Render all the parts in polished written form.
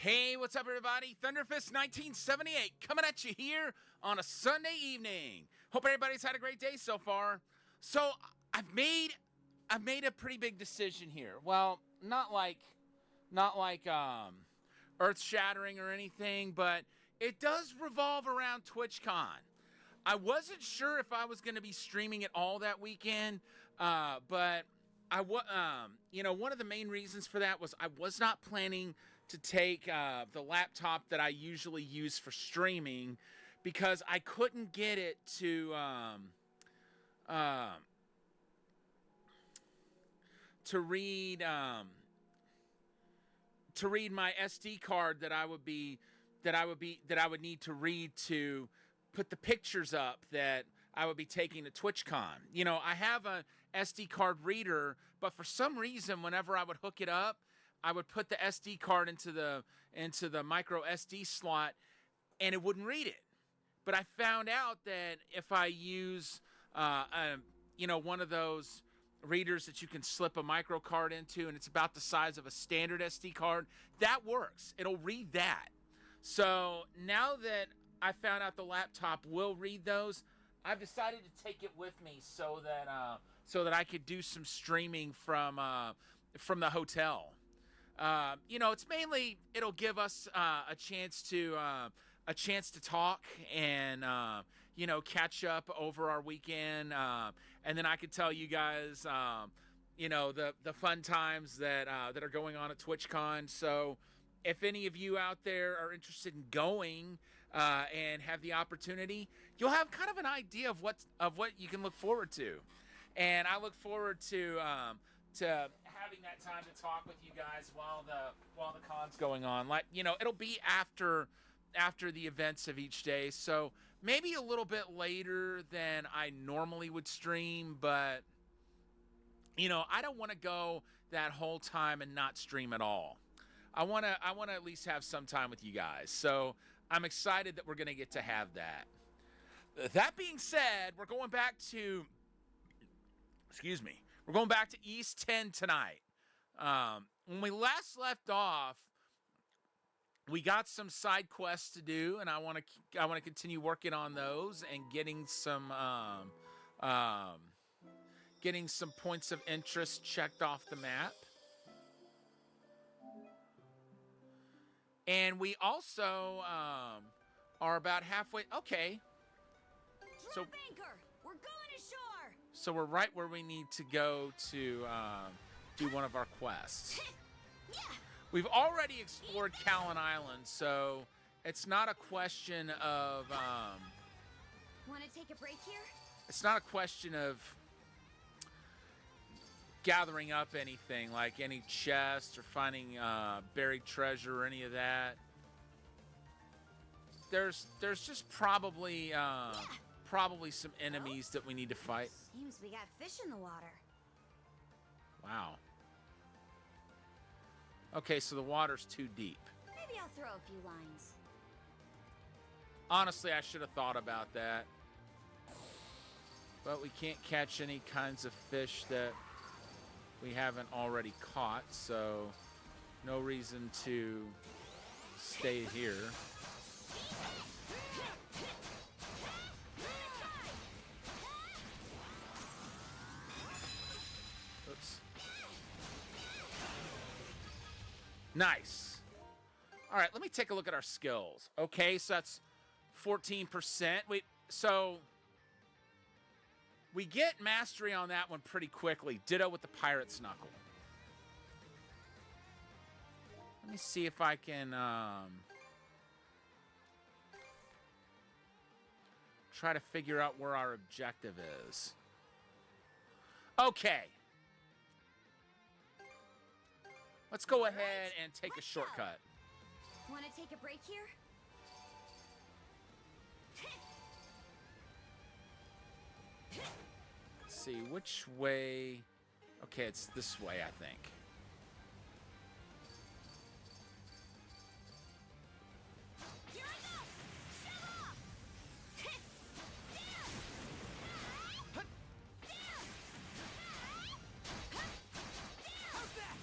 Hey, what's up, everybody? Thunderfist 1978 coming at you here on a Sunday evening. Hope everybody's had a great day so far. So I've made a pretty big decision here. Well, not like earth-shattering or anything, but it does revolve around TwitchCon. I wasn't sure if I was going to be streaming it all that weekend, but one of the main reasons for that was I was not planning to take the laptop that I usually use for streaming because I couldn't get it to read my SD card that I would need to read to put the pictures up that I would be taking to TwitchCon. You know, I have a SD card reader, but for some reason, whenever I would hook it up, I would put the SD card into the micro SD slot, and it wouldn't read it. But I found out that if I use, one of those readers that you can slip a micro card into, and it's about the size of a standard SD card, that works. It'll read that. So now that I found out the laptop will read those, I've decided to take it with me so that I could do some streaming from the hotel. It's mainly it'll give us a chance to talk and catch up over our weekend, and then I could tell you guys the fun times that are going on at TwitchCon. So if any of you out there are interested in going and have the opportunity, you'll have kind of an idea of what you can look forward to. And I look forward to having that time to talk with you guys while the con's going on. It'll be after the events of each day, so maybe a little bit later than I normally would stream, but I don't want to go that whole time and not stream at all. I want to at least have some time with you guys. So I'm excited that we're going to get to have that. That being said, we're going back to East 10 tonight. When we last left off, we got some side quests to do, and I want to continue working on those and getting some points of interest checked off the map. And we also are about halfway. Okay. Drop anchor. We're going ashore. So we're right where we need to go to do one of our quests. Yeah. We've already explored Callan Island, so it's not a question of... Want to take a break here? It's not a question of gathering up anything, like any chests or finding buried treasure or any of that. There's just probably some enemies that we need to fight. Seems we got fish in the water. Wow. Okay, so the water's too deep. Maybe I'll throw a few lines. Honestly, I should have thought about that. But we can't catch any kinds of fish that we haven't already caught, so no reason to stay here. Oops. Nice. All right, let me take a look at our skills. Okay, so that's 14%. So we get mastery on that one pretty quickly. Ditto with the Pirate's Knuckle. Let me see if I can try to figure out where our objective is. Okay. Let's go ahead and take a shortcut. Want to take a break here? Let's see, which way... Okay, it's this way, I think. Here I go! Shove off! How's that?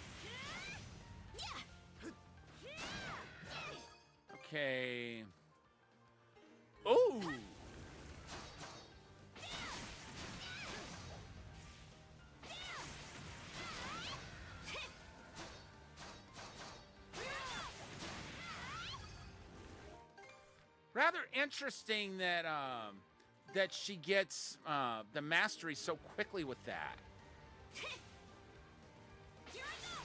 Okay. Ooh. Rather interesting that that she gets the mastery so quickly with that. Here I go!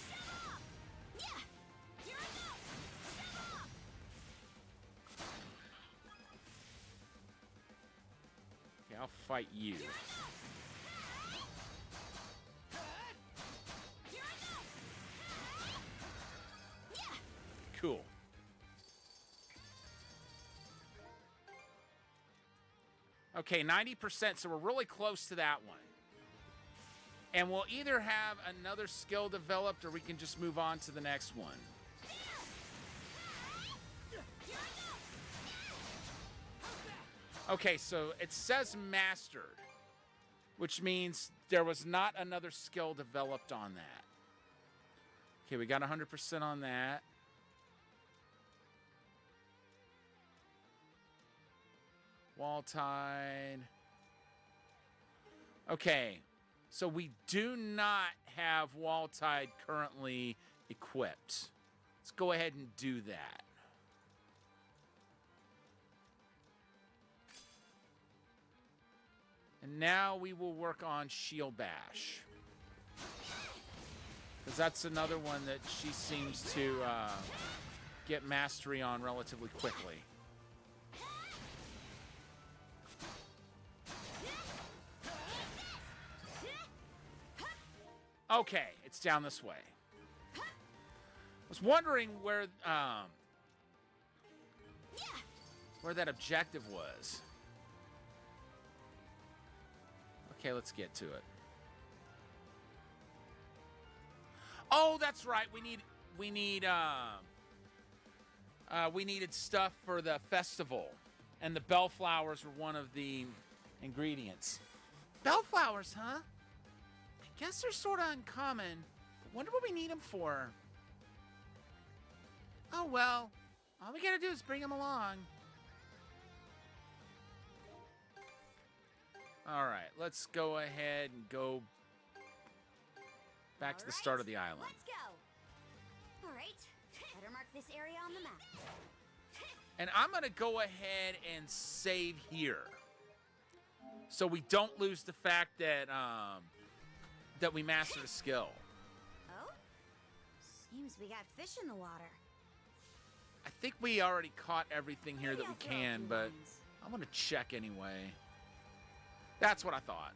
Shove off! Yeah! Here I go! Shove off! Okay, I'll fight you. Here I go! Yeah! Cool. Okay, 90%, so we're really close to that one. And we'll either have another skill developed or we can just move on to the next one. Okay, so it says mastered, which means there was not another skill developed on that. Okay, we got 100% on that. Wall tide. Okay, so we do not have wall tide currently equipped. Let's go ahead and do that. And now we will work on shield bash. Because that's another one that she seems to get mastery on relatively quickly. Okay, it's down this way. I was wondering where that objective was. Okay, let's get to it. Oh, that's right. We needed stuff for the festival, and the bellflowers were one of the ingredients. Bellflowers, huh? I guess they're sort of uncommon. But wonder what we need them for. Oh well, all we gotta do is bring them along. All right, let's go ahead and go back to the start of the island. Let's go. All right. Better mark this area on the map. And I'm gonna go ahead and save here, so we don't lose the fact that that we mastered a skill. Oh? Seems we got fish in the water. I think we already caught everything here Maybe that we I'll throw a can, few but lines. I'm gonna check anyway. That's what I thought.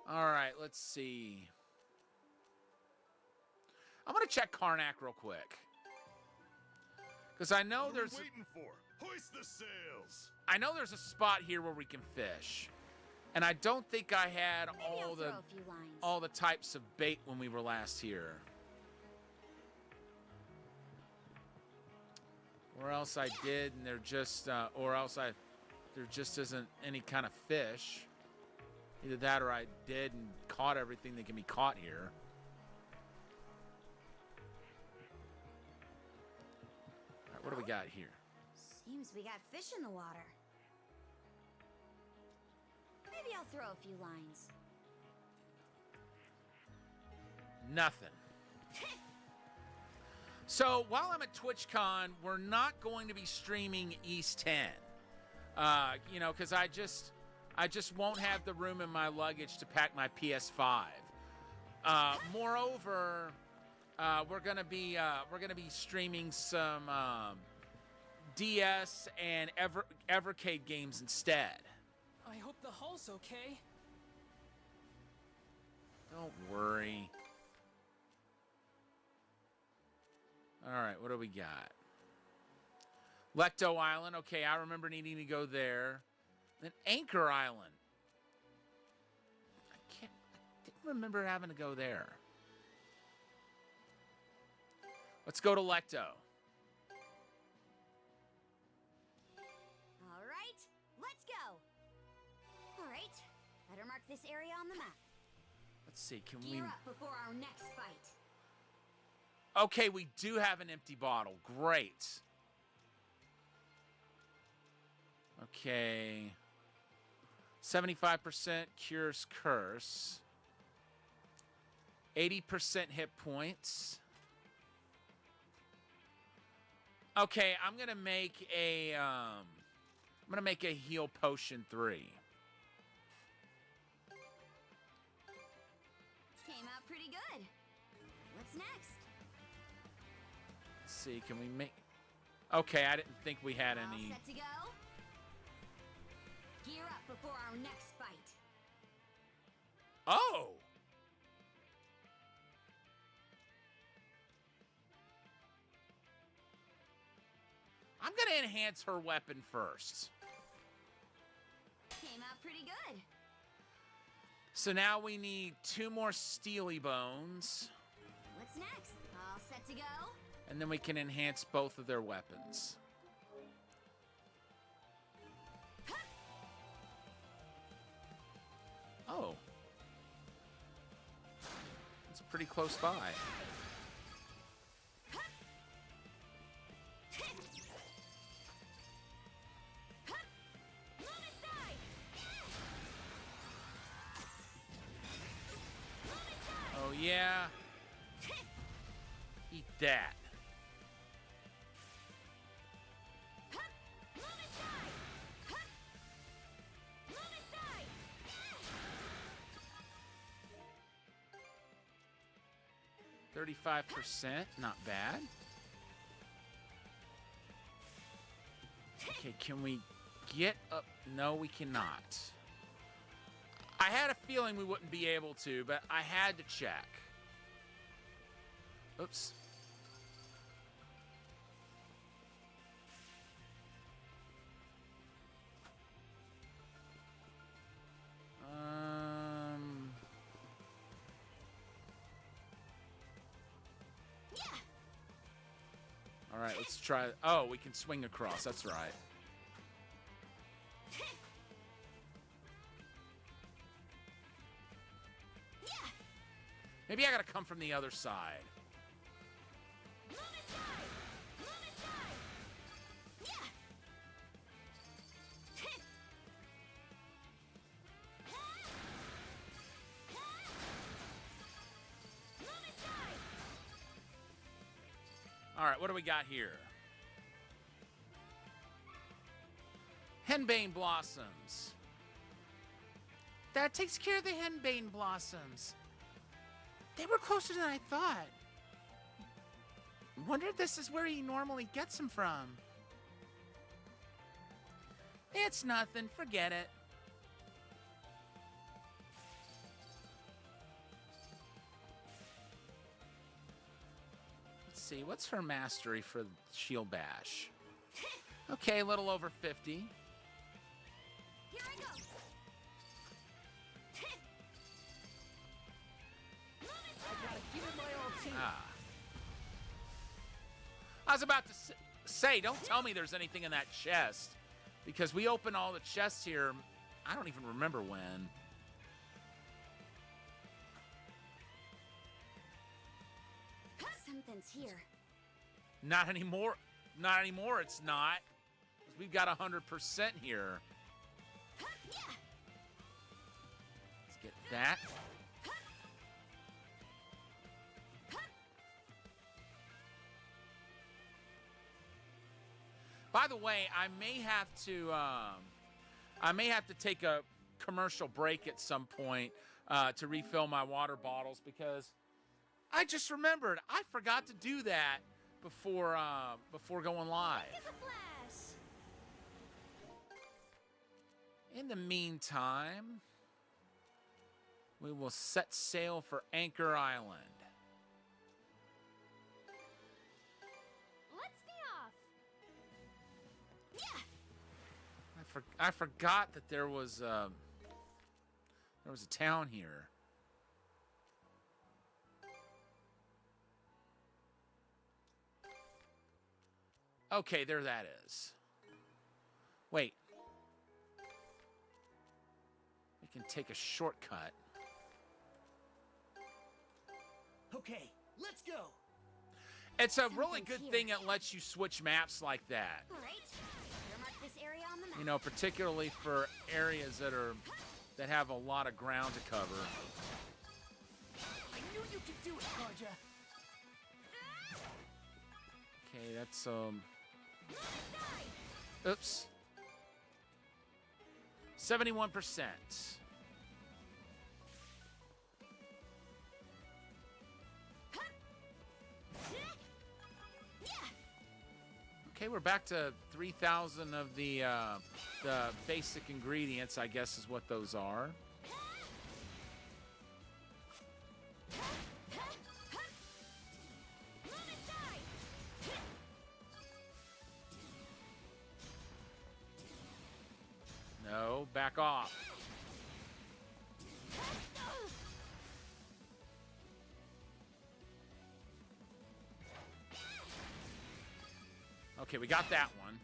All right, let's see. I'm gonna check Karnak real quick, because I know What are we there's waiting for? Hoist the sails. I know there's a spot here where we can fish, and I don't think I had Maybe I'll throw a few lines. all the types of bait when we were last here. Or else I did, and there just, there just isn't any kind of fish. Either that or I did and caught everything that can be caught here. All right, what do we got here? Seems we got fish in the water. Maybe I'll throw a few lines. Nothing. So while I'm at TwitchCon, we're not going to be streaming East 10. You know, because I just won't have the room in my luggage to pack my PS5. Moreover, we're gonna be streaming some DS and Evercade games instead. I hope the hull's okay. Don't worry. All right, what do we got? Lecto Island. Okay, I remember needing to go there. Then Anchor Island. I didn't remember having to go there. Let's go to Lecto. All right, let's go. All right, better mark this area on the map. Let's see, can we... Gear up before our next fight. Okay, we do have an empty bottle. Great. Okay. 75% cures curse. 80% hit points. Okay, I'm gonna make a heal potion 3. Came out pretty good. What's next? Let's see, can we make... Okay, I didn't think we had All any... set to go? Gear up before our next fight. Oh! I'm gonna enhance her weapon first. Came out pretty good. So now we need 2 more Steely Bones, What's next? All set to go? and then we can enhance both of their weapons. Oh. It's pretty close by. Move aside! Move aside! Oh, yeah. Eat that. Move aside! Move aside! 35%, not bad. Okay, can we get up? No, we cannot. I had a feeling we wouldn't be able to, but I had to check. Oops. Yeah! All right, let's try. Oh, we can swing across. That's right. Yeah! Maybe I gotta come from the other side. Move aside! Move aside! Yeah! Move aside! All right, what do we got here? Henbane Blossoms. That takes care of the Henbane Blossoms. They were closer than I thought. Wonder if this is where he normally gets them from. It's nothing. Forget it. Let's see. What's her mastery for Shield Bash? Okay, a little over 50. Here I go! Move aside! Give it my all, team. Ah. I was about to say, don't tell me there's anything in that chest. Because we open all the chests here, I don't even remember when. Something's here. Not anymore. Not anymore, it's not. 'Cause we've got 100% here. Yeah! Let's get that. By the way, I may have to take a commercial break at some point to refill my water bottles because I just remembered I forgot to do that before going live. Quick as a flash! In the meantime, we will set sail for Anchor Island. Let's be off! Yeah! I forgot that there was a town here. Okay, there that is. Wait. We can take a shortcut. Okay, let's go. It's a really Something's good here. thing it lets you switch maps like that. All right. Better mark this area on the map. You know, particularly for areas that have a lot of ground to cover. I knew you could do it, Karja. Okay, that's oops. 71%. Okay, we're back to 3,000 of the basic ingredients, I guess is what those are. No, back off. Okay, we got that one.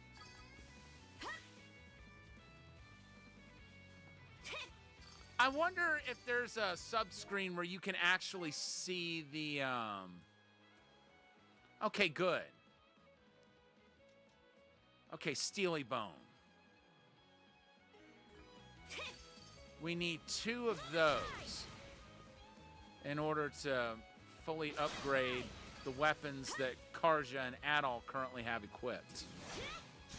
I wonder if there's a sub-screen where you can actually see the, Okay, good. Okay, Steely Bone. We need 2 of those in order to fully upgrade the weapons that Karja and Adol currently have equipped.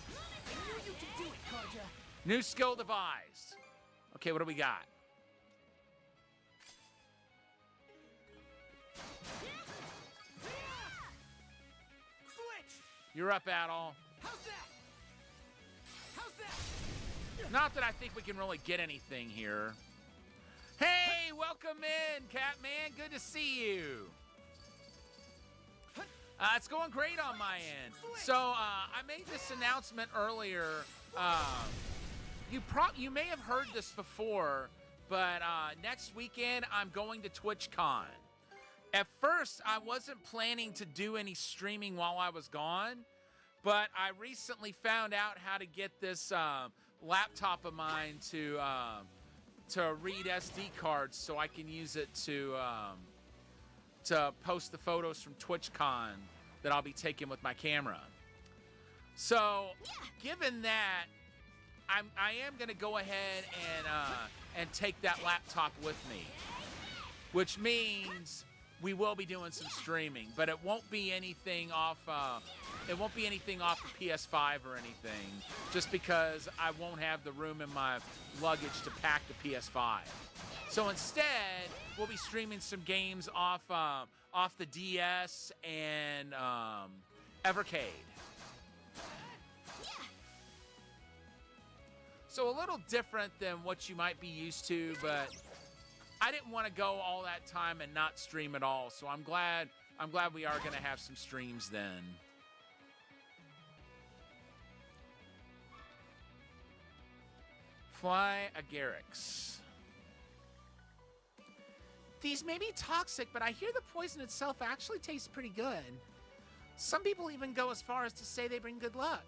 I knew you could do it, Karja. New skill devised. Okay, what do we got? Switch! You're up, Adol. How's that? How's that? Not that I think we can really get anything here. Hey, welcome in, Catman. Good to see you. It's going great on my end. So I made this announcement earlier. You may have heard this before, but next weekend I'm going to TwitchCon. At first, I wasn't planning to do any streaming while I was gone, but I recently found out how to get this laptop of mine to read SD cards so I can use it to post the photos from TwitchCon that I'll be taking with my camera. So, given that, I am going to go ahead and take that laptop with me, which means we will be doing some streaming, but it won't be anything off. It won't be anything off the PS5 or anything, just because I won't have the room in my luggage to pack the PS5. So instead, we'll be streaming some games off the DS and Evercade. So a little different than what you might be used to, but I didn't want to go all that time and not stream at all. So I'm glad we are going to have some streams then. Fly Agarix. These may be toxic, but I hear the poison itself actually tastes pretty good. Some people even go as far as to say they bring good luck.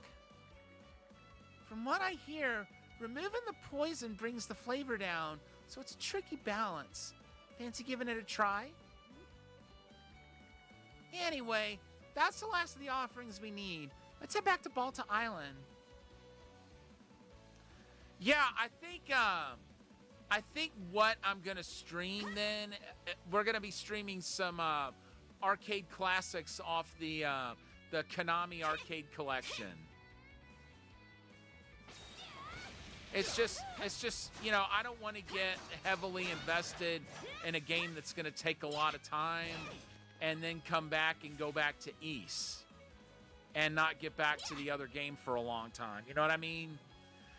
From what I hear, removing the poison brings the flavor down, so it's a tricky balance. Fancy giving it a try? Anyway, that's the last of the offerings we need. Let's head back to Balta Island. Yeah, I think what I'm gonna stream then, we're gonna be streaming some arcade classics off the Konami Arcade Collection. It's just, you know, I don't want to get heavily invested in a game that's gonna take a lot of time and then come back and go back to East and not get back to the other game for a long time. You know what I mean?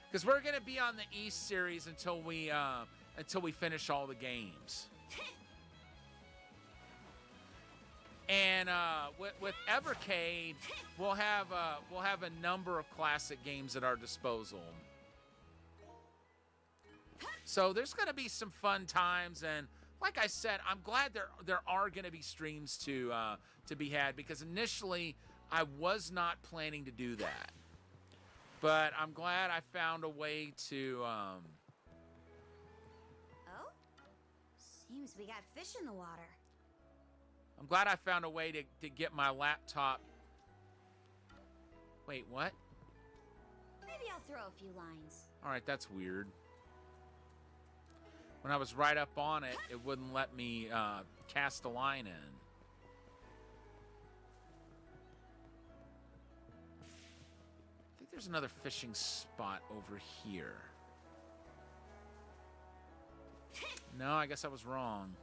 Because we're gonna be on the East series until we finish all the games. And with Evercade, we'll have a number of classic games at our disposal. So there's gonna be some fun times, and like I said, I'm glad there are gonna be streams to be had, because initially I was not planning to do that. But I'm glad I found a way to, Oh? Seems we got fish in the water. I'm glad I found a way to get my laptop. Wait, what? Maybe I'll throw a few lines. All right, that's weird. When I was right up on it, it wouldn't let me cast a line in. I think there's another fishing spot over here. No, I guess I was wrong.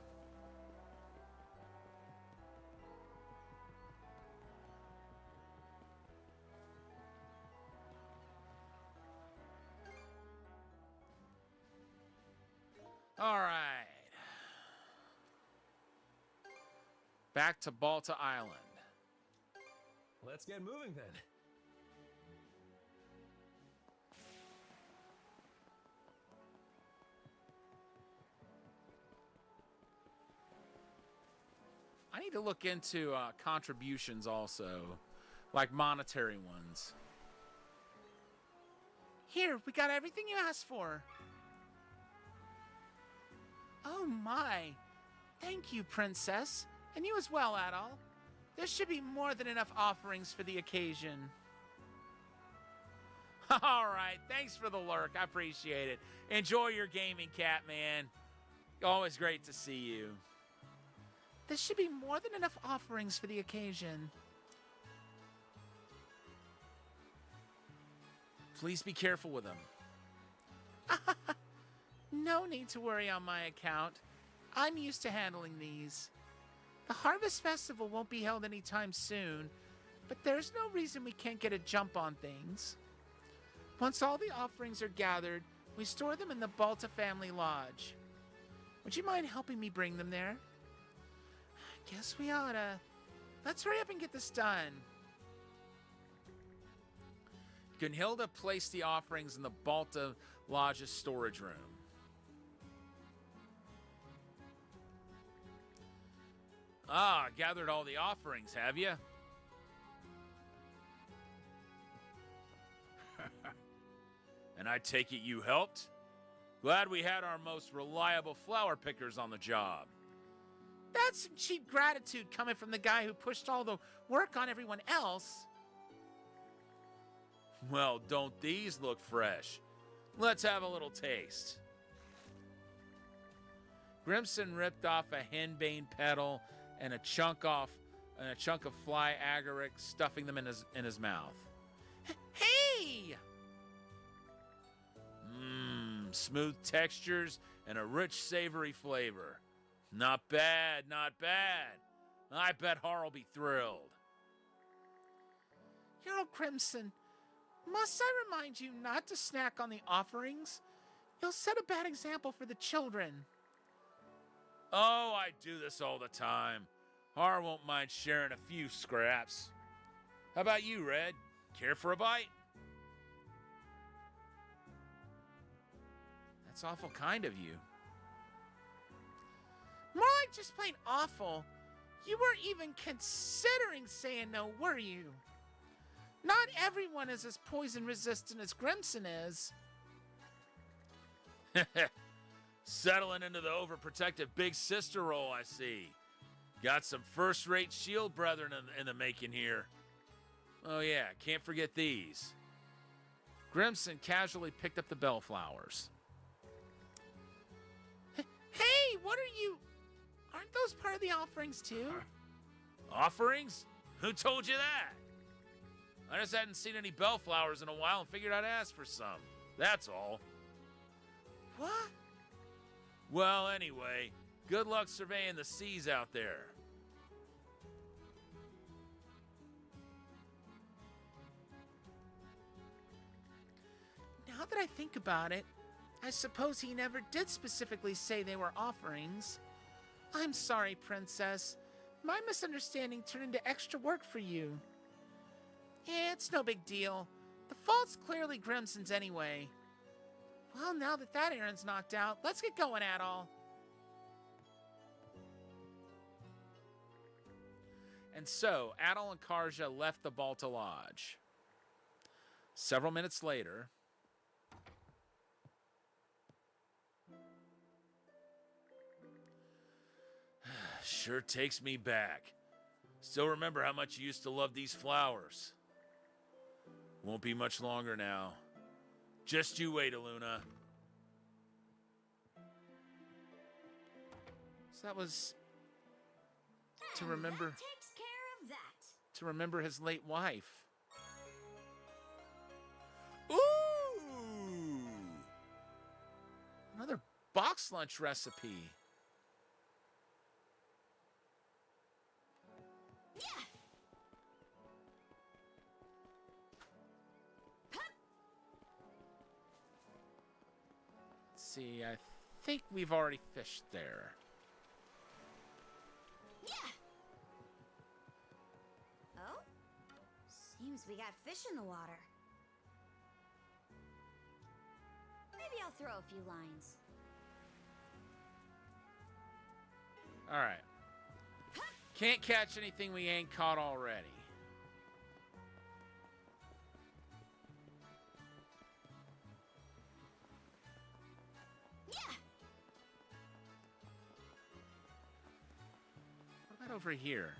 All right. Back to Balta Island. Let's get moving then. I need to look into contributions also, like monetary ones. Here, we got everything you asked for. Oh my. Thank you, Princess. And you as well, Adol. There should be more than enough offerings for the occasion. All right, thanks for the lurk. I appreciate it. Enjoy your gaming, Catman. Always great to see you. There should be more than enough offerings for the occasion. Please be careful with them. No need to worry on my account. I'm used to handling these. The Harvest Festival won't be held anytime soon, but there's no reason we can't get a jump on things. Once all the offerings are gathered, we store them in the Balta family lodge. Would you mind helping me bring them there? Guess we oughta. Let's hurry up and get this done. Gunhilda placed the offerings in the Balta Lodge's storage room. Ah, gathered all the offerings, have you? And I take it you helped? Glad we had our most reliable flower pickers on the job. That's some cheap gratitude coming from the guy who pushed all the work on everyone else. Well, don't these look fresh? Let's have a little taste. Grimson ripped off a henbane petal and a chunk of fly agaric, stuffing them in his mouth. Hey! Smooth textures and a rich, savory flavor. Not bad, not bad. I bet Har will be thrilled. Hero Crimson, must I remind you not to snack on the offerings? You'll set a bad example for the children. Oh, I do this all the time. Har won't mind sharing a few scraps. How about you, Red? Care for a bite? That's awful kind of you. More like just plain awful. You weren't even considering saying no, were you? Not everyone is as poison resistant as Grimson is. Settling into the overprotective big sister role, I see. Got some first-rate shield brethren in the making here. Oh yeah, can't forget these. Grimson casually picked up the bellflowers. Hey, what are you? Aren't those part of the offerings too? Offerings? Who told you that? I just hadn't seen any bellflowers in a while and figured I'd ask for some. That's all. What? Well, anyway, good luck surveying the seas out there. Now that I think about it, I suppose he never did specifically say they were offerings. I'm sorry, Princess. My misunderstanding turned into extra work for you. It's no big deal. The fault's clearly Grimson's anyway. Well, now that errand's knocked out, let's get going, Adol. And so, Adol and Karja left the Balta Lodge. Several minutes later, Sure takes me back. Still remember how much you used to love these flowers. Won't be much longer now. Just you wait, Aluna. So that was to remember That takes care of that. to remember his late wife. Ooh! Another box lunch recipe. Yeah. Let's see, I think we've already fished there. Yeah. Oh? Seems we got fish in the water. Maybe I'll throw a few lines. All right. Can't catch anything we ain't caught already. Yeah. What about over here?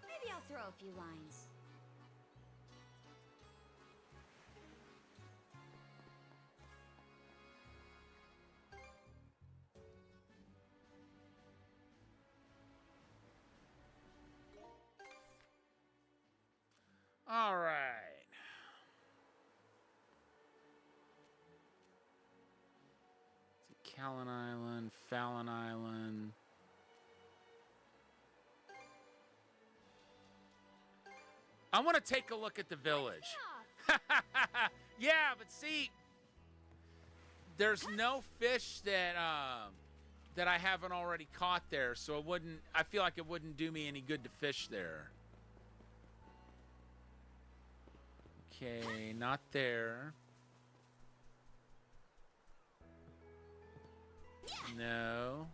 Maybe I'll throw a few lines. All right. Callan Island, Fallon Island. I want to take a look at the village. Yeah, but see, there's no fish that that I haven't already caught there, so it wouldn't. I feel like it wouldn't do me any good to fish there. Okay, not there. No.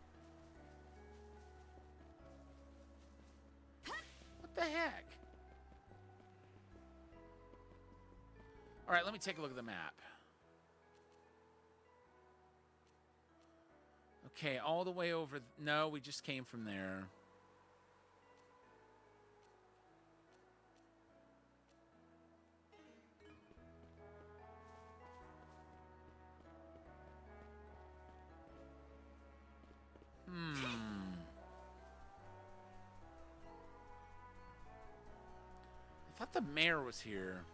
What the heck? All right, let me take a look at the map. Okay, all the way over. No, we just came from there. I thought the mayor was here.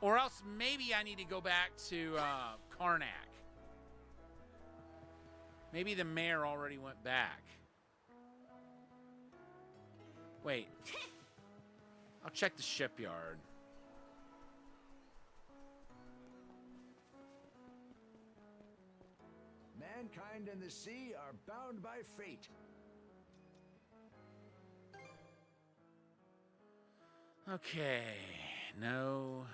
Or else maybe I need to go back to Karnak. Maybe the mayor already went back. Wait. I'll check the shipyard. Mankind and the sea are bound by fate. Okay. No.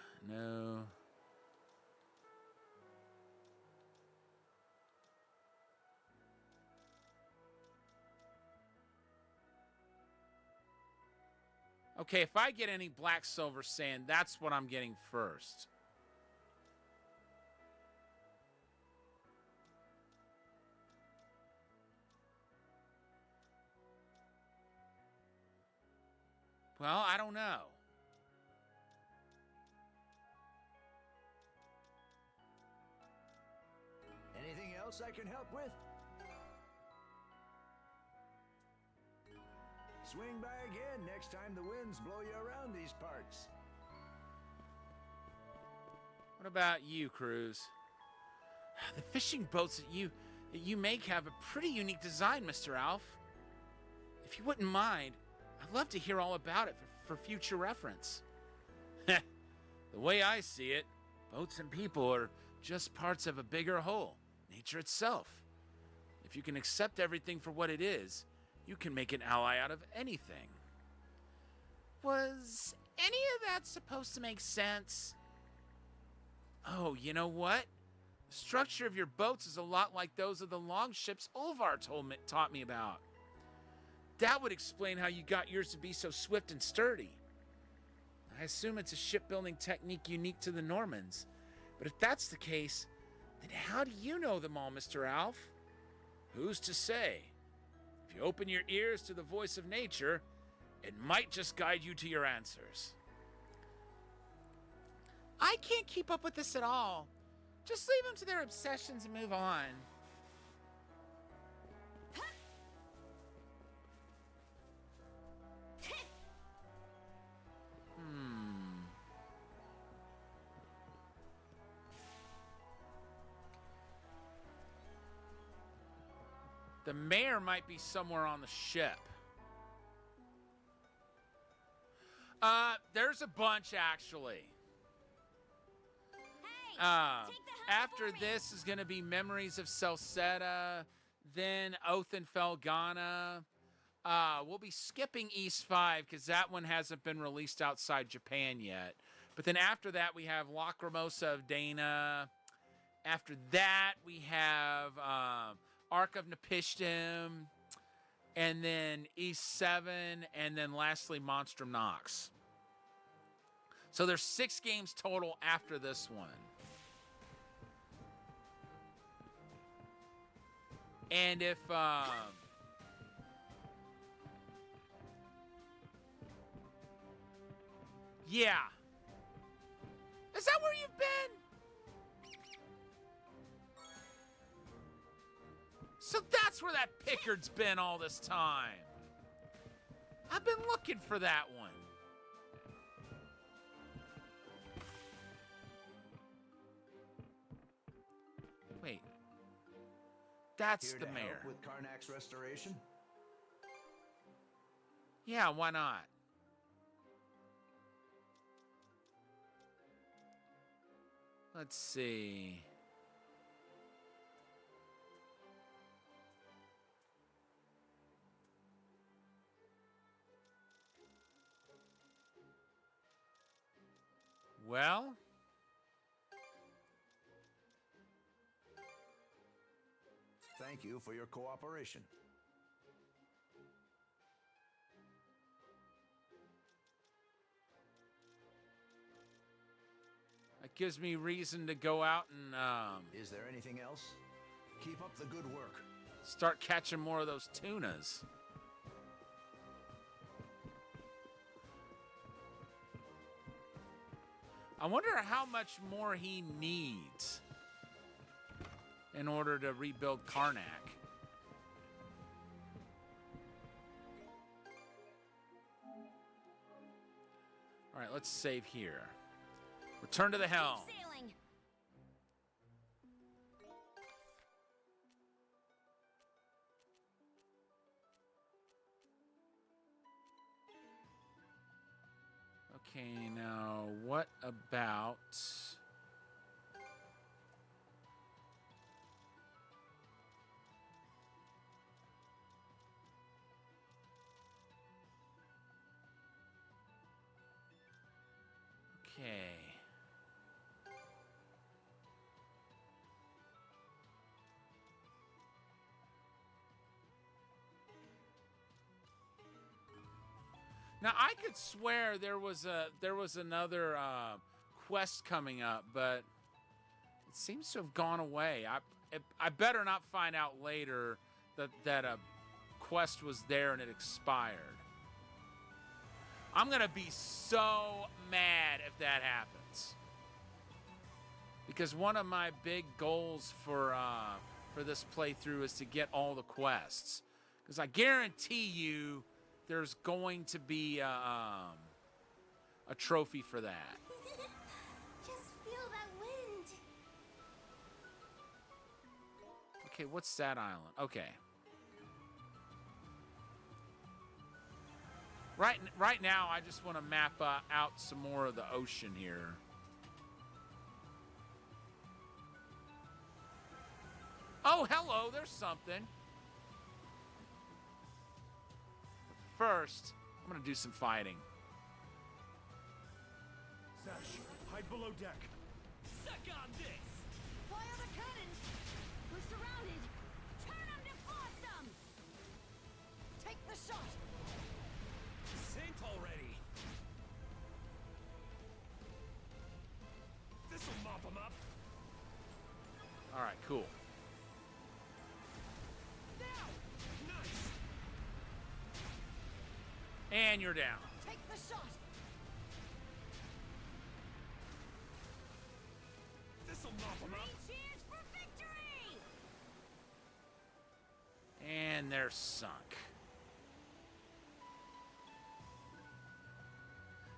Okay, if I get any black silver sand, that's what I'm getting first. Well, I don't know. Anything else I can help with? Swing by again next time the winds blow you around these parts. What about you, Cruz? The fishing boats that you make have a pretty unique design, Mr. Alf. If you wouldn't mind, I'd love to hear all about it for future reference. The way I see it, boats and people are just parts of a bigger whole, nature itself. If you can accept everything for what it is, you can make an ally out of anything. Was any of that supposed to make sense? Oh, you know what? The structure of your boats is a lot like those of the longships Ulvar taught me about. That would explain how you got yours to be so swift and sturdy. I assume it's a shipbuilding technique unique to the Normans. But if that's the case, Then how do you know them all, Mr. Alf? Who's to say? If you open your ears to the voice of nature, it might just guide you to your answers. I can't keep up with this at all. Just leave them to their obsessions and move on. The mayor might be somewhere on the ship. There's a bunch, actually. Hey, take the helm After for me. this is going to be Memories of Celceta, then Oath and Felghana. We'll be skipping East 5 because that one hasn't been released outside Japan yet. But then after that, we have Lacrimosa of Dana. After that, we have Ark of Nepishtim. And then East 7. And then lastly, Monstrum Nox. So there's 6 games total after this one. And if... yeah. Is that where you've been? So that's where that Pickard's been all this time. I've been looking for that one. Wait. That's Here the to mayor. help with Karnak's restoration? Yeah, why not? Let's see. Well, Thank you for your cooperation. that gives me reason to go out and Is there anything else? Keep up the good work. start catching more of those tunas. I wonder how much more he needs in order to rebuild Karnak. All right, let's save here. Return to the helm. Keep sailing. Okay, now what about... Okay. Now I could swear there was another quest coming up, but it seems to have gone away. I better not find out later that a quest was there and it expired. I'm gonna be so mad if that happens, because one of my big goals for this playthrough is to get all the quests, because I guarantee you there's going to be a trophy for that. Just feel that wind. Okay, what's that island? Okay. Right now, I just want to map out some more of the ocean here. Oh, hello, there's something. First, I'm going to do some fighting. Sash, hide below deck. Suck on this! Fire the cannons. We're surrounded. Turn them to flotsam. Take the shot. Sink already! This'll mop them up. cool. Nice. And you're down. Take the shot. This'll mop him up. Three cheers for victory! And they're sunk.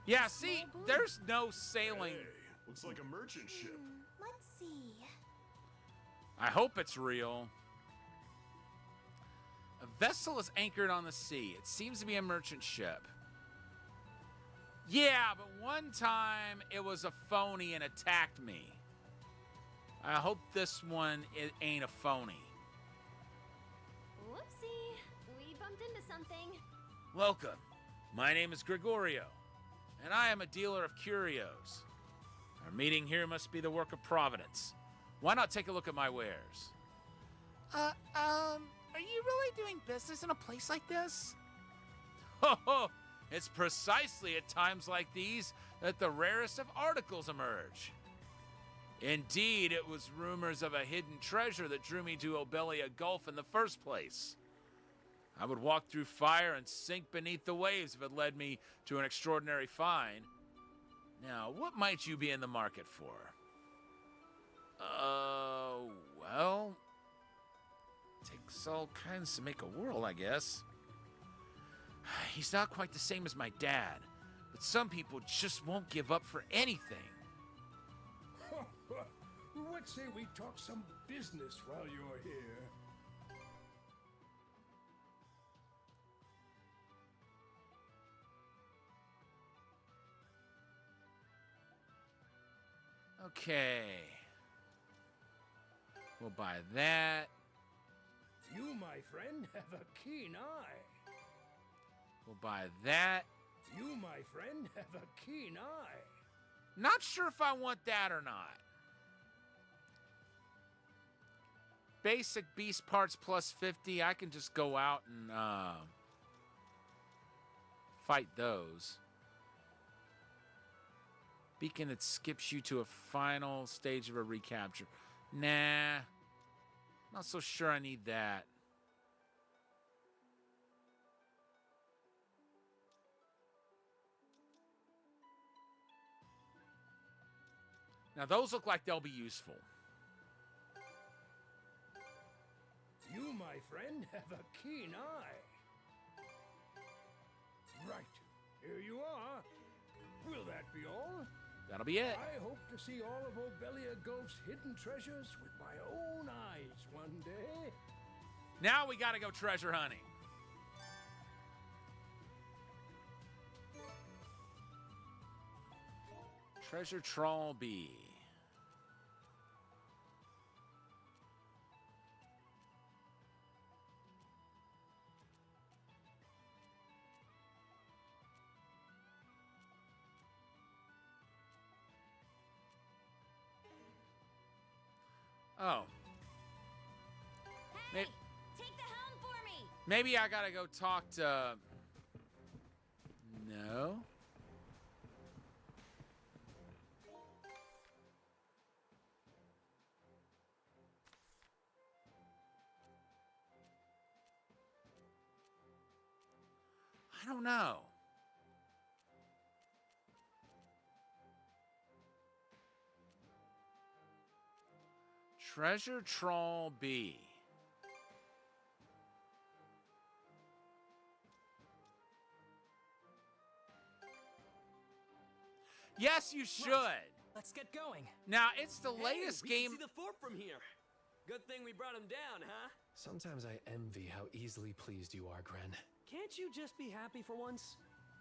Yeah, see, there's no sailing. Hey, looks like a merchant ship. Let's see. I hope it's real. A vessel is anchored on the sea. It seems to be a merchant ship. Yeah, but one time it was a phony and attacked me. I hope this one it ain't a phony. Whoopsie. We bumped into something. Welcome. My name is Gregorio, and I am a dealer of curios. Our meeting here must be the work of Providence. Why not take a look at my wares? Are you really doing business in a place like this? Ho! It's precisely at times like these that the rarest of articles emerge. Indeed, it was rumors of a hidden treasure that drew me to Obelia Gulf in the first place. I would walk through fire and sink beneath the waves if it led me to an extraordinary find. Now, what might you be in the market for? Well, takes all kinds to make a world, I guess. He's not quite the same as my dad, but some people just won't give up for anything. What say we talk some business while you're here? Okay. We'll buy that. You, my friend, have a keen eye. We'll buy that. You, my friend, have a keen eye. Not sure if I want that or not. Basic beast parts plus 50. I can just go out and fight those. Beacon that skips you to a final stage of a recapture. Nah. Not so sure I need that. Now those look like they'll be useful. You, my friend, have a keen eye. Right. Here you are. Will that be all? That'll be it. I hope to see all of Obelia Gulf's hidden treasures with my own eyes one day. Now we gotta go treasure hunting. Treasure Trawl B. Oh. Hey, Maybe, take the helm for me. maybe I gotta go talk to... No? I don't know. Treasure Trawl B. Yes, you should. Let's get going. Now, it's the Hey, latest we game. can see the fort from here. Good thing we brought him down, huh? Sometimes I envy how easily pleased you are, Gren. Can't you just be happy for once?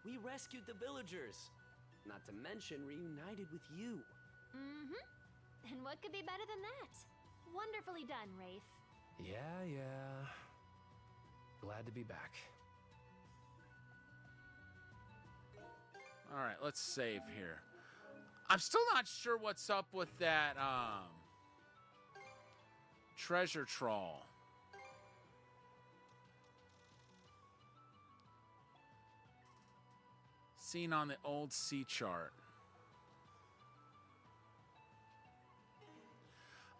We rescued the villagers. Not to mention reunited with you. Mm-hmm. And what could be better than that? Wonderfully done, Rafe. Yeah. Glad to be back. All right, let's save here. I'm still not sure what's up with that treasure trawl. Seen on the old sea chart.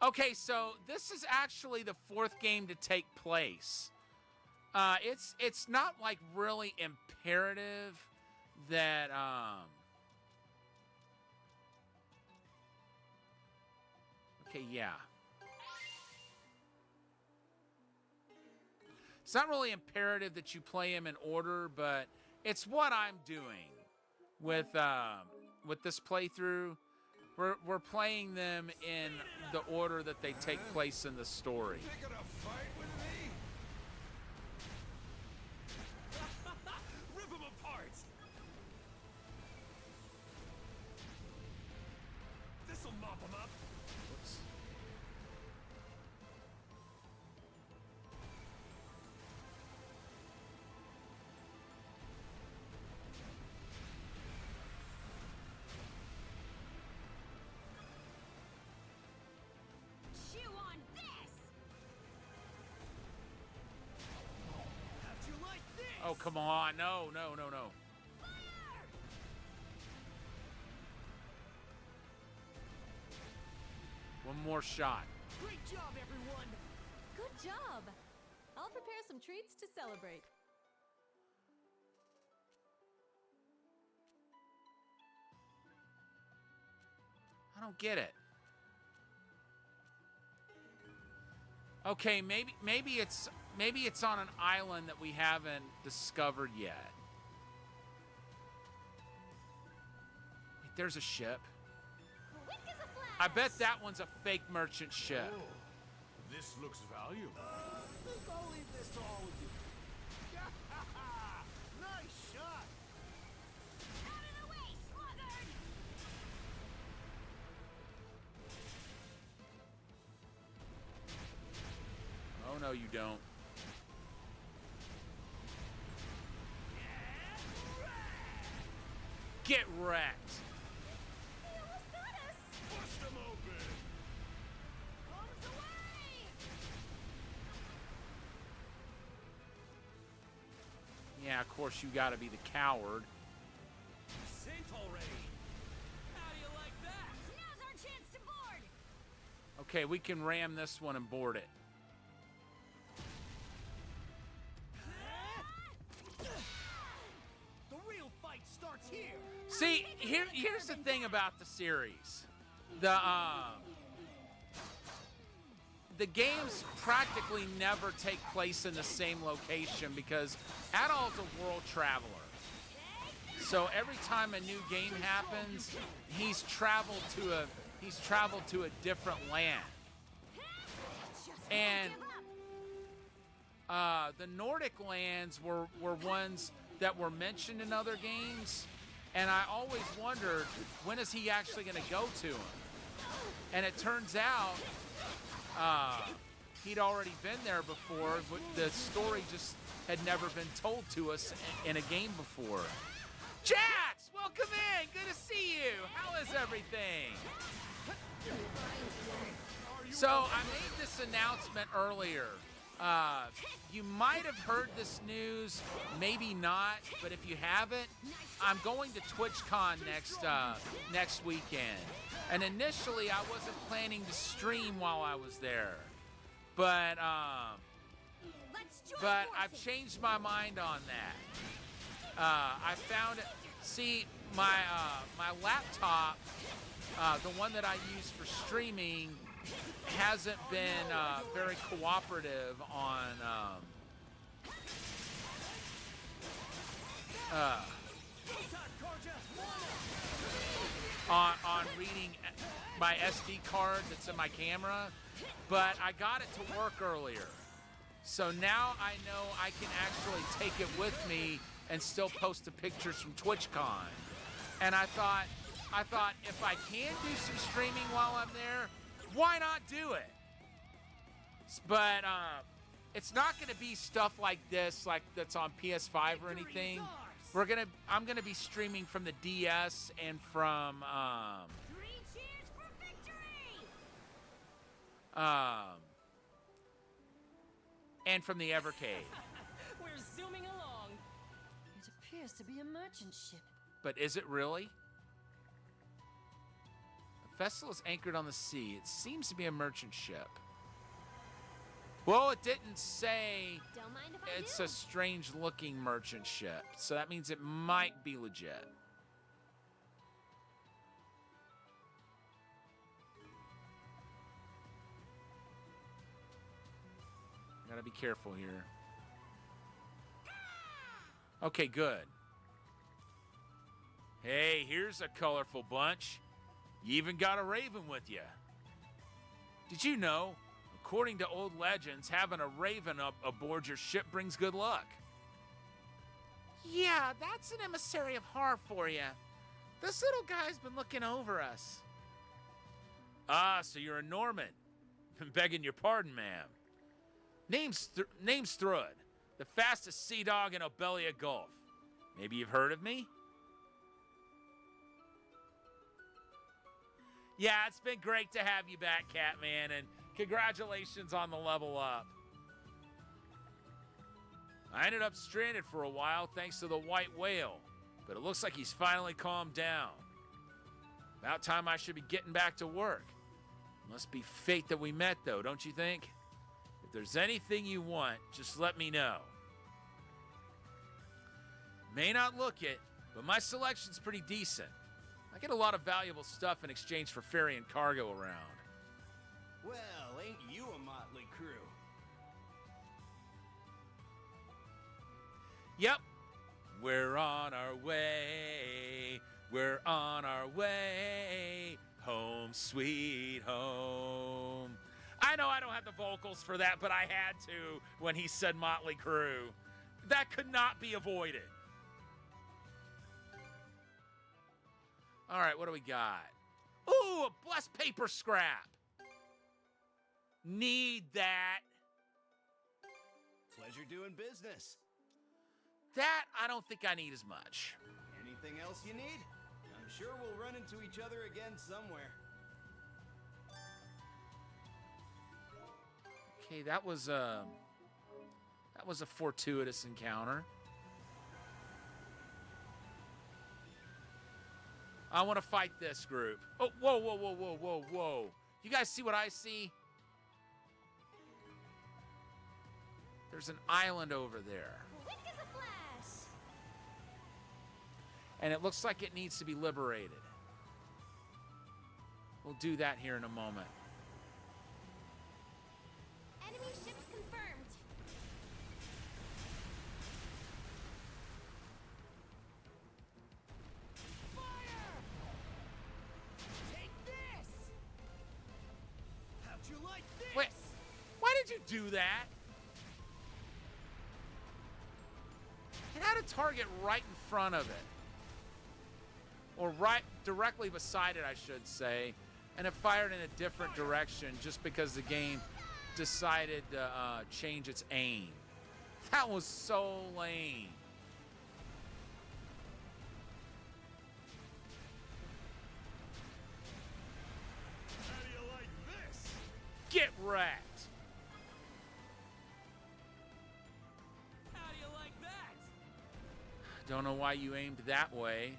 Okay, so this is actually the 4th game to take place. It's not like really imperative that okay, yeah. It's not really imperative that you play them in order, but it's what I'm doing with this playthrough. We're playing them in the order that they take place in the story. Picking a fight with me? Rip them apart! This'll mop them up. Whoops. Chew on this! How'd you like this? Oh, come on. No, no, no, no. Fire! One more shot. Great job, everyone! Good job. I'll prepare some treats to celebrate. I don't get it. Okay, maybe it's on an island that we haven't discovered yet. Wait, there's a ship. Quick as a flash! I bet that one's a fake merchant ship. Oh, this looks valuable. I'll leave this to all of you. Nice shot! Out of the way, sluggard! Oh no, you don't. Get wrecked. He almost got us! Bust them open! Arms away! Yeah, of course you gotta be the coward. Sent already! How do you like that? Now's our chance to board! Okay, we can ram this one and board it. The real fight starts here! See, here's the thing about the series. The games practically never take place in the same location because Adol's a world traveler. So every time a new game happens, he's traveled to a different land. Just And give up! the Nordic lands were ones that were mentioned in other games, and I always wondered, when is he actually going to go to them? And it turns out he'd already been there before, but the story just had never been told to us in a game before. Jax, welcome in. Good to see you. How is everything? So I made this announcement earlier. You might have heard this news, maybe not, but if you haven't, I'm going to TwitchCon next weekend. And initially, I wasn't planning to stream while I was there, but Let's join I've forces. changed my mind on that. I found it. See, my laptop, the one that I use for streaming, hasn't been very cooperative on reading my SD card that's in my camera, but I got it to work earlier. So now I know I can actually take it with me and still post the pictures from TwitchCon. And I thought if I can do some streaming while I'm there, why not do it? But it's not going to be stuff like this, like that's on PS5 or anything. I'm gonna be streaming from the DS and from 3 cheers for victory! and from the Evercade. We're zooming along. It appears to be a merchant ship. But is it really? Vessel is anchored on the sea. It seems to be a merchant ship. Well, it didn't say Don't mind if I it's do. a strange-looking merchant ship, so that means it might be legit. Gotta be careful here. Okay, good. Hey, here's a colorful bunch. You even got a raven with you. Did you know, according to old legends, having a raven up aboard your ship brings good luck? Yeah, that's an emissary of Har for you. This little guy's been looking over us. Ah, so you're a Norman. Begging your pardon, ma'am. Name's Thrud, the fastest sea dog in Obelia Gulf. Maybe you've heard of me? Yeah, it's been great to have you back, Catman, and congratulations on the level up. I ended up stranded for a while thanks to the white whale, but it looks like he's finally calmed down. About time I should be getting back to work. Must be fate that we met, though, don't you think? If there's anything you want, just let me know. May not look it, but my selection's pretty decent. I get a lot of valuable stuff in exchange for ferrying cargo around. Well, ain't you a motley crew? Yep. We're on our way. We're on our way. Home, sweet home. I know I don't have the vocals for that, but I had to when he said Motley Crue. That could not be avoided. All right, what do we got? Ooh, a blessed paper scrap. Need that. Pleasure doing business. That I don't think I need as much. Anything else you need? I'm sure we'll run into each other again somewhere. Okay, that was a fortuitous encounter. I want to fight this group. Oh, whoa, whoa, whoa, whoa, whoa, whoa. You guys see what I see? There's an island over there. Quick as a flash. And it looks like it needs to be liberated. We'll do that here in a moment. Enemy ships confirmed. How'd you like this? Wait, why did you do that? It had a target right in front of it. Or right directly beside it, I should say. And it fired in a different direction just because the game decided to change its aim. That was so lame. How do you like this? Get wrecked. How do you like that? Don't know why you aimed that way.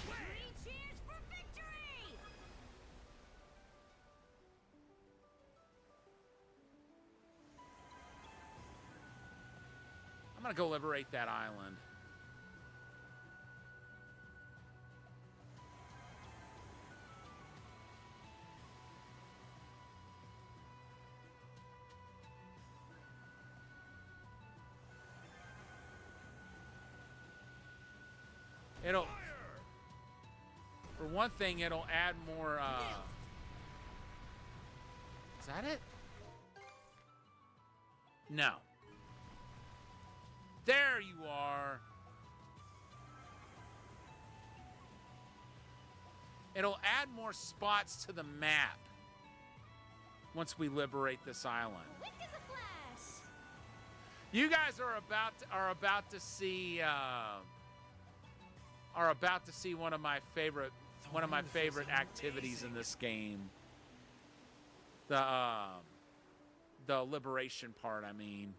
Three cheers for victory! I'm gonna go liberate that island. It'll, for one thing, it'll add more, is that it? No. There you are. It'll add more spots to the map once we liberate this island. Quick as a flash. You guys are about to see one of my favorite activities in this game. The liberation part, I mean.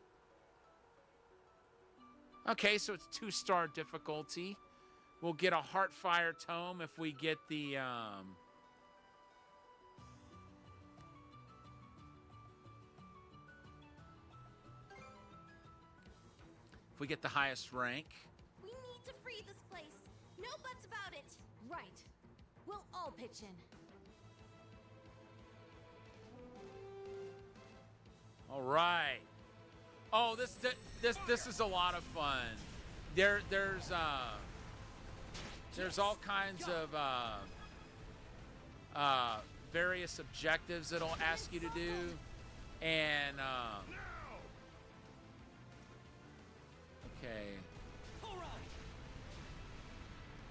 Okay, so it's 2-star difficulty. We'll get a Heartfire Tome if we get the if we get the highest rank. We need to free this place. No buts about it. Right. We'll all pitch in. All right. Oh, this is a lot of fun. There's all kinds of various objectives it'll ask you to do, and okay.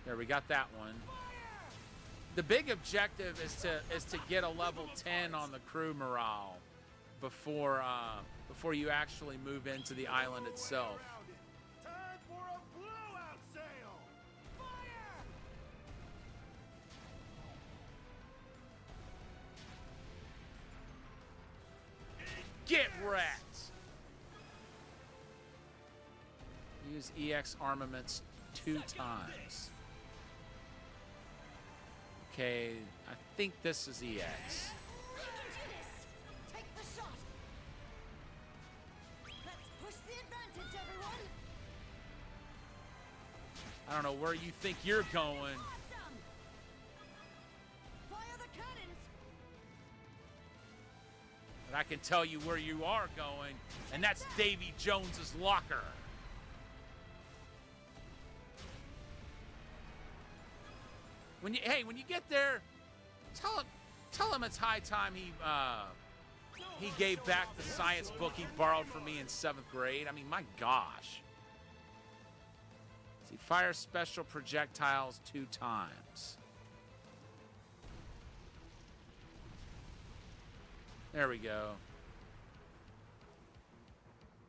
There, we got that one. The big objective is to get a level 10 on the crew morale before you actually move into the island itself. Time for a blowout sale! Fire! Get wrecked! Use EX armaments 2 times. Okay, I think this is EX. We can do this. Take the shot. Let's push the advantage, everyone. I don't know where you think you're going. Awesome. Fire the cannons. But I can tell you where you are going, and that's Davy Jones's locker. When you get there, tell him it's high time he gave back the science book he borrowed from me in 7th grade. I mean, my gosh. See, fire special projectiles 2 times. There we go.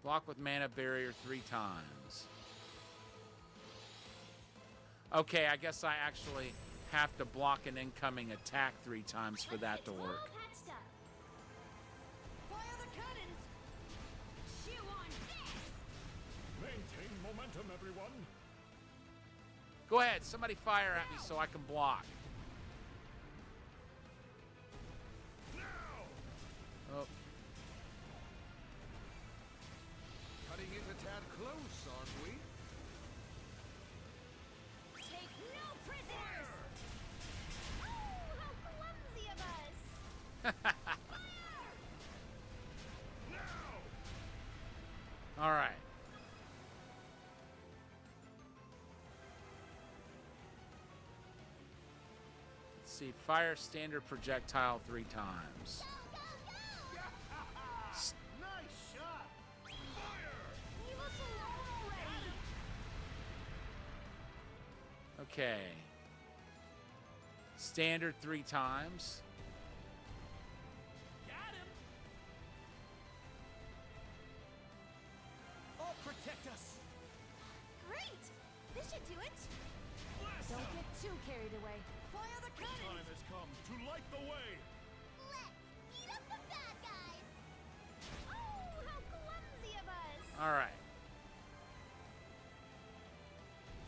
Block with mana barrier 3 times. Okay, I guess I actually have to block an incoming attack 3 times for that to work. All patched up. Fire the cannons. Chew on this. Maintain momentum, everyone. Go ahead, somebody fire at me so I can block. Now! Oh, Cutting it a tad close, aren't we? Take no prisoners. Oh, how clumsy of us. all right. Let's see, fire standard projectile 3 times. Nice shot! Fire! Leave us alone already. Okay. Standard 3 times. Got him! All protect us. Great. This should do it. Blast Don't them! get too carried away. Fire the Time cannons. has come to light the way! Let's beat up the bad guys. Oh, how clumsy of us. All right.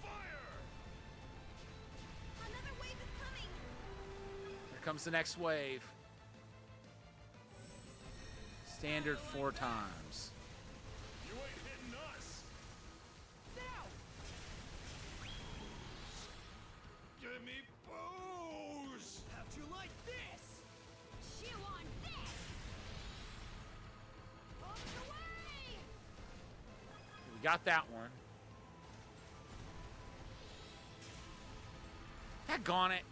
Fire! Another wave is coming. Here comes the next wave. Standard 4 times. You ain't hitting us! Now. Give me booze! How'd you like this? Chew on this. Bombs away. We got that one. Heck on it.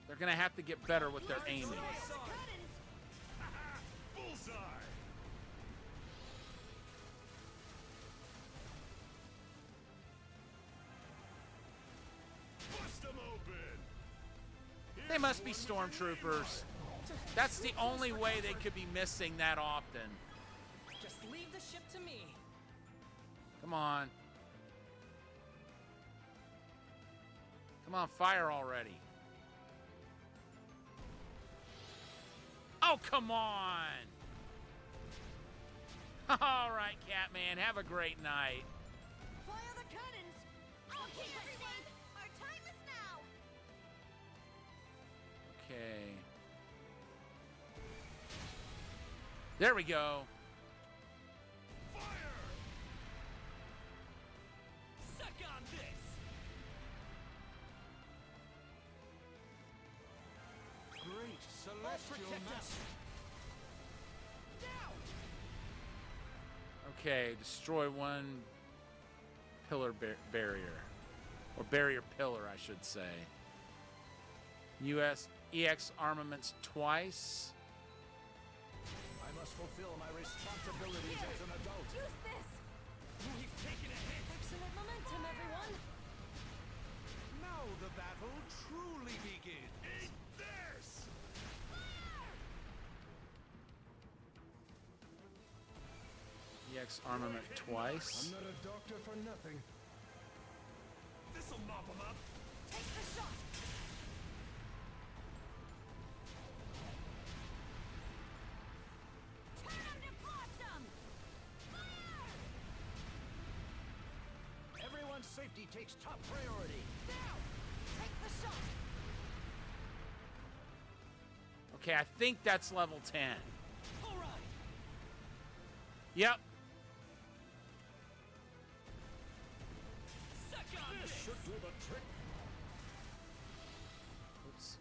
They're going to have to get better with their aiming. Fire the cannons. Bullseye! Bust them open! They must be stormtroopers. That's the only way they could be missing that often. Just leave the ship to me. Come on. Come on, fire already. Oh, come on. All right, Catman, have a great night. Fire the cannons! I'll keep us safe! Our time is now! Okay. There we go. Fire! Suck on this! Great celestial protect us. master. Okay, destroy one pillar barrier. Or barrier pillar, I should say. US EX armaments twice. I must fulfill my responsibilities as an adult. Use this! We've taken a hit! Excellent momentum, everyone! Now the battle truly begins. Eat this! EX armament twice. I'm not a doctor for nothing. This'll mop them up! Take the shot! Turn them to flotsam! Fire! Everyone's safety takes top priority. Now! Take the shot! Okay, I think that's level 10. All right! Yep. Suck on this! Should do the trick. Oops.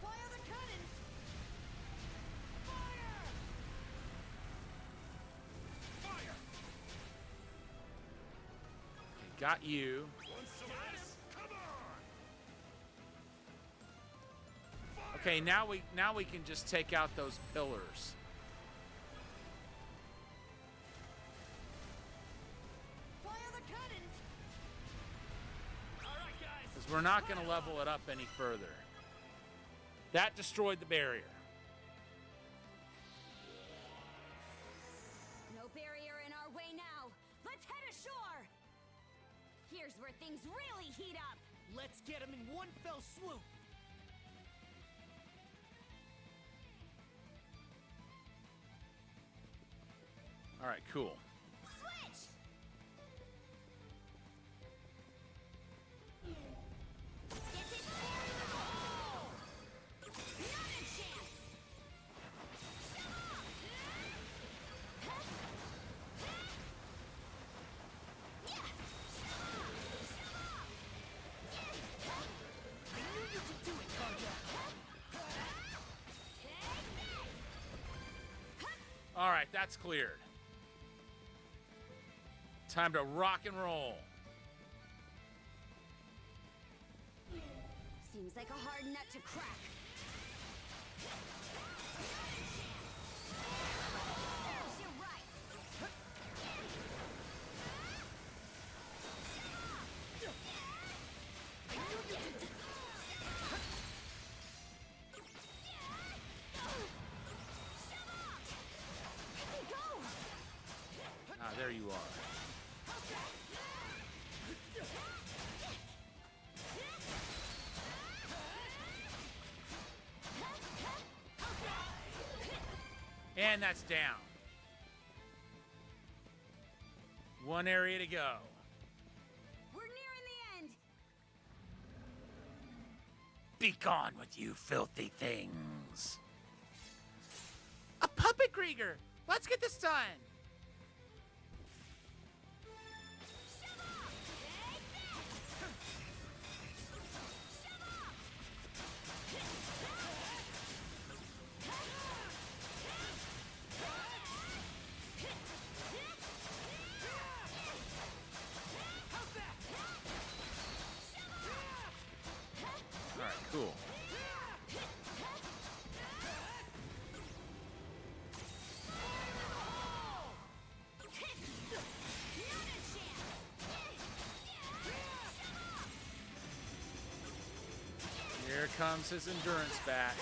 Fire the cannons! Fire! Fire! Okay, got you. Want some of this? Come on! Okay, now we can just take out those pillars. Fire the cannons! All right, guys! Because we're not going to level it up any further. That destroyed the barrier. No barrier in our way now. Let's head ashore. Here's where things really heat up. Let's get him in one fell swoop! All right, cool. Switch! Get this barrier! Not a chance! All right, that's cleared. Time to rock and roll. Seems like a hard nut to crack. Serves you right. Go! Ah, there you are. And that's down. One area to go. We're nearing the end. Be gone with you, filthy things. A puppet Krieger. Let's get this done. Shove off! Take this! Shove off! All right, cool. Here comes his endurance back.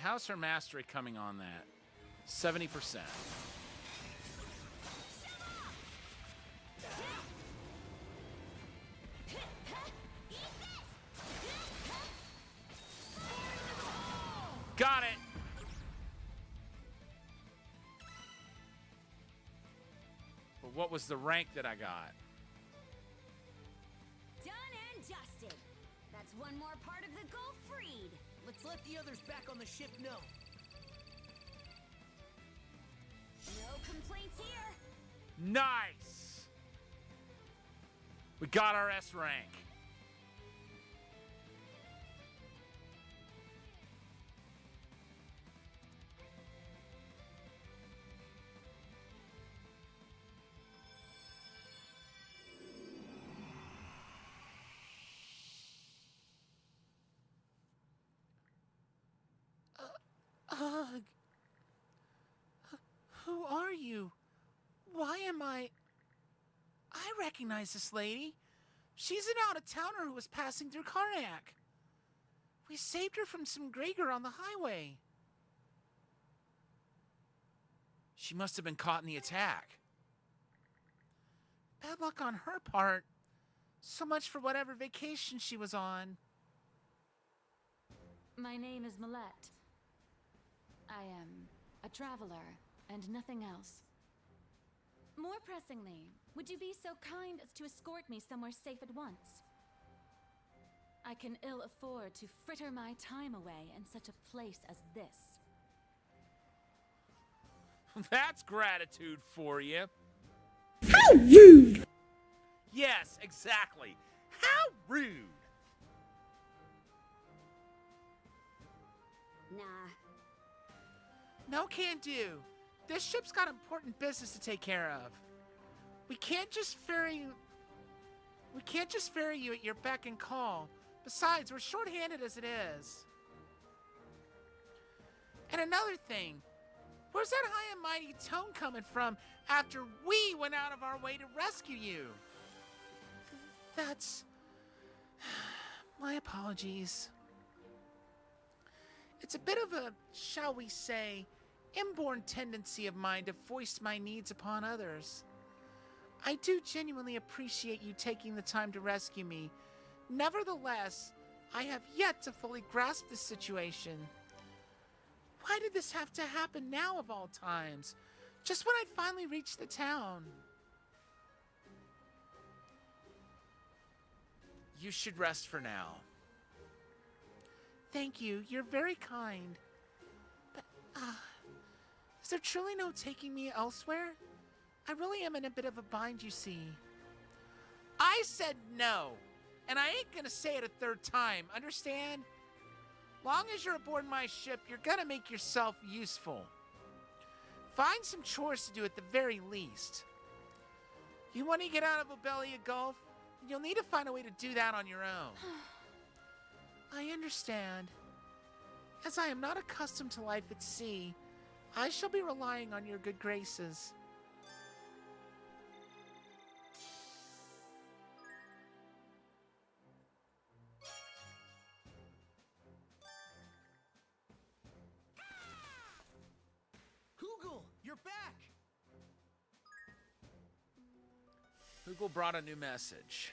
how's her mastery coming on that? 70%. Got it. But what was the rank that I got? Done and dusted. That's one more part of the goal freed. Let's let the others back on the ship know. No complaints here. Nice. We got our S rank. Who are you? Why am I recognize this lady. She's an out-of-towner who was passing through Karnak. We saved her from some Gregor on the highway. She must have been caught in the attack. Bad luck on her part. So much for whatever vacation she was on. My name is Millette. I am a traveler and nothing else. More pressingly, would you be so kind as to escort me somewhere safe at once? I can ill afford to fritter my time away in such a place as this. That's gratitude for you. How rude! Yes, exactly. How rude. Nah. No can do. This ship's got important business to take care of. We can't just ferry you at your beck and call. Besides, we're short-handed as it is. And another thing, where's that high and mighty tone coming from after we went out of our way to rescue you? That's... my apologies. It's a bit of a, shall we say, inborn tendency of mine to foist my needs upon others. I do genuinely appreciate you taking the time to rescue me. Nevertheless, I have yet to fully grasp the situation. Why did this have to happen now of all times? Just when I'd finally reached the town. You should rest for now. Thank you. You're very kind. But, is there truly no taking me elsewhere? I really am in a bit of a bind, you see. I said no, and I ain't gonna say it a third time, understand? Long as you're aboard my ship, you're gonna make yourself useful. Find some chores to do at the very least. You want to get out of Obelia Gulf? You'll need to find a way to do that on your own. I understand. As I am not accustomed to life at sea, I shall be relying on your good graces. Hoogle, you're back! Google brought a new message.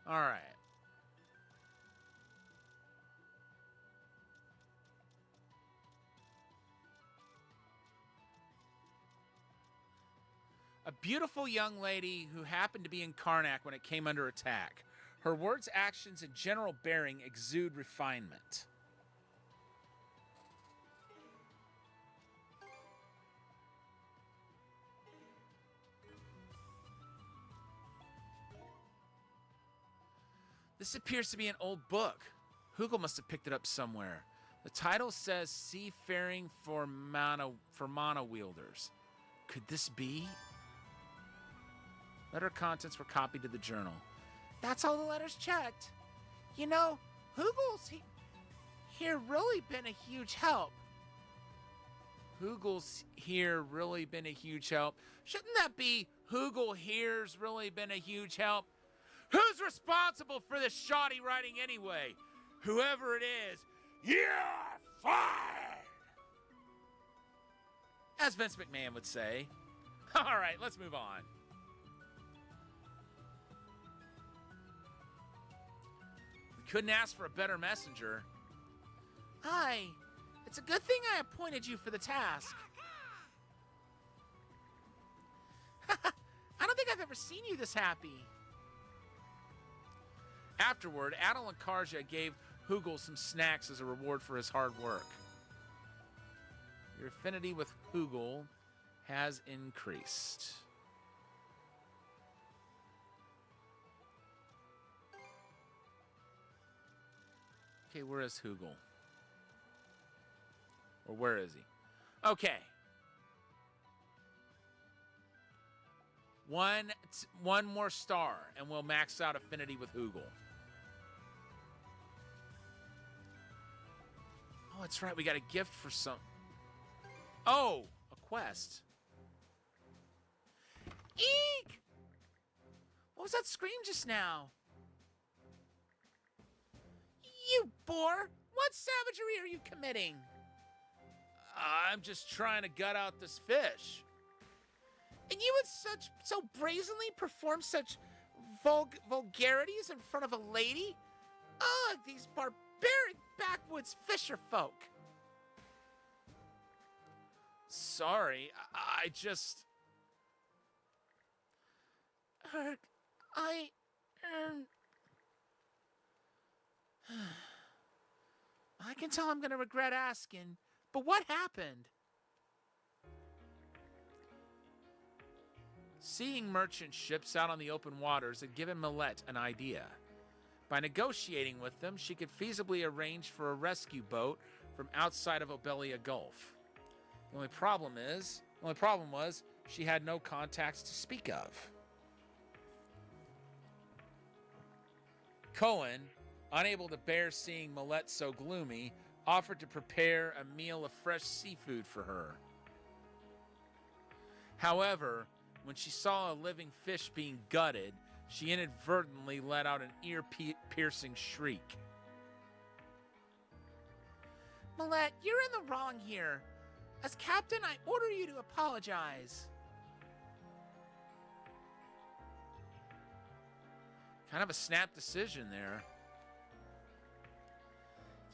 All right. A beautiful young lady who happened to be in Karnak when it came under attack. Her words, actions, and general bearing exude refinement. This appears to be an old book. Hugel must have picked it up somewhere. The title says Seafaring for Mana Wielders. Could this be? Letter contents were copied to the journal. That's all the letters checked. You know, Hugel's here really been a huge help. Hugel's here really been a huge help. Shouldn't that be Hugel here's really been a huge help? Who's responsible for this shoddy writing anyway? Whoever it is, you're fired! As Vince McMahon would say. All right, let's move on. We couldn't ask for a better messenger. Hi, it's a good thing I appointed you for the task. I don't think I've ever seen you this happy. Afterward, Adel and Karja gave Hugel some snacks as a reward for his hard work. Your affinity with Hugel has increased. Okay, where is Hugel? Or where is he? Okay. One more star, and we'll max out affinity with Hugel. Oh, that's right. We got a gift for some... Oh, a quest. Eek! What was that scream just now? You boar! What savagery are you committing? I'm just trying to gut out this fish. And you would so brazenly perform such vulgarities in front of a lady? Ugh, these barbaric backwoods fisher folk. Sorry, I just... I can tell I'm gonna regret asking, but what happened? Seeing merchant ships out on the open waters had given Millette an idea. By negotiating with them, she could feasibly arrange for a rescue boat from outside of Obelia Gulf. The only problem was she had no contacts to speak of. Cohen, unable to bear seeing Millette so gloomy, offered to prepare a meal of fresh seafood for her. However, when she saw a living fish being gutted, she inadvertently let out an ear-piercing shriek. Millette, you're in the wrong here. As captain, I order you to apologize. Kind of a snap decision there.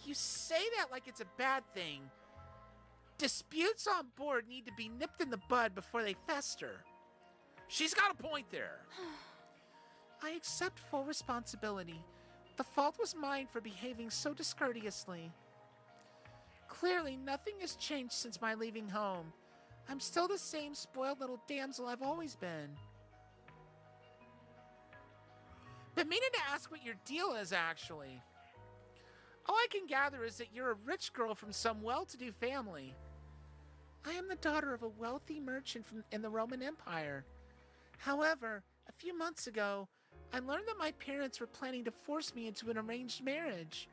You say that like it's a bad thing. Disputes on board need to be nipped in the bud before they fester. She's got a point there. I accept full responsibility. The fault was mine for behaving so discourteously. Clearly, nothing has changed since my leaving home. I'm still the same spoiled little damsel I've always been. Been meaning to ask what your deal is, actually. All I can gather is that you're a rich girl from some well-to-do family. I am the daughter of a wealthy merchant in the Roman Empire. However, a few months ago, I learned that my parents were planning to force me into an arranged marriage.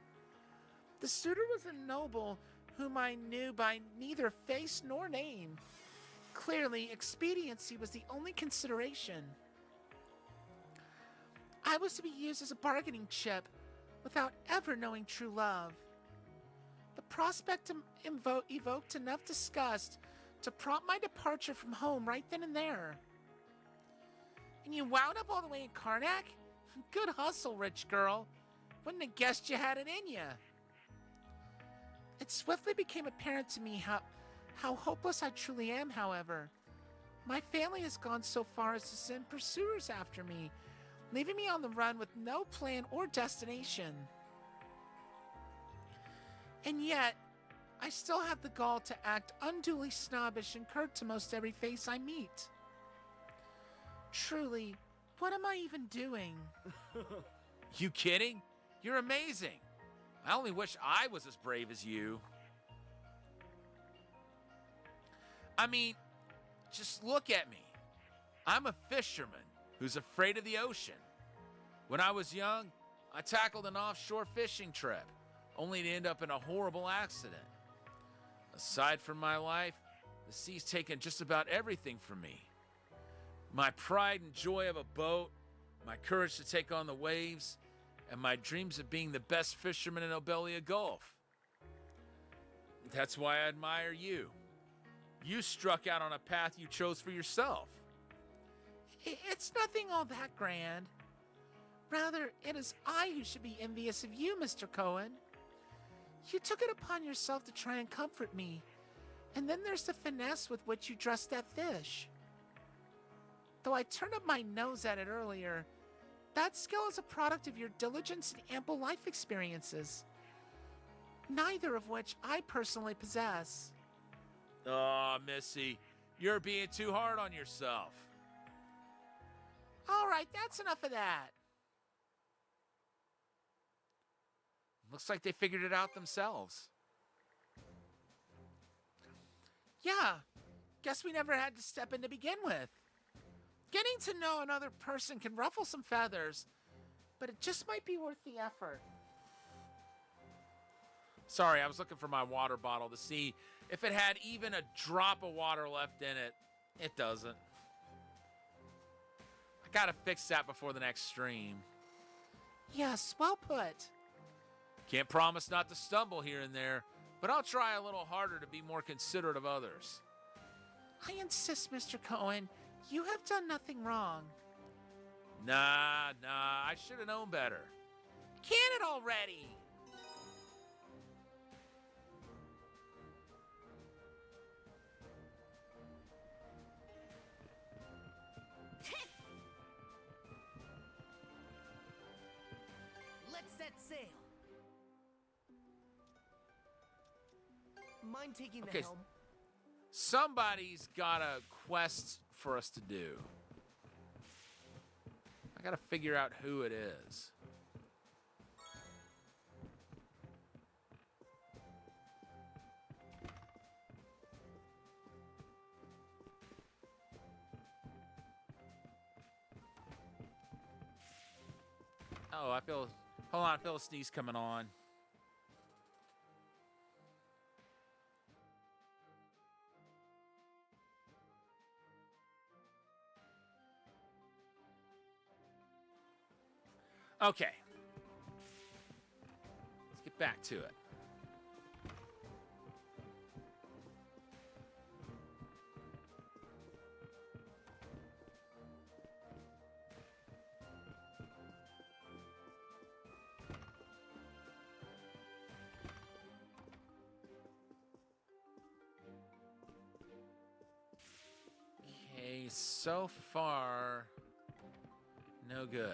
The suitor was a noble whom I knew by neither face nor name. Clearly, expediency was the only consideration. I was to be used as a bargaining chip without ever knowing true love. The prospect evoked enough disgust to prompt my departure from home right then and there. And you wound up all the way in Karnak? Good hustle, rich girl. Wouldn't have guessed you had it in you. It swiftly became apparent to me how hopeless I truly am, however. My family has gone so far as to send pursuers after me, leaving me on the run with no plan or destination. And yet, I still have the gall to act unduly snobbish and curt to most every face I meet. Truly, what am I even doing? You kidding? You're amazing. I only wish I was as brave as you. I mean, just look at me. I'm a fisherman who's afraid of the ocean. When I was young, I tackled an offshore fishing trip, only to end up in a horrible accident. Aside from my life, the sea's taken just about everything from me. My pride and joy of a boat, my courage to take on the waves, and my dreams of being the best fisherman in Obelia Gulf. That's why I admire you. You struck out on a path you chose for yourself. It's nothing all that grand. Rather, it is I who should be envious of you, Mr. Cohen. You took it upon yourself to try and comfort me, and then there's the finesse with which you dressed that fish. Though I turned up my nose at it earlier, that skill is a product of your diligence and ample life experiences, neither of which I personally possess. Oh, Missy, you're being too hard on yourself. All right, that's enough of that. Looks like they figured it out themselves. Yeah, guess we never had to step in to begin with. Getting to know another person can ruffle some feathers, but it just might be worth the effort. Sorry, I was looking for my water bottle to see if it had even a drop of water left in it. It doesn't. I gotta fix that before the next stream. Yes, well put. Can't promise not to stumble here and there, but I'll try a little harder to be more considerate of others. I insist, Mr. Cohen. You have done nothing wrong. Nah, I should have known better. Can it already? Let's set sail. Mind taking the Okay. helm? Somebody's got a quest for us to do. I gotta figure out who it is. Oh, hold on, I feel a sneeze coming on. Okay. Let's get back to it. Okay, so far, no good.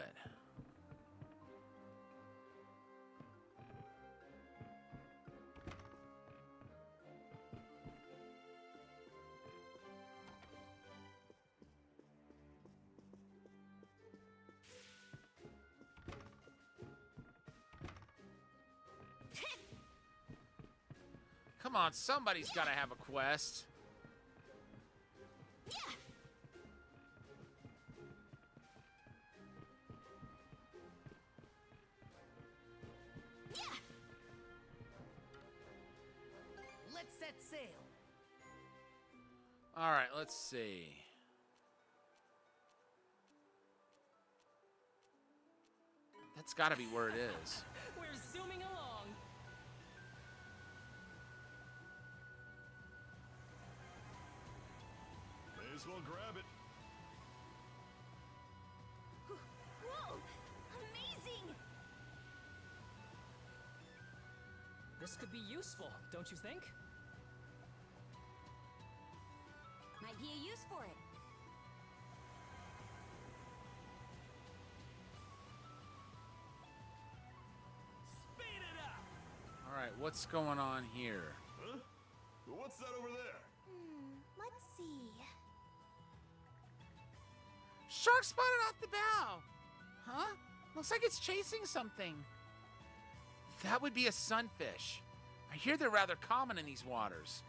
Come on, somebody's got to have a quest. Let's set sail. All right, let's see. That's got to be where it is. We're zooming along. May as well grab it. Whoa! Amazing! This could be useful, don't you think? Might be a use for it. Speed it up! All right, what's going on here? Huh? What's that over there? Let's see. Shark spotted off the bow. Huh? Looks like it's chasing something. That would be a sunfish. I hear they're rather common in these waters.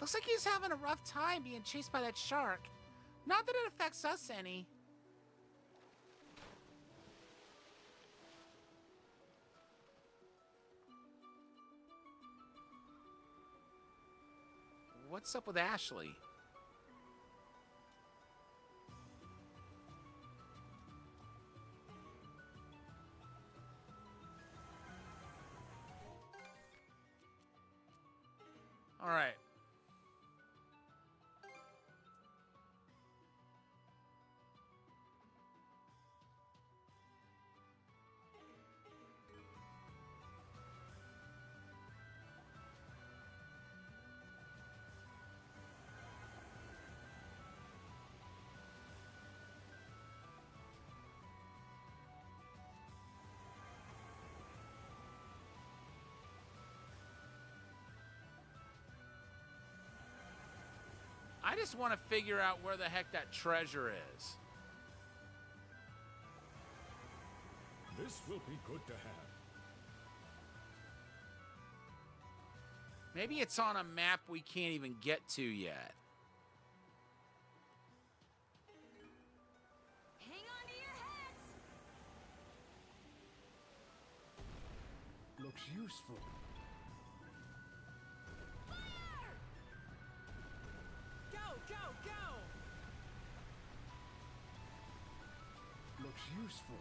Looks like he's having a rough time being chased by that shark. Not that it affects us any. What's up with Ashley? I just want to figure out where the heck that treasure is. This will be good to have. Maybe it's on a map we can't even get to yet. Hang on to your hats! Looks useful. Fire! Go, go, go! Looks useful.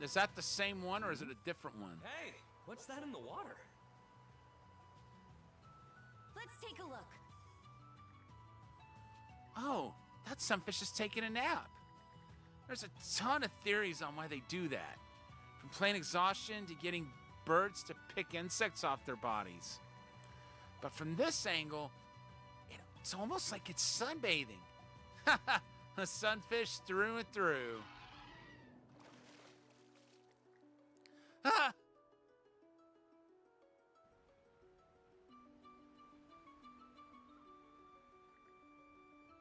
Is that the same one or is it a different one? Hey, what's that in the water? Let's take a look. Oh, that sunfish is taking a nap. There's a ton of theories on why they do that. From plain exhaustion to getting birds to pick insects off their bodies. But from this angle, it's almost like it's sunbathing. A sunfish through and through. Ah!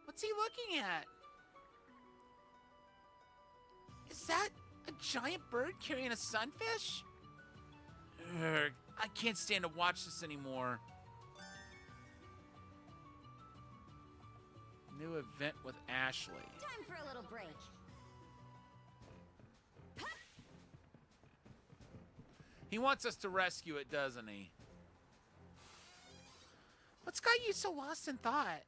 What's he looking at? Is that a giant bird carrying a sunfish? Urgh, I can't stand to watch this anymore. New event with Ashley. Time for a little break. He wants us to rescue it, doesn't he? What's got you so lost in thought?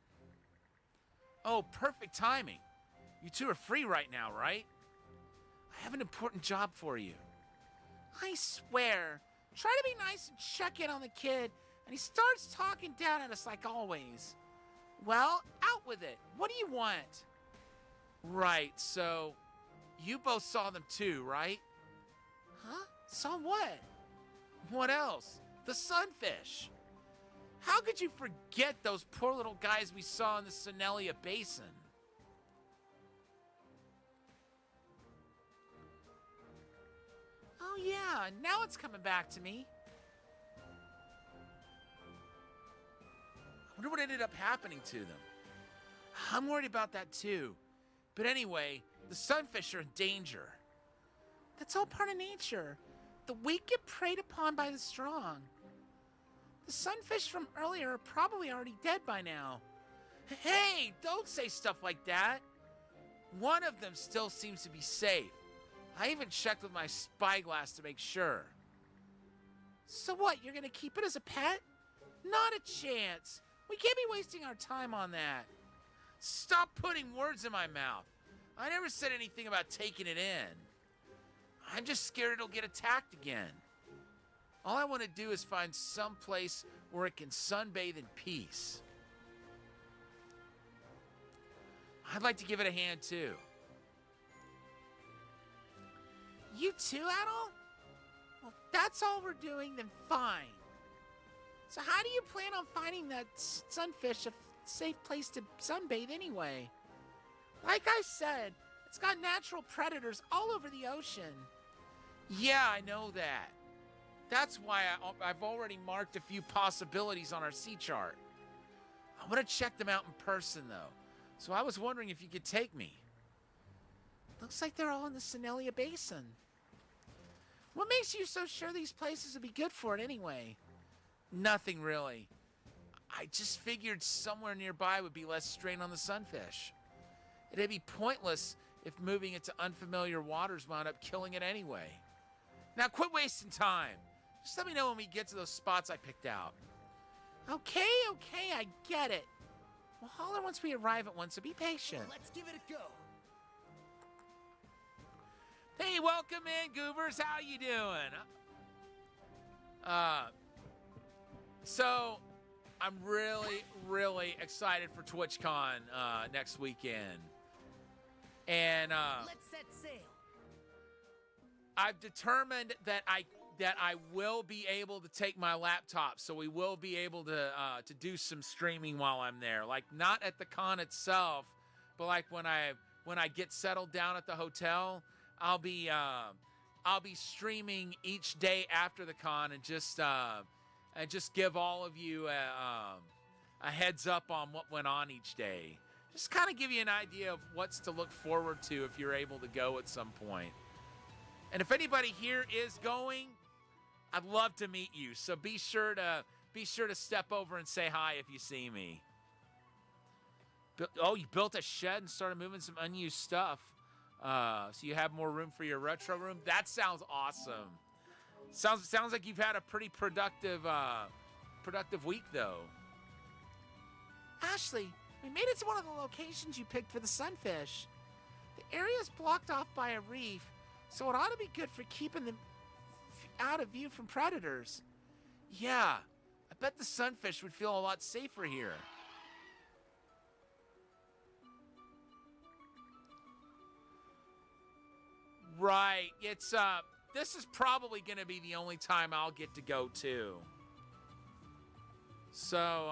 Oh, perfect timing. You two are free right now, right? I have an important job for you. I swear. Try to be nice and check in on the kid, and he starts talking down at us like always. Well, out with it. What do you want? Right, so you both saw them too, right? Huh? Saw what? What else? The sunfish. How could you forget those poor little guys we saw in the Senelia Basin? Oh yeah, now it's coming back to me. I wonder what ended up happening to them. I'm worried about that too. But anyway, the sunfish are in danger. That's all part of nature. The weak get preyed upon by the strong. The sunfish from earlier are probably already dead by now. Hey, don't say stuff like that. One of them still seems to be safe. I even checked with my spyglass to make sure. So what, you're gonna keep it as a pet? Not a chance. We can't be wasting our time on that. Stop putting words in my mouth. I never said anything about taking it in. I'm just scared it'll get attacked again. All I want to do is find some place where it can sunbathe in peace. I'd like to give it a hand too. You too, Adol? Well, if that's all we're doing, then fine. So how do you plan on finding that sunfish a safe place to sunbathe anyway? Like I said, it's got natural predators all over the ocean. Yeah, I know that. That's why I've already marked a few possibilities on our sea chart. I want to check them out in person, though. So I was wondering if you could take me. Looks like they're all in the Senelia Basin. What makes you so sure these places would be good for it anyway? Nothing really. I just figured somewhere nearby would be less strain on the sunfish. It'd be pointless if moving it to unfamiliar waters wound up killing it anyway. Now quit wasting time. Just let me know when we get to those spots I picked out. Okay, I get it. We'll holler once we arrive at one, so be patient. Let's give it a go. Hey, welcome in, Goobers. How you doing? So I'm really excited for TwitchCon next weekend. And Let's set sail. I've determined that I that I will be able to take my laptop, so we will be able to do some streaming while I'm there. Like, not at the con itself, but like when I get settled down at the hotel, I'll be streaming each day after the con and just give all of you a heads up on what went on each day. Just kind of give you an idea of what's to look forward to if you're able to go at some point. And if anybody here is going, I'd love to meet you. So be sure to step over and say hi if you see me. Oh, you built a shed and started moving some unused stuff. So you have more room for your retro room. That sounds awesome. Sounds like you've had a pretty productive week though. Ashley, we made it to one of the locations you picked for the sunfish. The area is blocked off by a reef, so it ought to be good for keeping them out of view from predators. Yeah, I bet the sunfish would feel a lot safer here. Right, it's this is probably gonna be the only time I'll get to go too. So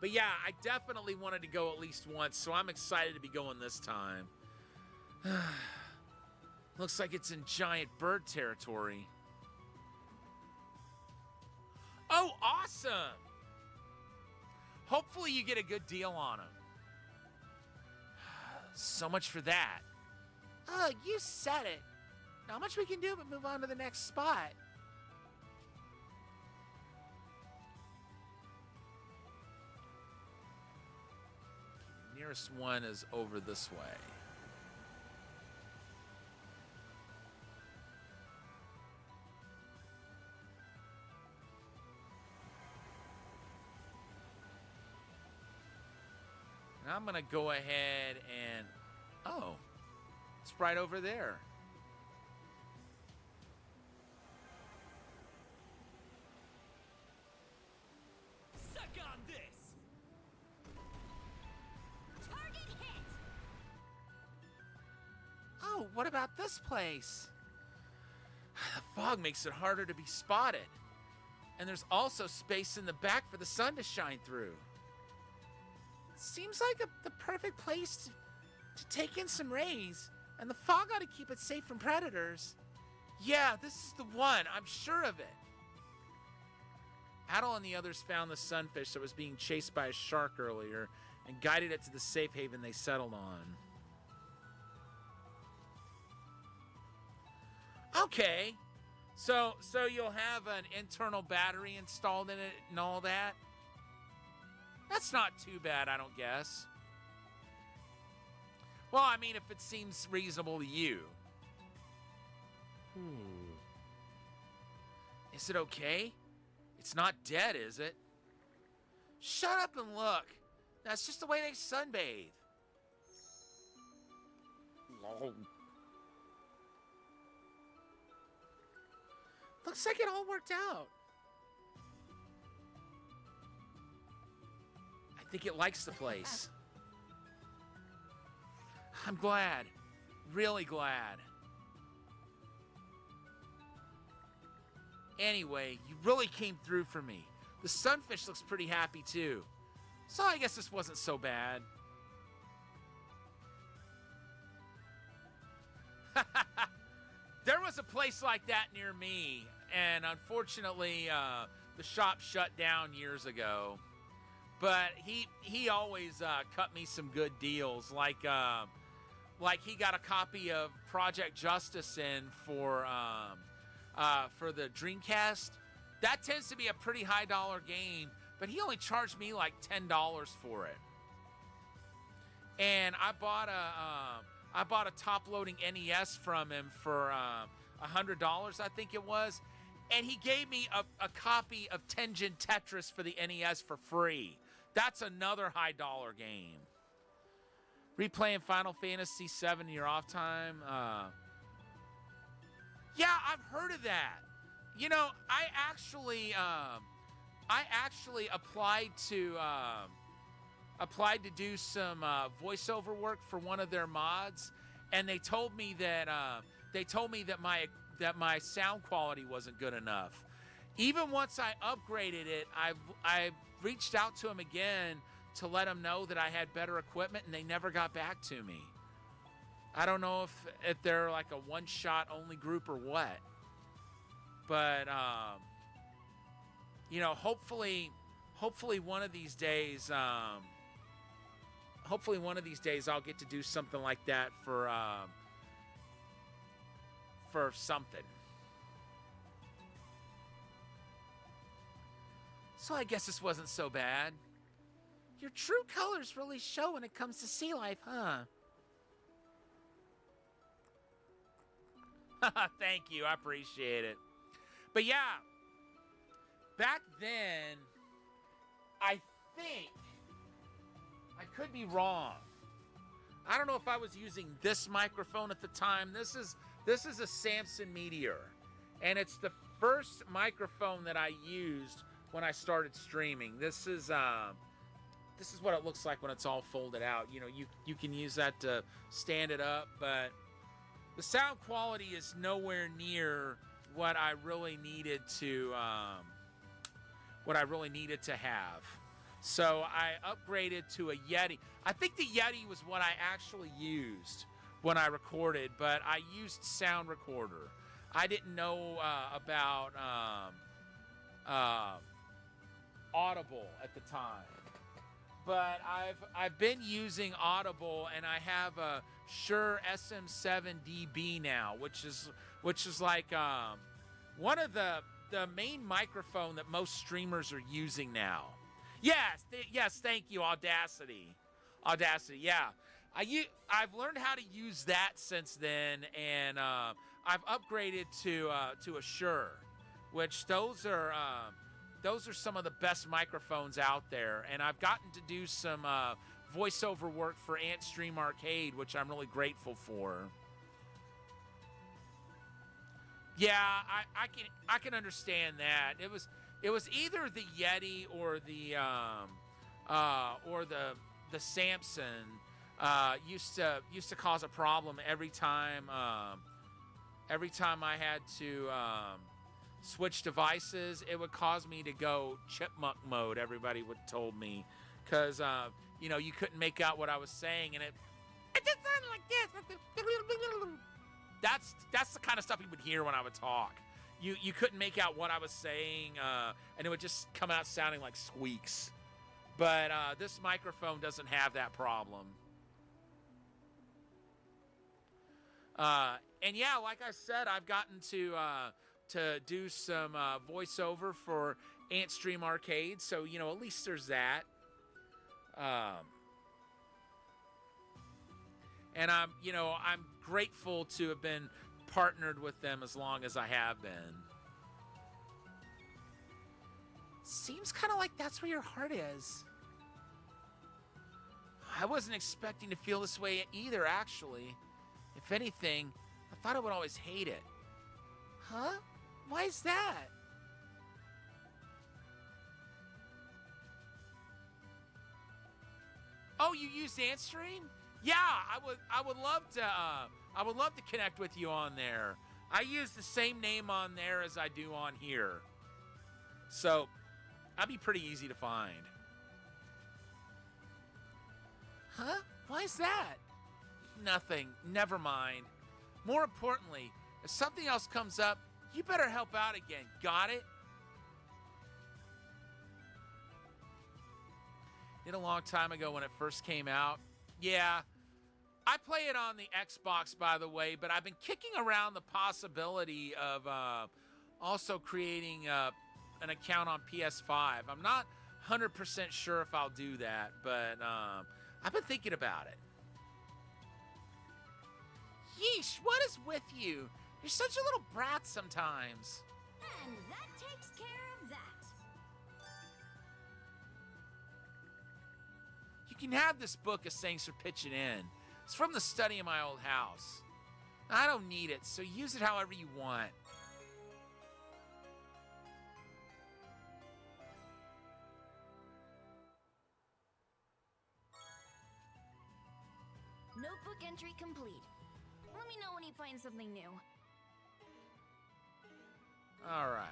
but yeah, I definitely wanted to go at least once, so I'm excited to be going this time. Looks like it's in giant bird territory. Oh, awesome! Hopefully you get a good deal on them. So much for that. Oh, you said it. Not much we can do but move on to the next spot. The nearest one is over this way. And I'm going to go ahead and... Oh, it's right over there. Suck on this! Target hit! Oh, what about this place? The fog makes it harder to be spotted. And there's also space in the back for the sun to shine through. Seems like the perfect place to take in some rays, and the fog ought to keep it safe from predators. Yeah, this is the one. I'm sure of it. Adel and the others found the sunfish that was being chased by a shark earlier and guided it to the safe haven they settled on. Okay. So you'll have an internal battery installed in it and all that? That's not too bad, I don't guess. Well, I mean, if it seems reasonable to you. Is it okay? It's not dead, is it? Shut up and look. That's just the way they sunbathe. Looks like it all worked out. I think it likes the place. I'm glad. Really glad. Anyway, you really came through for me. The sunfish looks pretty happy too. So I guess this wasn't so bad. There was a place like that near me, and unfortunately, the shop shut down years ago. But he always cut me some good deals, like he got a copy of Project Justice in for the Dreamcast. That tends to be a pretty high dollar game, but he only charged me like $10 for it. And I bought a top-loading NES from him for $100, I think it was, and he gave me a copy of Tengen Tetris for the NES for free. That's another high dollar game. Replaying Final Fantasy VII in your off time. Yeah, I've heard of that. You know, I actually applied to do some voiceover work for one of their mods, and they told me that they told me that my sound quality wasn't good enough. Even once I upgraded it, I reached out to them again to let them know that I had better equipment, and they never got back to me. I don't know if they're like a one-shot only group or what. But you know, hopefully one of these days I'll get to do something like that for something. So I guess this wasn't so bad. Your true colors really show when it comes to sea life, huh? Thank you, I appreciate it. But yeah, back then, I think, I could be wrong. I don't know if I was using this microphone at the time. This is a Samson Meteor, and it's the first microphone that I used when I started streaming. This is what it looks like when it's all folded out. You know, you can use that to stand it up, but the sound quality is nowhere near what I really needed to have. So I upgraded to a Yeti. I think the Yeti was what I actually used when I recorded, but I used Sound Recorder. I didn't know about Audible at the time. But I've been using Audible, and I have a Shure SM7DB now, which is like one of the main microphone that most streamers are using now. Yes, thank you, Audacity, yeah. I've learned how to use that since then, and I've upgraded to a Shure, which those are some of the best microphones out there, and I've gotten to do some voiceover work for Antstream Arcade, which I'm really grateful for. Yeah, I can understand that. It was either the Yeti or the Samson used to cause a problem every time I had to switch devices. It would cause me to go chipmunk mode, everybody would told me, because you know, you couldn't make out what I was saying, and it just sounded like this. That's the kind of stuff you would hear when I would talk. You couldn't make out what I was saying, and it would just come out sounding like squeaks. But this microphone doesn't have that problem. And yeah, like I said, I've gotten to do some voiceover for Antstream Arcade, so you know, at least there's that. And I'm grateful to have been partnered with them as long as I have been. Seems kind of like that's where your heart is. I wasn't expecting to feel this way either, actually. If anything, I thought I would always hate it. Huh? Why is that? Oh, you use Antstream? Yeah, I would love to connect with you on there. I use the same name on there as I do on here. So, I'd be pretty easy to find. Huh? Why is that? Nothing. Never mind. More importantly, if something else comes up, you better help out again. Got it? Did a long time ago when it first came out. Yeah. I play it on the Xbox, by the way, but I've been kicking around the possibility of also creating an account on PS5. I'm not 100% sure if I'll do that, but I've been thinking about it. Yeesh, what is with you? You're such a little brat sometimes. And that takes care of that. You can have this book as thanks for pitching in. It's from the study in my old house. I don't need it, so use it however you want. Notebook entry complete. Let me know when you find something new. All right.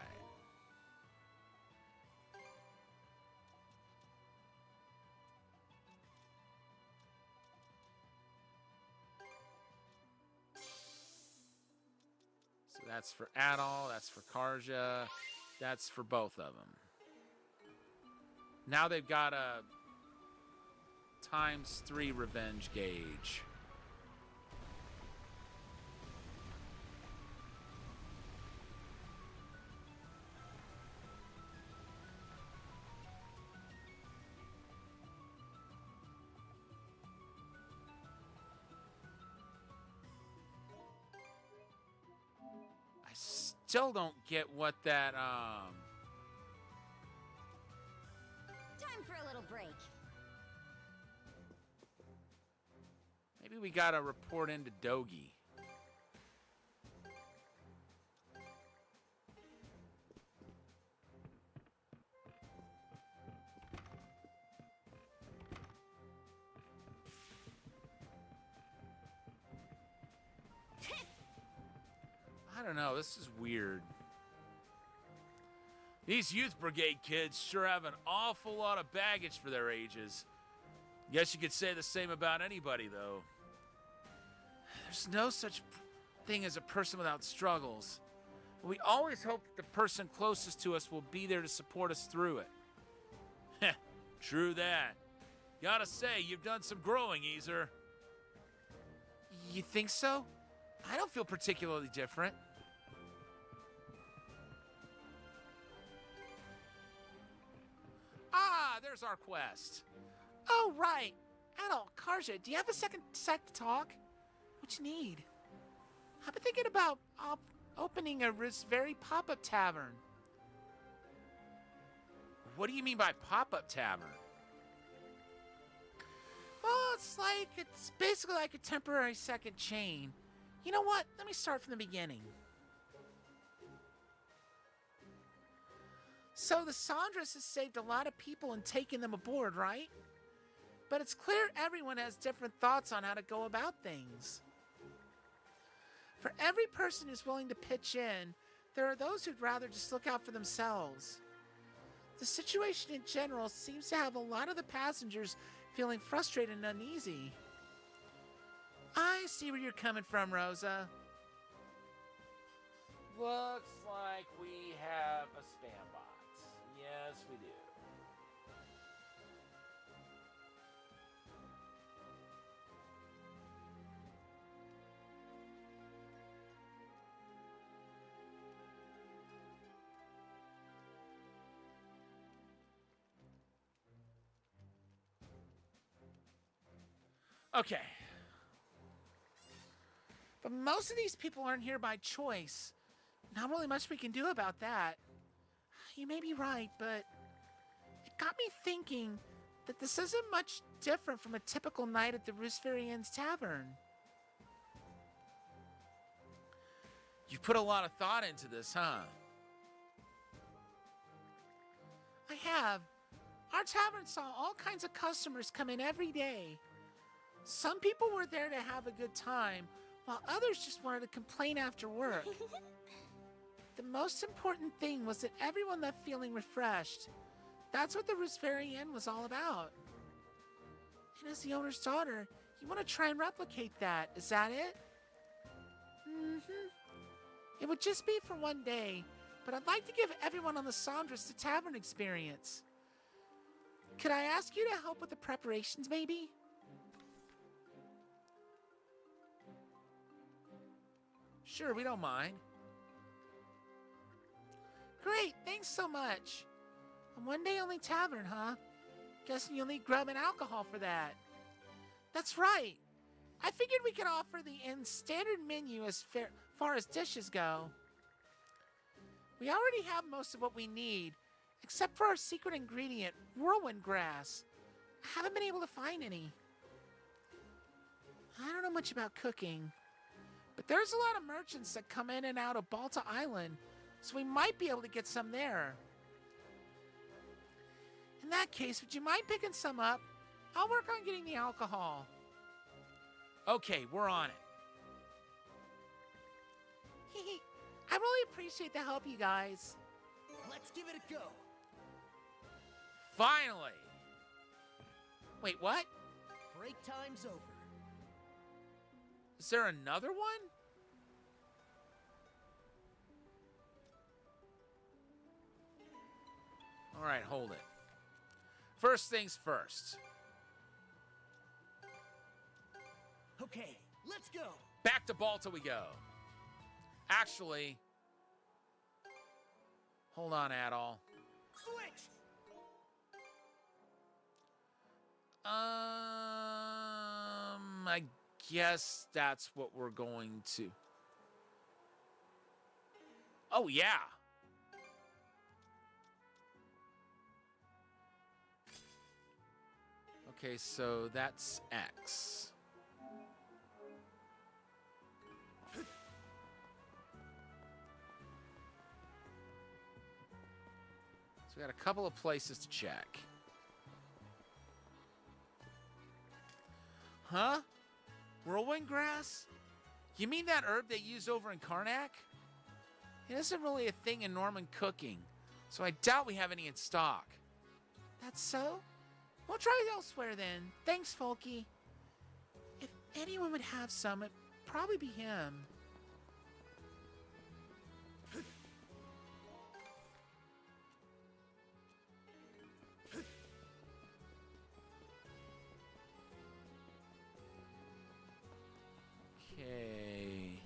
So that's for Adol, that's for Karja, that's for both of them. Now they've got a ×3 revenge gauge. I still don't get what that Time for a little break. maybe we gotta report into Dogi. I don't know, this is weird. These youth brigade kids sure have an awful lot of baggage for their ages. Guess you could say the same about anybody, though. There's no such thing as a person without struggles. We always hope that the person closest to us will be there to support us through it. Heh, true that. Gotta say, you've done some growing, Easer. You think so? I don't feel particularly different. Ah, there's our quest. Oh, right. Adol, Karja, do you have a sec to talk? What you need? I've been thinking about opening a very pop-up tavern. What do you mean by pop-up tavern? Well, it's basically like a temporary second chain. You know what? Let me start from the beginning. So the Sandras has saved a lot of people and taken them aboard, right? But it's clear everyone has different thoughts on how to go about things. For every person who's willing to pitch in, there are those who'd rather just look out for themselves. The situation in general seems to have a lot of the passengers feeling frustrated and uneasy. I see where you're coming from, Rosa. Looks like we have a spam bot. Yes, we do. Okay. But most of these people aren't here by choice. Not really much we can do about that. You may be right, but it got me thinking that this isn't much different from a typical night at the Rooseverian's Tavern. You've put a lot of thought into this, huh? I have. Our tavern saw all kinds of customers come in every day. Some people were there to have a good time, while others just wanted to complain after work. The most important thing was that everyone left feeling refreshed. That's what the Rooseverian was all about. And as the owner's daughter, you want to try and replicate that, is that it? Mm-hmm. It would just be for one day, but I'd like to give everyone on the Sandras the tavern experience. Could I ask you to help with the preparations, maybe? Sure, we don't mind. Great, thanks so much. A one-day-only tavern, huh? Guessing you'll need grub and alcohol for that. That's right. I figured we could offer the inn's standard menu as far as dishes go. We already have most of what we need, except for our secret ingredient, whirlwind grass. I haven't been able to find any. I don't know much about cooking, but there's a lot of merchants that come in and out of Balta Island, so we might be able to get some there. In that case, would you mind picking some up? I'll work on getting the alcohol. Okay, we're on it. I really appreciate the help, you guys. Let's give it a go. Finally! Wait, what? Break time's over. Is there another one? All right, hold it. First things first. Okay, let's go. Back to Balta we go. Actually, hold on, Adol. Switch. I guess that's what we're going to. Oh, yeah. Okay, so that's X. So we got a couple of places to check. Huh? Whirlwind grass? You mean that herb they use over in Karnak? It isn't really a thing in Norman cooking, so I doubt we have any in stock. That's so? We'll try elsewhere then. Thanks, Folky. If anyone would have some, it'd probably be him. Okay.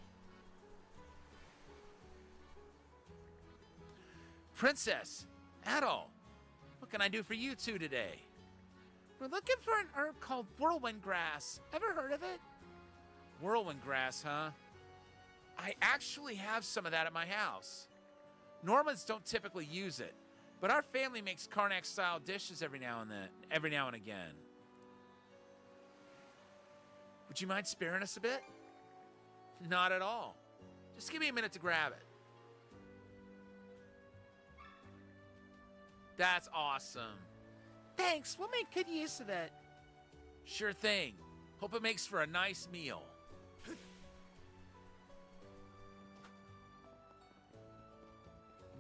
Princess, Adol, what can I do for you two today? We're looking for an herb called whirlwind grass. Ever heard of it? Whirlwind grass, huh? I actually have some of that at my house. Normans don't typically use it, but our family makes Karnak-style dishes every now and again. Would you mind sparing us a bit? Not at all. Just give me a minute to grab it. That's awesome. Thanks, we'll make good use of it. Sure thing. Hope it makes for a nice meal.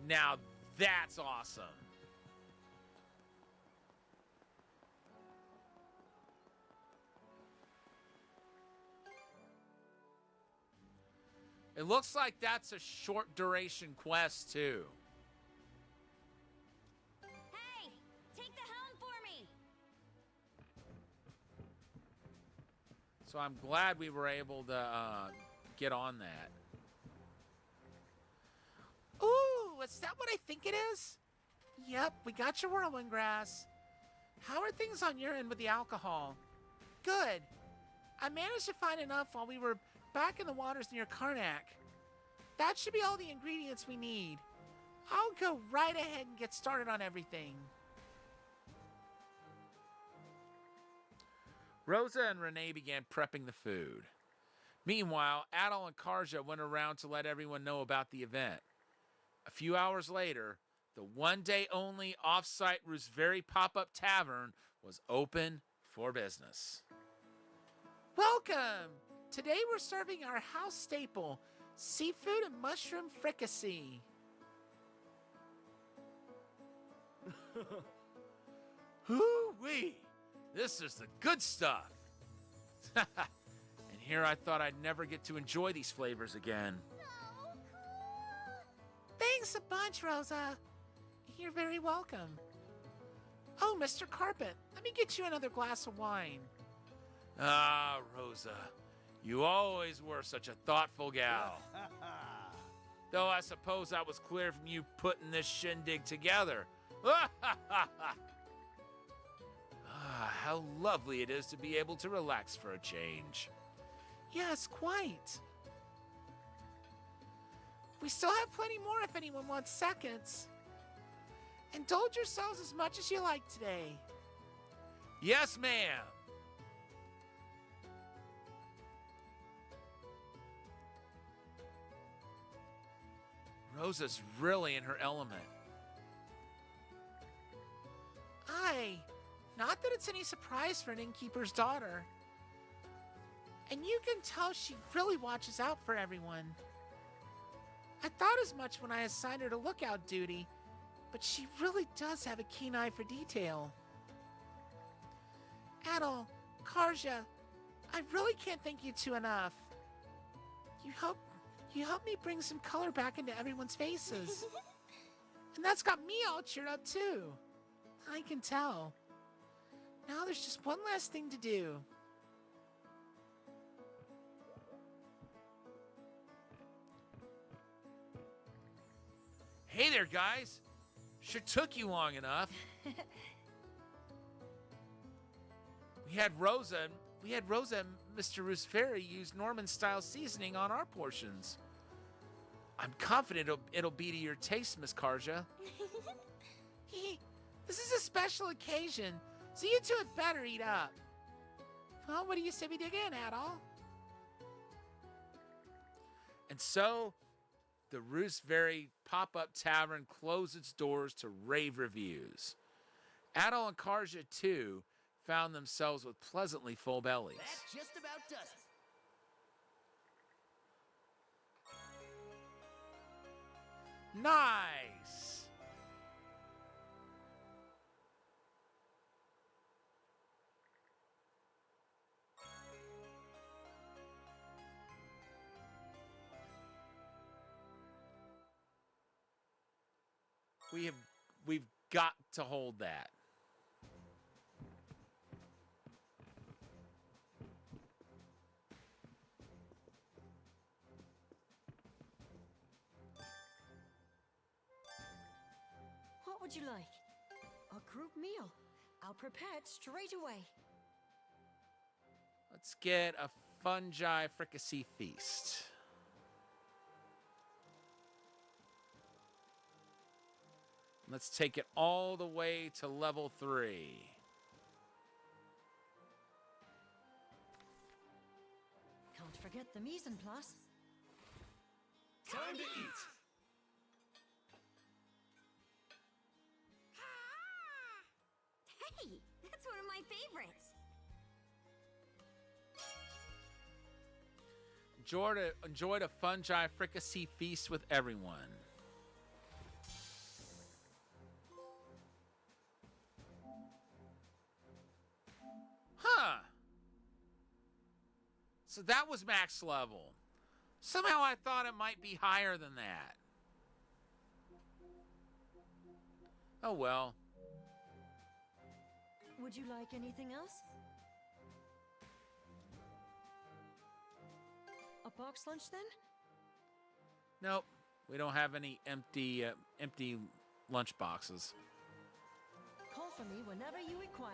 Now that's awesome. It looks like that's a short duration quest too. Hey, take the helm for me. So I'm glad we were able to get on that. Ooh, is that what I think it is? Yep, we got your whirlwind grass. How are things on your end with the alcohol? Good. I managed to find enough while we were back in the waters near Karnak. That should be all the ingredients we need. I'll go right ahead and get started on everything. Rosa and Renee began prepping the food. Meanwhile, Adol and Karja went around to let everyone know about the event. A few hours later, the one-day-only off-site Rooseveri pop-up tavern was open for business. Welcome! Today we're serving our house staple, seafood and mushroom fricassee. Hoo-wee! This is the good stuff! And here I thought I'd never get to enjoy these flavors again. Thanks a bunch, Rosa. You're very welcome. Oh, Mr. Carpet, let me get you another glass of wine. Ah, Rosa, you always were such a thoughtful gal. Though I suppose that was clear from you putting this shindig together. How lovely it is to be able to relax for a change. Yes, quite. We still have plenty more if anyone wants seconds. Indulge yourselves as much as you like today. Yes, ma'am. Rosa's really in her element. Aye, not that it's any surprise for an innkeeper's daughter. And you can tell she really watches out for everyone. I thought as much when I assigned her to lookout duty, but she really does have a keen eye for detail. Adol, Karja, I really can't thank you two enough. You help me bring some color back into everyone's faces. And that's got me all cheered up too. I can tell. Now there's just one last thing to do. Hey there, guys. Sure took you long enough. We had Rosa and Mr. Rooseveri use Norman-style seasoning on our portions. I'm confident it'll be to your taste, Miss Karja. This is a special occasion, so you two had better eat up. Well, what do you say we dig in, Adol? And so, the Rooseveri Pop-Up Tavern closed its doors to rave reviews. Adol and Karja, too, found themselves with pleasantly full bellies. That just about does it. Nice! We've got to hold that. What would you like? A group meal. I'll prepare it straight away. Let's get a fungi fricassee feast. Let's take it all the way to level 3. Can't forget the mise en place. Time to eat. Hey, that's one of my favorites. Enjoy a fungi fricassee feast with everyone. Huh. So that was max level. Somehow I thought it might be higher than that. Oh well. Would you like anything else? A box lunch then? Nope. We don't have any empty lunch boxes. Call for me whenever you require.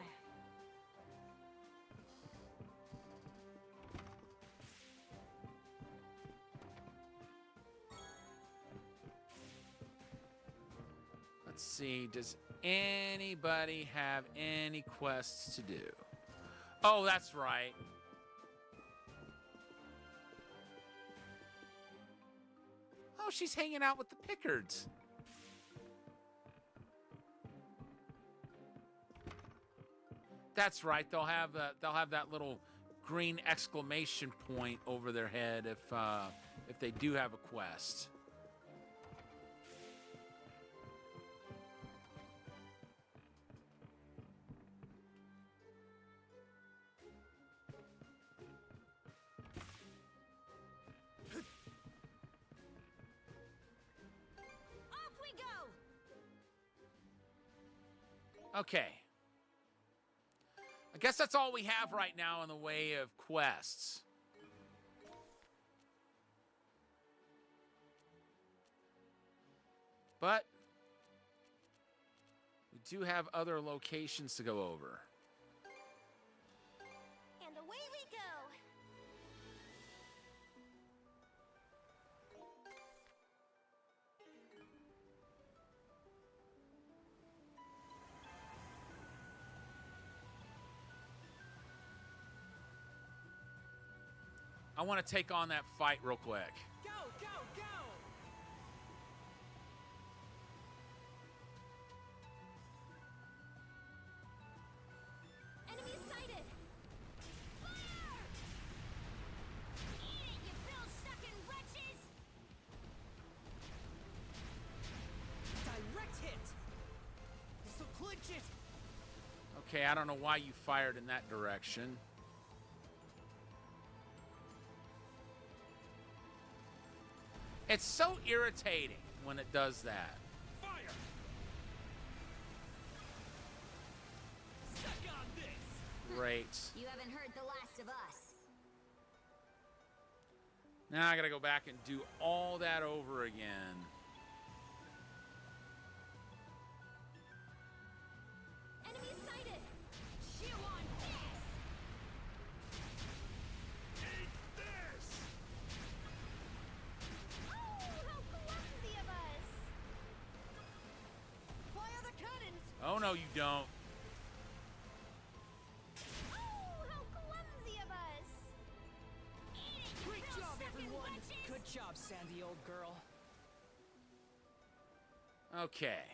Let's see, does anybody have any quests to do? Oh, that's right. Oh, she's hanging out with the Pickards. That's right. They'll have that little green exclamation point over their head if they do have a quest. Off we go! Okay. I guess that's all we have right now in the way of quests. But we do have other locations to go over. And away we go! I want to take on that fight real quick. Go, go, go! Enemy sighted! Fire! Eat it, you bill-sucking wretches! Okay, I don't know why you fired in that direction. It's so irritating when it does that. Fire! Suck on this! Great. You haven't heard the last of us. Now I gotta go back and do all that over again. Enemy sighted! Chew on this! Eat this! Oh, how clumsy of us! Fire the cannons! Oh, no, you don't. Oh, how clumsy of us! Eat it, Great you job, sucking everyone! wenches! Good job, Sandy, old girl. Okay.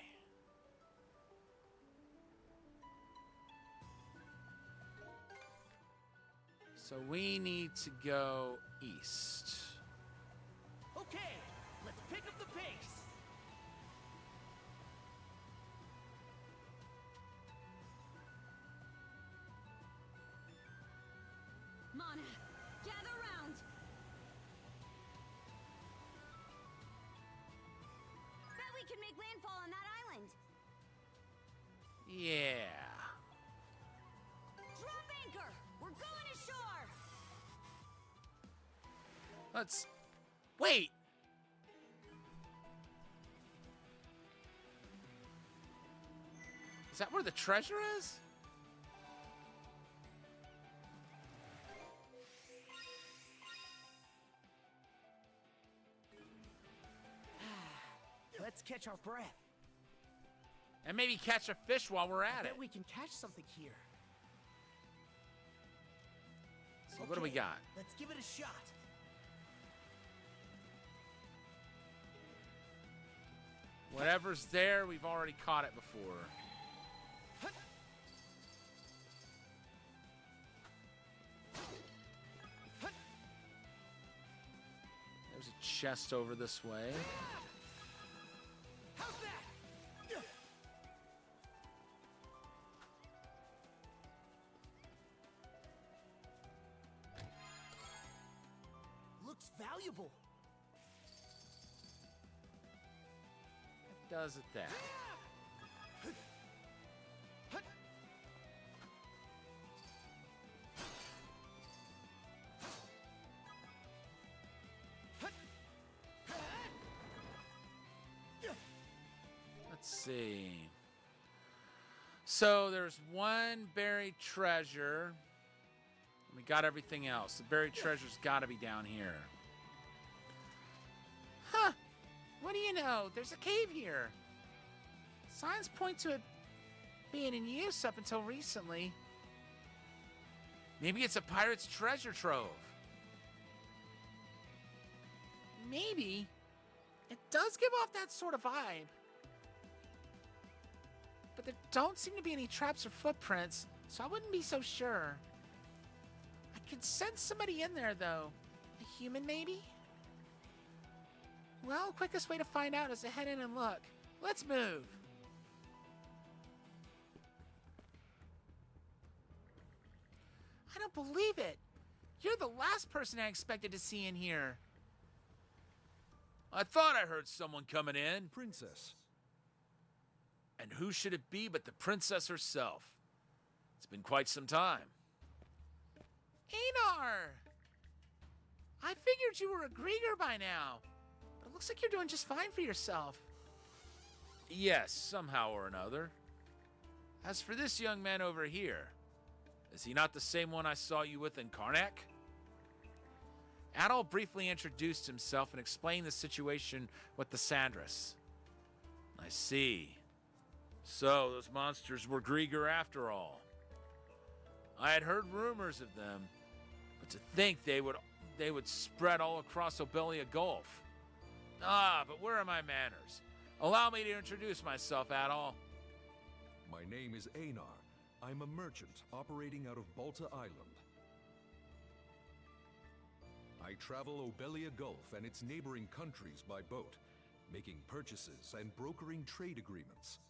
So we need to go east. Okay, let's pick up the pace. Mana, gather round! Bet we can make landfall on that island! Yeah. Drop anchor! We're going ashore! Let's... Wait! Is that where the treasure is? Let's catch our breath. And maybe catch a fish while we're at it. Bet we can catch something here. So what do we got? Let's give it a shot. Whatever's there, we've already caught it before. There's a chest over this way. How's that? Looks valuable. Does it that? Let's see. So there's one buried treasure. We got everything else. The buried treasure's got to be down here. Huh. What do you know? There's a cave here. Signs point to it being in use up until recently. Maybe it's a pirate's treasure trove. Maybe. It does give off that sort of vibe. But there don't seem to be any traps or footprints, so I wouldn't be so sure. I could sense somebody in there, though. A human, maybe? Well, quickest way to find out is to head in and look. Let's move. I don't believe it. You're the last person I expected to see in here. I thought I heard someone coming in. Princess. And who should it be but the princess herself? It's been quite some time. Einar! I figured you were a Grieger by now. But it looks like you're doing just fine for yourself. Yes, somehow or another. As for this young man over here, is he not the same one I saw you with in Karnak? Adol briefly introduced himself and explained the situation with the Sandras. I see. So, those monsters were Grieger after all. I had heard rumors of them, but to think they would spread all across Obelia Gulf. Ah, but where are my manners? Allow me to introduce myself, Adol. My name is Einar. I'm a merchant operating out of Balta Island. I travel Obelia Gulf and its neighboring countries by boat, making purchases and brokering trade agreements.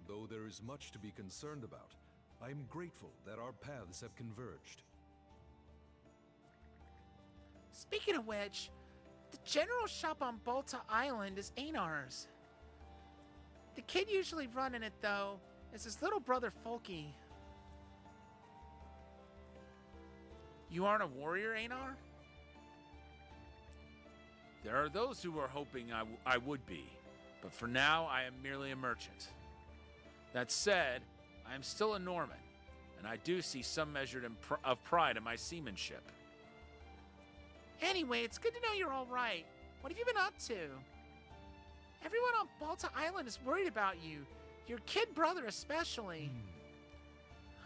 though there is much to be concerned about, I am grateful that our paths have converged. Speaking of which, the general shop on Balta Island is Einar's. The kid usually running it, though, is his little brother Folky. You aren't a warrior, Einar? There are those who are hoping I would be, but for now I am merely a merchant. That said, I am still a Norman, and I do see some measure of pride in my seamanship. Anyway, it's good to know you're all right. What have you been up to? Everyone on Balta Island is worried about you. Your kid brother especially.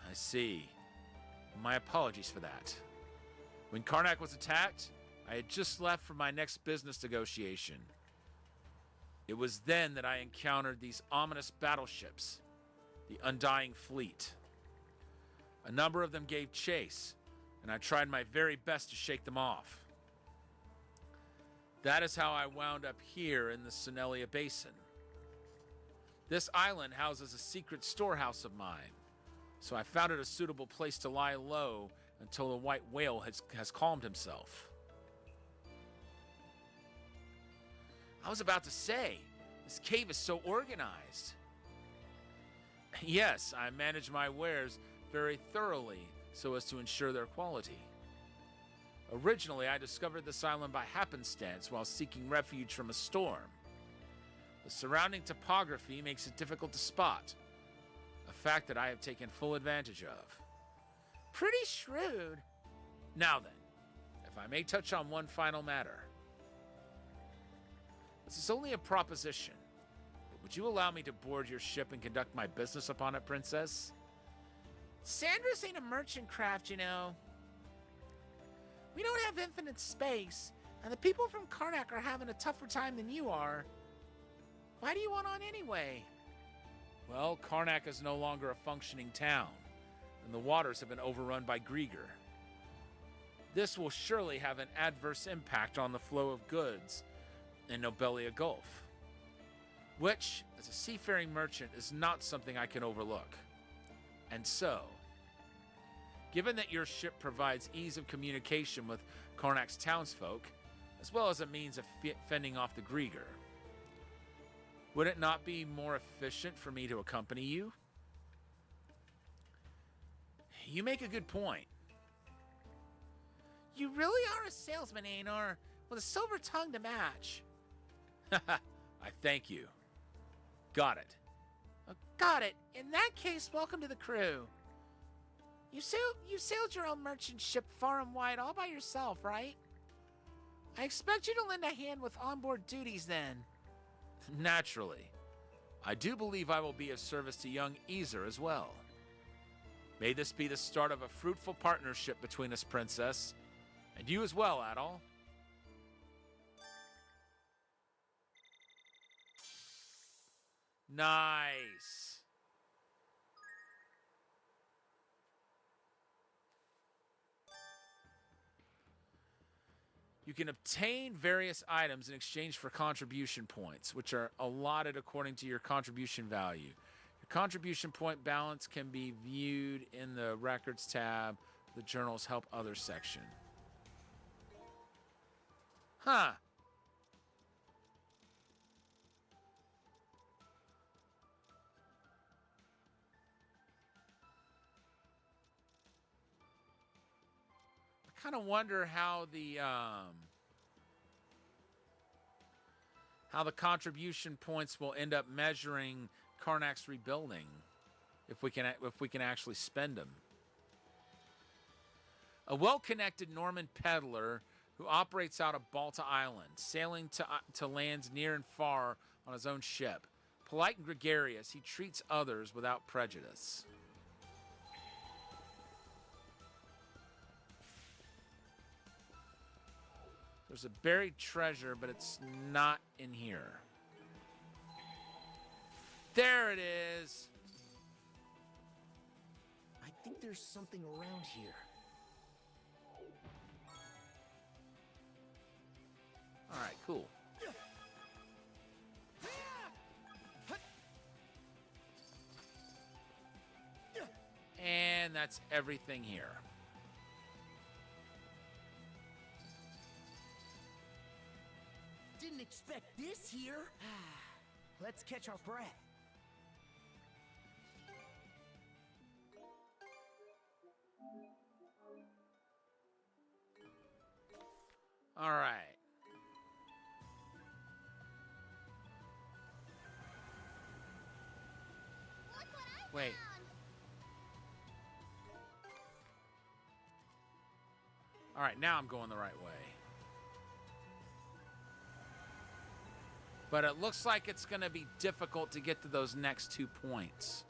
I see. My apologies for that. When Karnak was attacked, I had just left for my next business negotiation. It was then that I encountered these ominous battleships, the Undying Fleet. A number of them gave chase, and I tried my very best to shake them off. That is how I wound up here in the Sonelia Basin. This island houses a secret storehouse of mine, so I found it a suitable place to lie low until the white whale has calmed himself. I was about to say, this cave is so organized. Yes, I manage my wares very thoroughly so as to ensure their quality. Originally, I discovered this island by happenstance while seeking refuge from a storm. The surrounding topography makes it difficult to spot, a fact that I have taken full advantage of. Pretty shrewd. Now then, if I may touch on one final matter. This is only a proposition, but would you allow me to board your ship and conduct my business upon it, Princess? Sandras ain't a merchant craft, you know. We don't have infinite space, and the people from Karnak are having a tougher time than you are. Why do you want on anyway? Well, Karnak is no longer a functioning town, and the waters have been overrun by Grieger. This will surely have an adverse impact on the flow of goods in Nobelia Gulf, which, as a seafaring merchant, is not something I can overlook. And so, given that your ship provides ease of communication with Karnak's townsfolk, as well as a means of fending off the Grieger, would it not be more efficient for me to accompany you? You make a good point. You really are a salesman, Einar, with a silver tongue to match. I thank you. Got it. Got it. In that case, welcome to the crew. You sailed your own merchant ship far and wide all by yourself, right? I expect you to lend a hand with onboard duties then. Naturally. I do believe I will be of service to young Ezer as well. May this be the start of a fruitful partnership between us, Princess. And you as well, Adol. Nice. You can obtain various items in exchange for contribution points, which are allotted according to your contribution value. Your contribution point balance can be viewed in the Records tab, the Journals Help Others section. Huh. I kind of wonder how the contribution points will end up measuring Karnak's rebuilding, if we can actually spend them. A well-connected Norman peddler who operates out of Balta Island, sailing to lands near and far on his own ship. Polite and gregarious, he treats others without prejudice. There's a buried treasure, but it's not in here. There it is. I think there's something around here. All right, cool. And that's everything here. Didn't expect this here. Let's catch our breath. All right. Look what I Wait. found! All right, now I'm going the right way. But it looks like it's going to be difficult to get to those next 2 points.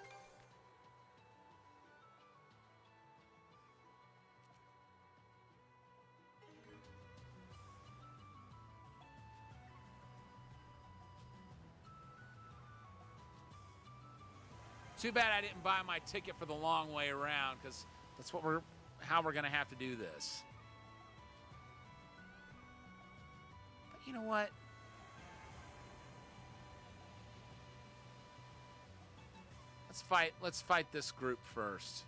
Too bad I didn't buy my ticket for the long way around, because that's how we're going to have to do this. But you know what? Let's fight this group first.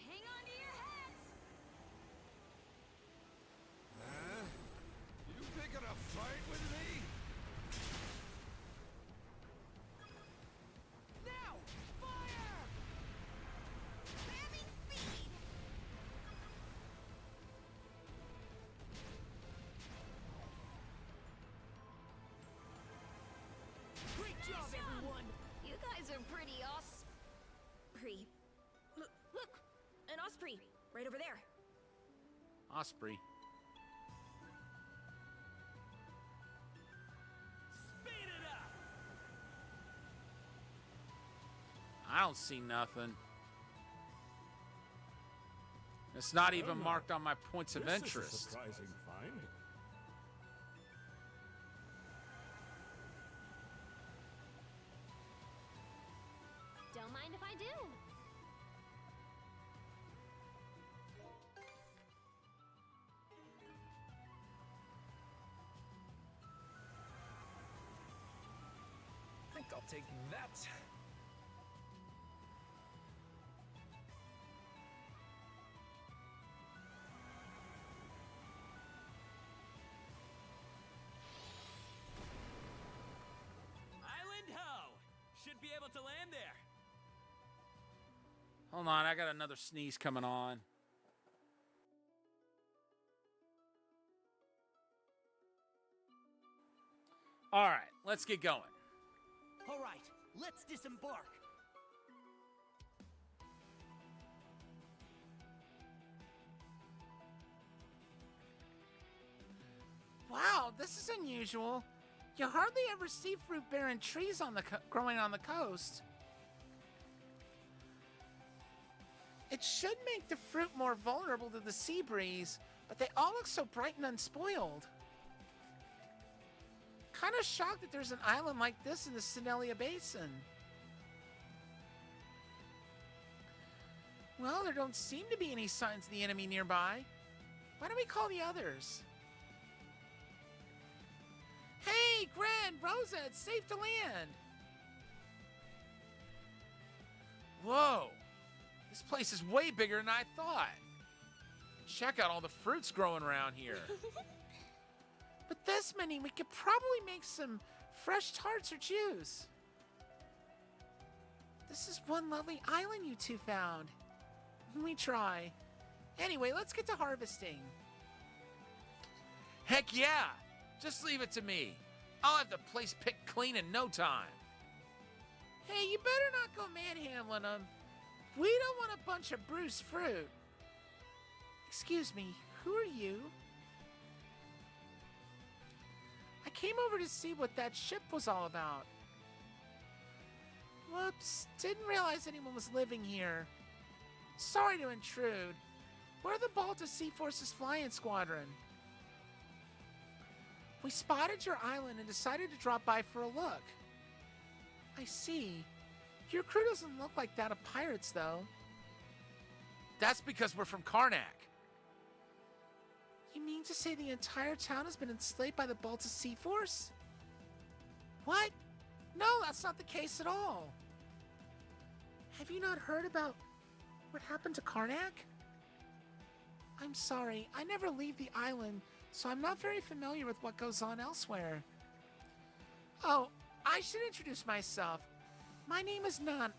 Hang on to your heads! You picking a fight with me? Now! Fire! Ramming speed! Great job, everyone! You guys are pretty osprey. Look! An osprey! Right over there. Osprey. Speed it up! I don't see nothing. It's not even marked on my points of interest. surprising find. Don't mind if I do. I think I'll take that. Island ho! Should be able to land there. Hold on, I got another sneeze coming on. All right, let's get going. All right, let's disembark. Wow, this is unusual. You hardly ever see fruit-bearing trees growing on the coast. It should make the fruit more vulnerable to the sea breeze, but they all look so bright and unspoiled. Kind of shocked that there's an island like this in the Senelia Basin. Well, there don't seem to be any signs of the enemy nearby. Why don't we call the others? Hey, Gren, Rosa, it's safe to land. Whoa, this place is way bigger than I thought. Check out all the fruits growing around here. With this many, we could probably make some fresh tarts or juice. This is one lovely island you two found. We try. Anyway, let's get to harvesting. Heck yeah, just leave it to me. I'll have the place picked clean in no time. Hey, you better not go manhandling them. We don't want a bunch of bruised fruit. Excuse me, who are you? I came over to see what that ship was all about. Whoops, didn't realize anyone was living here. Sorry to intrude. We're the Balta Sea Force's flying squadron. We spotted your island and decided to drop by for a look. I see. Your crew doesn't look like that of pirates, though. That's because we're from Karnak. You mean to say the entire town has been enslaved by the Balta Sea Force? What? No, that's not the case at all. Have you not heard about what happened to Karnak? I'm sorry, I never leave the island, so I'm not very familiar with what goes on elsewhere. Oh, I should introduce myself. My name is Nana.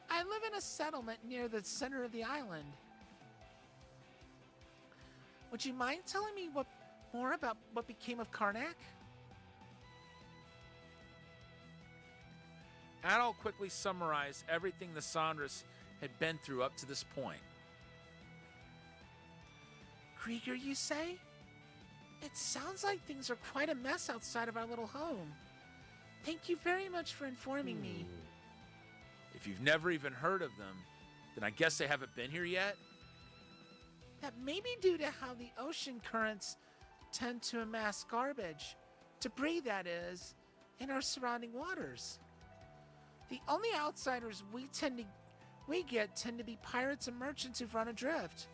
I live in a settlement near the center of the island. Would you mind telling me more about what became of Karnak? Adol quickly summarized everything the Sandras had been through up to this point. Krieger, you say? It sounds like things are quite a mess outside of our little home. Thank you very much for informing me. If you've never even heard of them, then I guess they haven't been here yet? That may be due to how the ocean currents tend to amass garbage, debris that is, in our surrounding waters. The only outsiders we get tend to be pirates and merchants who've run adrift.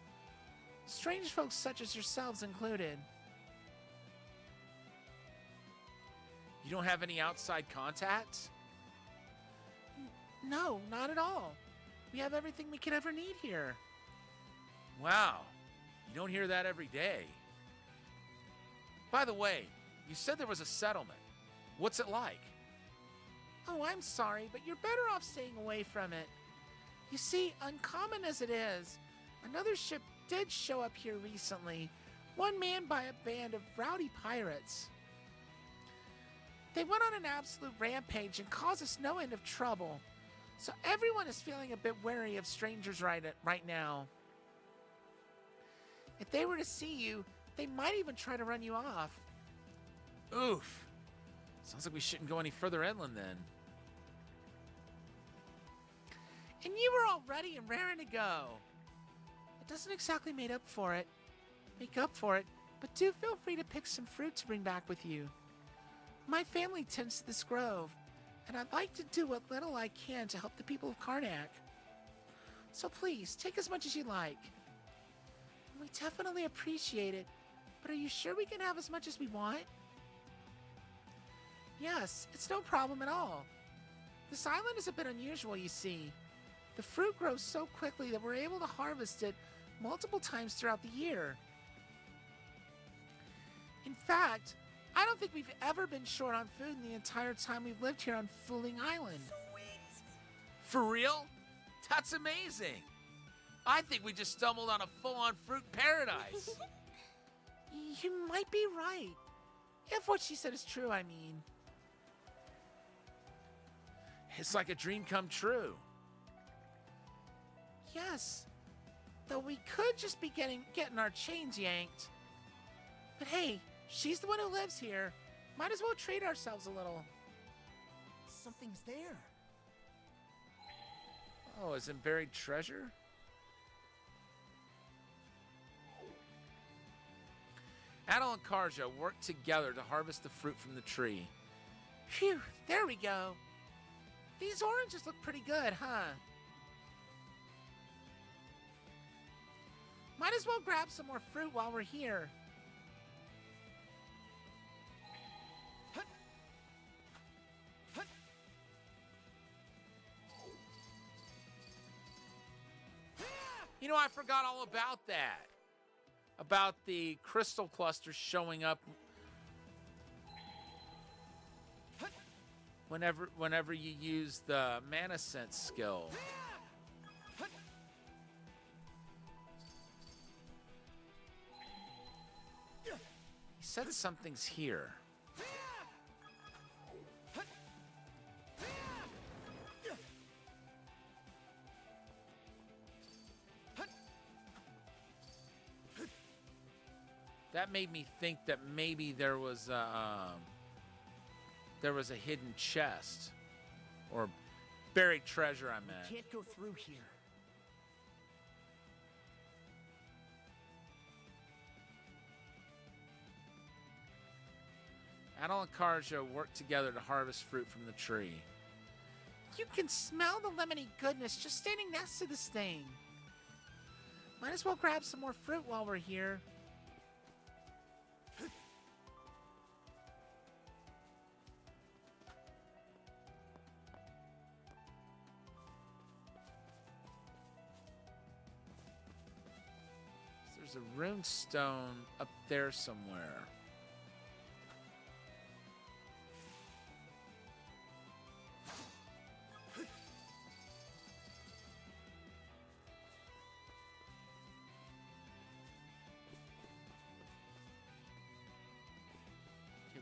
Strange folks such as yourselves included. You don't have any outside contacts? No, not at all. We have everything we could ever need here. Wow, you don't hear that every day. By the way, you said there was a settlement. What's it like? Oh, I'm sorry, but you're better off staying away from it. You see, uncommon as it is, another ship did show up here recently, one manned by a band of rowdy pirates. They went on an absolute rampage and caused us no end of trouble, so everyone is feeling a bit wary of strangers right now. If they were to see you, they might even try to run you off. Oof. Sounds like we shouldn't go any further inland then. And you were all ready and raring to go. It doesn't exactly make up for it, but do feel free to pick some fruit to bring back with you. My family tends to this grove, and I'd like to do what little I can to help the people of Karnak. So please, take as much as you like. We definitely appreciate it, but are you sure we can have as much as we want? Yes, it's no problem at all. This island is a bit unusual, you see. The fruit grows so quickly that we're able to harvest it multiple times throughout the year. In fact, I don't think we've ever been short on food in the entire time we've lived here on Fooling Island. For real? That's amazing. I think we just stumbled on a full-on fruit paradise. You might be right. If what she said is true, I mean. It's like a dream come true. Yes. Though we could just be getting our chains yanked. But hey, she's the one who lives here. Might as well treat ourselves a little. Something's there. Oh, is it buried treasure? Adol and Karja worked together to harvest the fruit from the tree. Phew, there we go. These oranges look pretty good, huh? Might as well grab some more fruit while we're here. You know, I forgot all about that. About the crystal clusters showing up whenever you use the mana sense skill. He said something's here. That made me think that maybe there was a hidden chest or buried treasure, I meant. Can't go through here. Adol and Karja worked together to harvest fruit from the tree. You can smell the lemony goodness just standing next to this thing. Might as well grab some more fruit while we're here. There's a rune stone up there somewhere. Okay,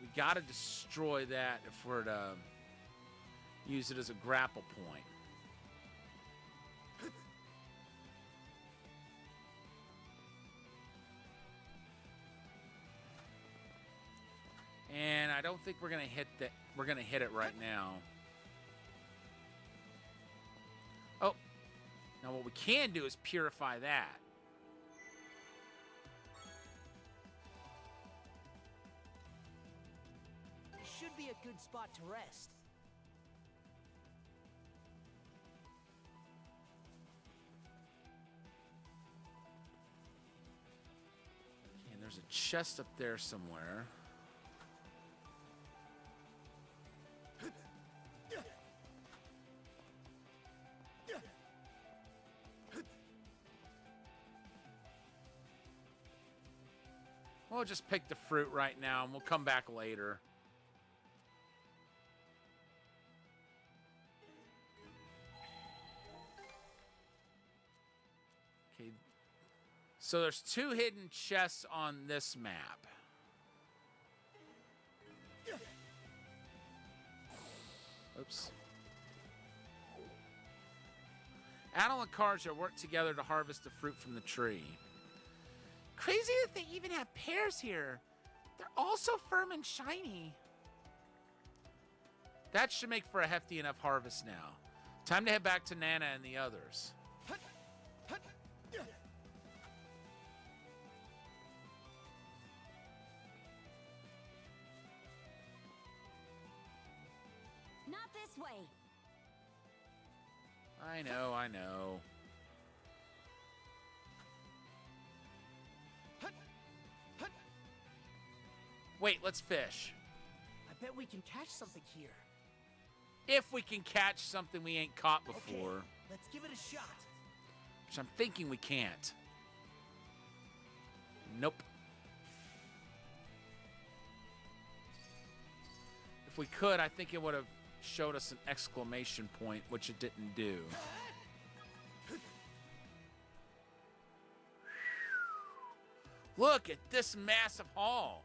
we gotta destroy that if we're to use it as a grapple point. And I don't think we're gonna hit that. We're gonna hit it right now. Oh, now what we can do is purify that. Should be a good spot to rest. Okay, and there's a chest up there somewhere. We'll just pick the fruit right now, and we'll come back later. Okay. So there's 2 hidden chests on this map. Oops. Adel and Karja work together to harvest the fruit from the tree. Crazy that they even have pears here. They're all so firm and shiny. That should make for a hefty enough harvest now. Time to head back to Nana and the others. Not this way. I know, I know. Wait, let's fish. I bet we can catch something here. If we can catch something we ain't caught before. Okay, let's give it a shot. Which I'm thinking we can't. Nope. If we could, I think it would have showed us an exclamation point, which it didn't do. Look at this massive haul.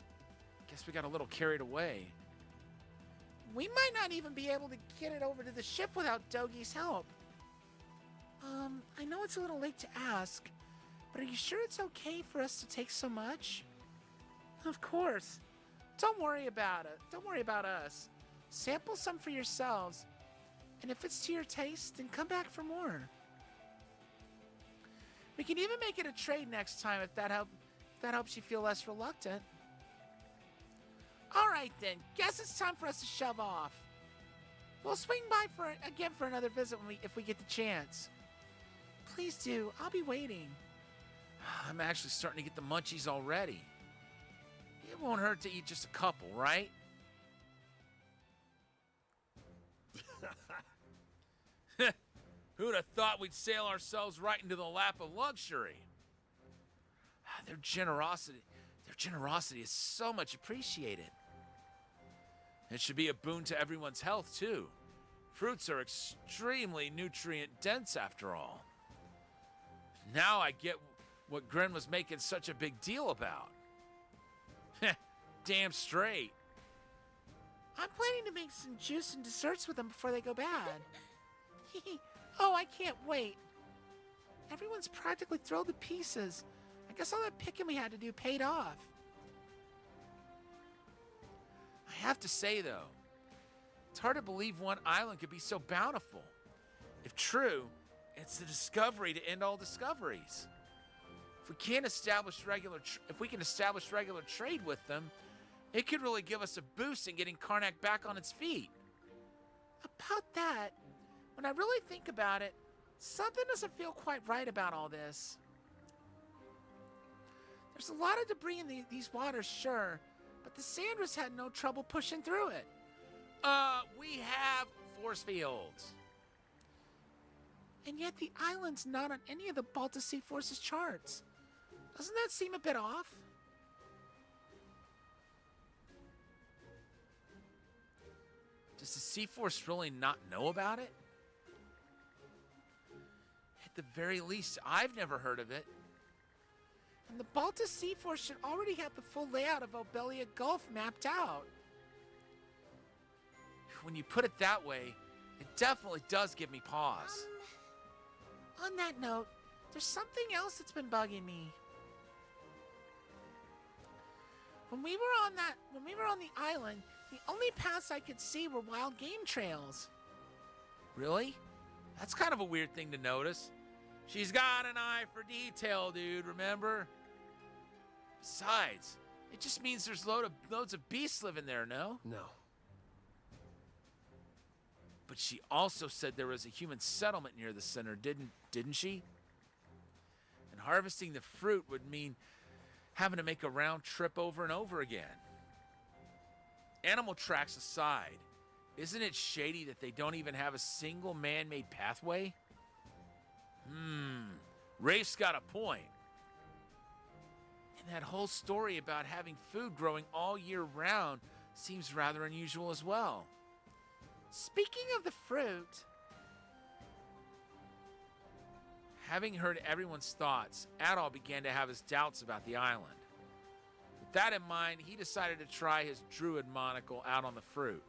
Guess we got a little carried away. We might not even be able to get it over to the ship without Dogi's help. I know it's a little late to ask, but are you sure it's okay for us to take so much? Of course. Don't worry about it. Don't worry about us. Sample some for yourselves, and if it's to your taste, then come back for more. We can even make it a trade next time if that helps you feel less reluctant. All right then, guess it's time for us to shove off. We'll swing by again for another visit if we get the chance. Please do. I'll be waiting. I'm actually starting to get the munchies already. It won't hurt to eat just a couple, right? Who'd have thought we'd sail ourselves right into the lap of luxury? Their generosity is so much appreciated. It should be a boon to everyone's health, too. Fruits are extremely nutrient dense, after all. Now I get what Gren was making such a big deal about. Damn straight. I'm planning to make some juice and desserts with them before they go bad. Oh, I can't wait. Everyone's practically thrilled to pieces. I guess all that picking we had to do paid off. I have to say, though, it's hard to believe one island could be so bountiful. If true, it's the discovery to end all discoveries. If we can establish regular trade with them, it could really give us a boost in getting Karnak back on its feet. About that, when I really think about it, something doesn't feel quite right about all this. There's a lot of debris in these waters, sure, but the Sandras had no trouble pushing through it. We have force fields. And yet the island's not on any of the Baltic Sea Force's charts. Doesn't that seem a bit off? Does the Sea-Force really not know about it? At the very least, I've never heard of it. And the Balta Sea Force should already have the full layout of Obelia Gulf mapped out. When you put it that way, it definitely does give me pause. On that note, there's something else that's been bugging me. When we were on the island, the only paths I could see were wild game trails. Really? That's kind of a weird thing to notice. She's got an eye for detail, dude, remember? Besides, it just means there's loads of beasts living there, no? No. But she also said there was a human settlement near the center, didn't she? And harvesting the fruit would mean having to make a round trip over and over again. Animal tracks aside, isn't it shady that they don't even have a single man-made pathway? Rafe's got a point. And that whole story about having food growing all year round seems rather unusual as well. Speaking of the fruit, having heard everyone's thoughts, Adol began to have his doubts about the island. With that in mind, he decided to try his druid monocle out on the fruit.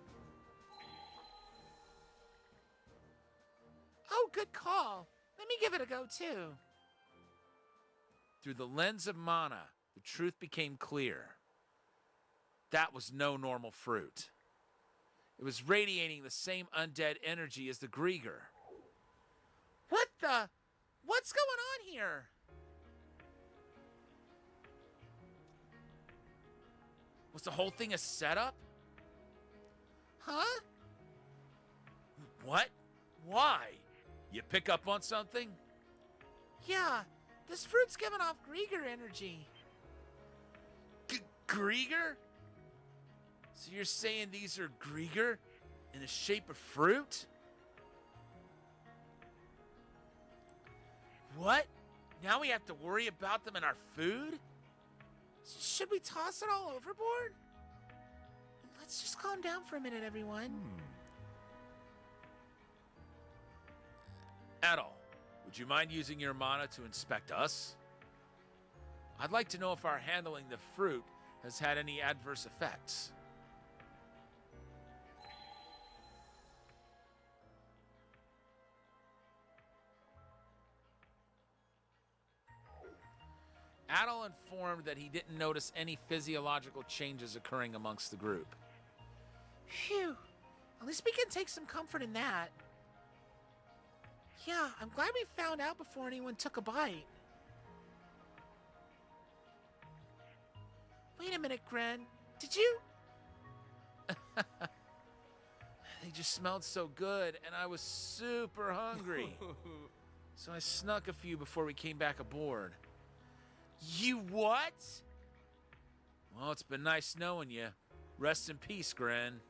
oh, good call. Let me give it a go too. Through the lens of mana, the truth became clear. That was no normal fruit. It was radiating the same undead energy as the Grieger. What's going on here? Was the whole thing a setup? Huh? What? Why? You pick up on something? Yeah, this fruit's giving off Grieger energy. Grieger? So you're saying these are Grieger in the shape of fruit? What? Now we have to worry about them in our food? Should we toss it all overboard? Let's just calm down for a minute, everyone. Adol, would you mind using your mana to inspect us? I'd like to know if our handling the fruit has had any adverse effects. Adol informed that he didn't notice any physiological changes occurring amongst the group. Phew. At least we can take some comfort in that. Yeah, I'm glad we found out before anyone took a bite. Wait a minute, Gren. Did you? They just smelled so good, and I was super hungry. So I snuck a few before we came back aboard. You what? Well, it's been nice knowing you. Rest in peace, Gren.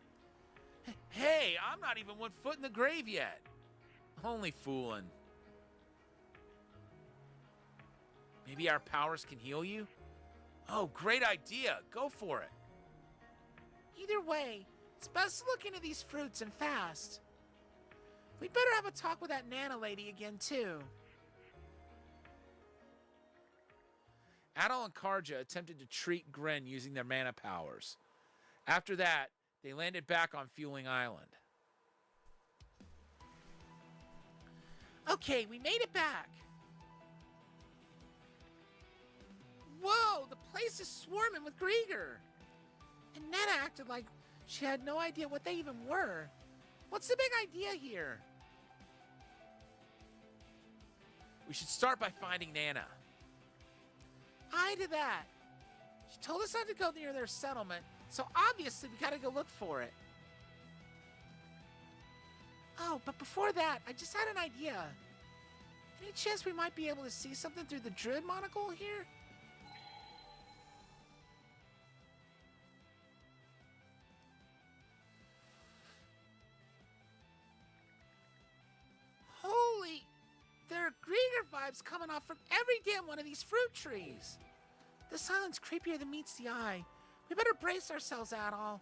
Hey, I'm not even 1 foot in the grave yet. Only fooling. Maybe our powers can heal you? Oh, great idea. Go for it. Either way, it's best to look into these fruits and fast. We'd better have a talk with that Nana lady again, too. Adol and Karja attempted to treat Gren using their mana powers. After that, they landed back on Fueling Island. Okay, we made it back. Whoa, the place is swarming with Grieger. And Nana acted like she had no idea what they even were. What's the big idea here? We should start by finding Nana. Aye to that. She told us not to go near their settlement, so obviously we gotta go look for it. Oh, but before that, I just had an idea. Any chance we might be able to see something through the Druid monocle here? Holy! There are Grieger vibes coming off from every damn one of these fruit trees. This island's creepier than meets the eye. We better brace ourselves, Adol.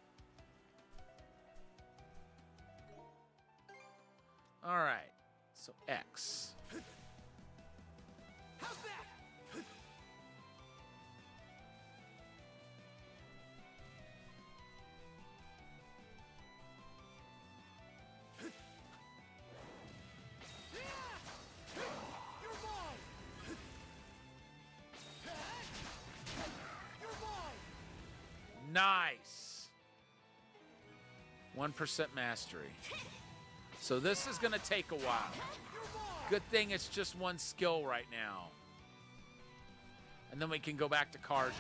All right, so X. How's that? You're mine. You're mine. Nice. 1% mastery. So this is going to take a while. Good thing it's just one skill right now. And then we can go back to Karja.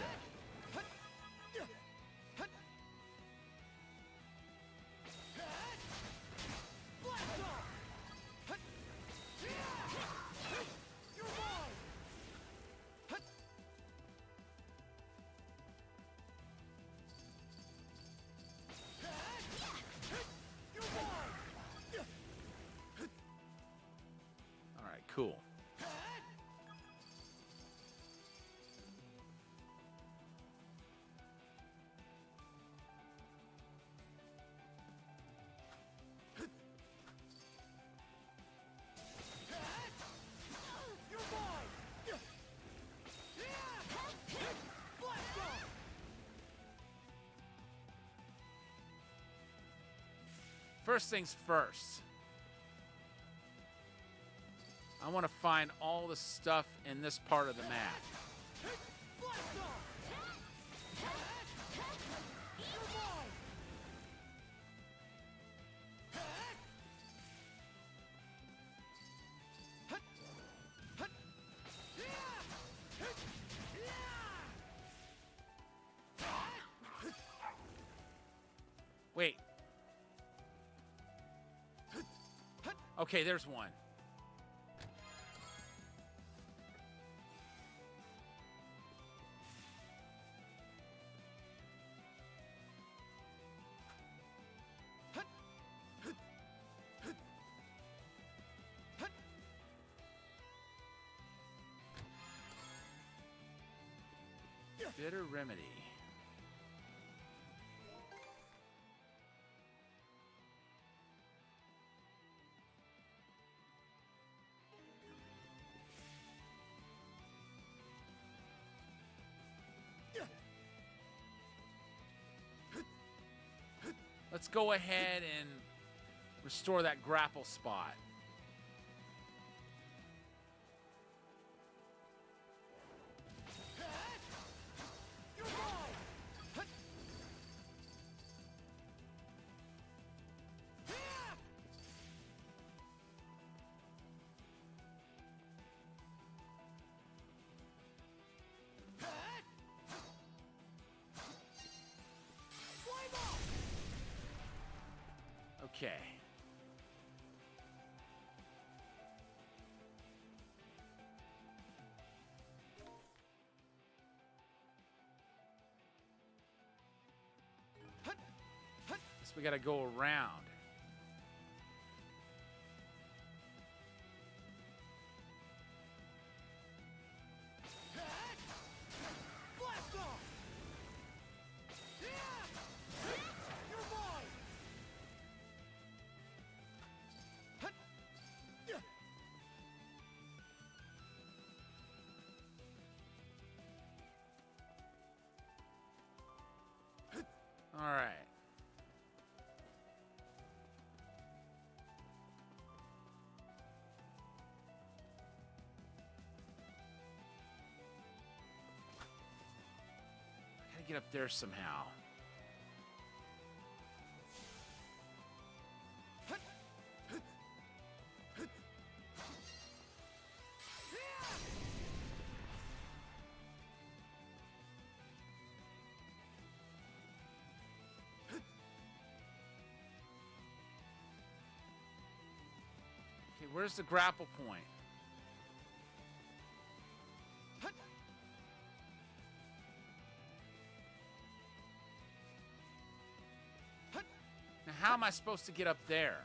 All right, cool. First things first. I want to find all the stuff in this part of the map. Wait. Okay, there's one. Bitter remedy. Let's go ahead and restore that grapple spot. Okay. Guess we gotta go around. All right. I gotta get up there somehow. Okay, where's the grapple point? Now, how am I supposed to get up there?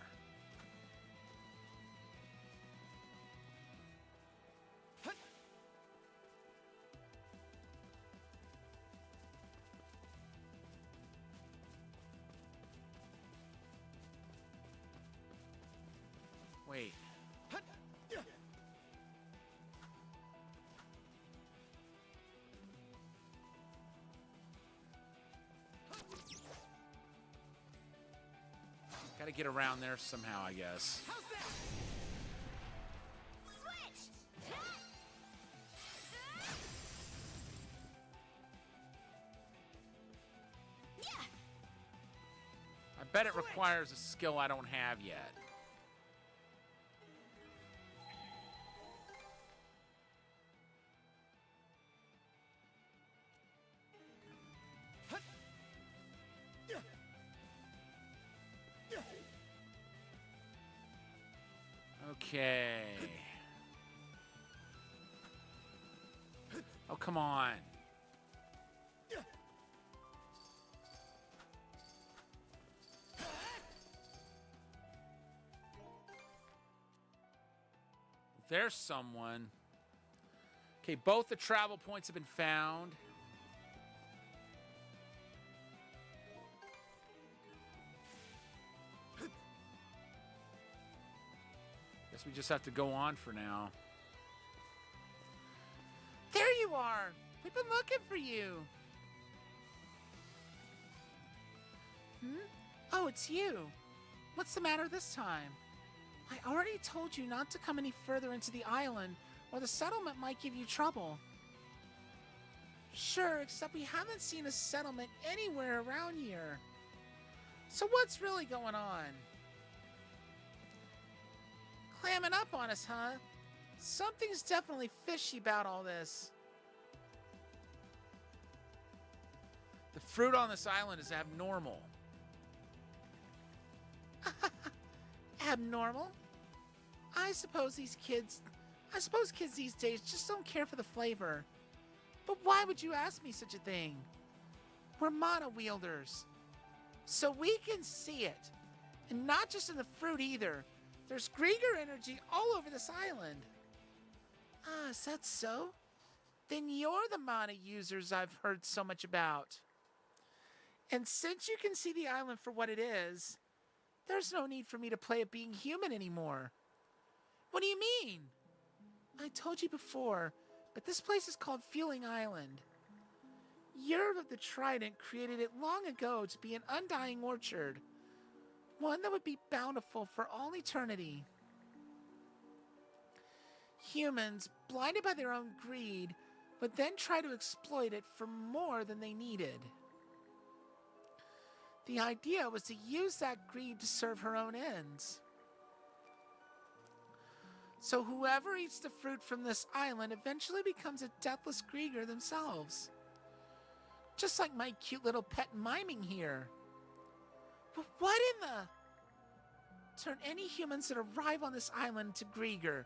Wait. Gotta get around there somehow, I guess. Switch! Yeah! I bet it requires a skill I don't have yet. Okay. Oh, come on. There's someone. Okay, both the travel points have been found. Guess we just have to go on for now. There you are! We've been looking for you! Oh, it's you. What's the matter this time? I already told you not to come any further into the island, or the settlement might give you trouble. Sure, except we haven't seen a settlement anywhere around here. So what's really going on? Clamming up on us, huh? Something's definitely fishy about all this. The fruit on this island is abnormal. Abnormal? I suppose kids these days just don't care for the flavor. But why would you ask me such a thing? We're mana wielders, so we can see it. And not just in the fruit either. There's Grieger energy all over this island. Ah, is that so? Then you're the mana users I've heard so much about. And since you can see the island for what it is, there's no need for me to play at being human anymore. What do you mean? I told you before, but this place is called Feeling Island. Yerv of the Trident created it long ago to be an undying orchard. One that would be bountiful for all eternity. Humans, blinded by their own greed, would then try to exploit it for more than they needed. The idea was to use that greed to serve her own ends. So whoever eats the fruit from this island eventually becomes a deathless Grieger themselves. Just like my cute little pet miming here. But what in the... Turn any humans that arrive on this island to Grieger.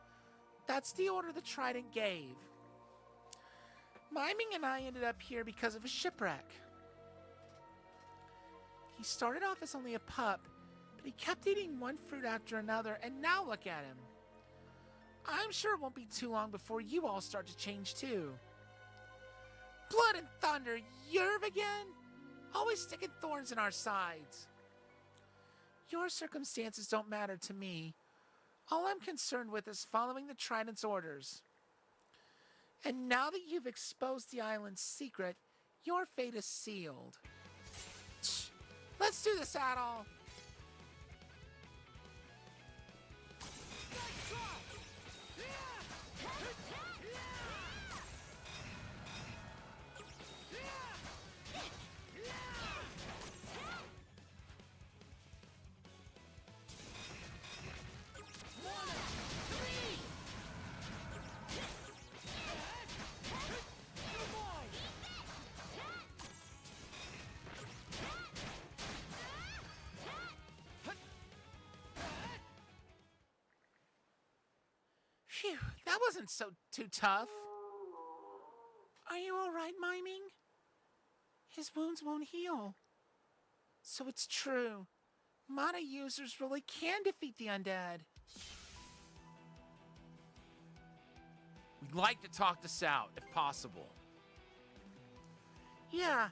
That's the order the Trident gave. Miming and I ended up here because of a shipwreck. He started off as only a pup, but he kept eating one fruit after another, and now look at him. I'm sure it won't be too long before you all start to change too. Blood and thunder, Yerv again? Always sticking thorns in our sides. Your circumstances don't matter to me. All I'm concerned with is following the Trident's orders. And now that you've exposed the island's secret, your fate is sealed. Let's do this, Adol! Phew, that wasn't too tough. Are you alright, Miming? His wounds won't heal. So it's true. Mana users really can defeat the undead. We'd like to talk this out, if possible. Yeah.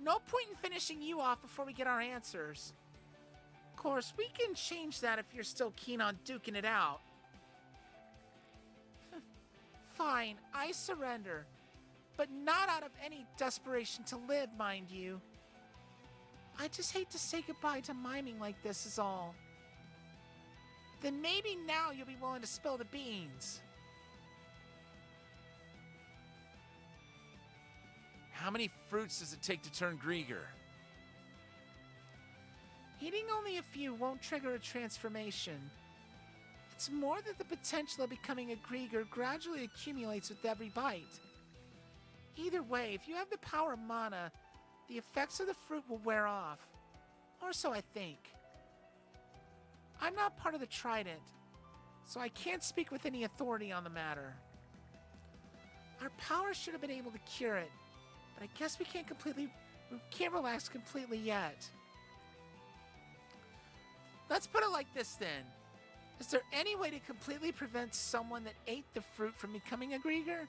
No point in finishing you off before we get our answers. Of course, we can change that if you're still keen on duking it out. Fine, I surrender. But not out of any desperation to live, mind you. I just hate to say goodbye to miming like this is all. Then maybe now you'll be willing to spill the beans. How many fruits does it take to turn Grieger? Eating only a few won't trigger a transformation. It's more that the potential of becoming a Grieger gradually accumulates with every bite. Either way, if you have the power of mana, the effects of the fruit will wear off. Or so I think. I'm not part of the Trident, so I can't speak with any authority on the matter. Our power should have been able to cure it, but I guess we can't relax completely yet. Let's put it like this then. Is there any way to completely prevent someone that ate the fruit from becoming a Grieger?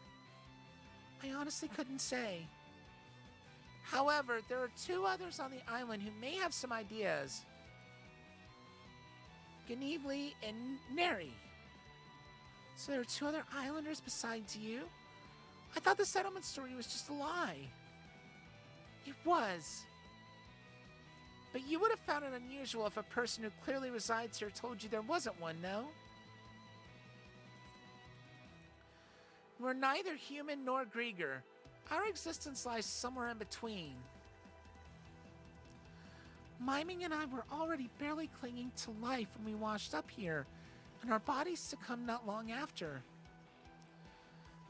I honestly couldn't say. However, there are two others on the island who may have some ideas. Ganevely and Neri. So there are two other islanders besides you? I thought the settlement story was just a lie. It was. But you would have found it unusual if a person who clearly resides here told you there wasn't one, no? We're neither human nor Grieger. Our existence lies somewhere in between. Miming and I were already barely clinging to life when we washed up here, and our bodies succumbed not long after.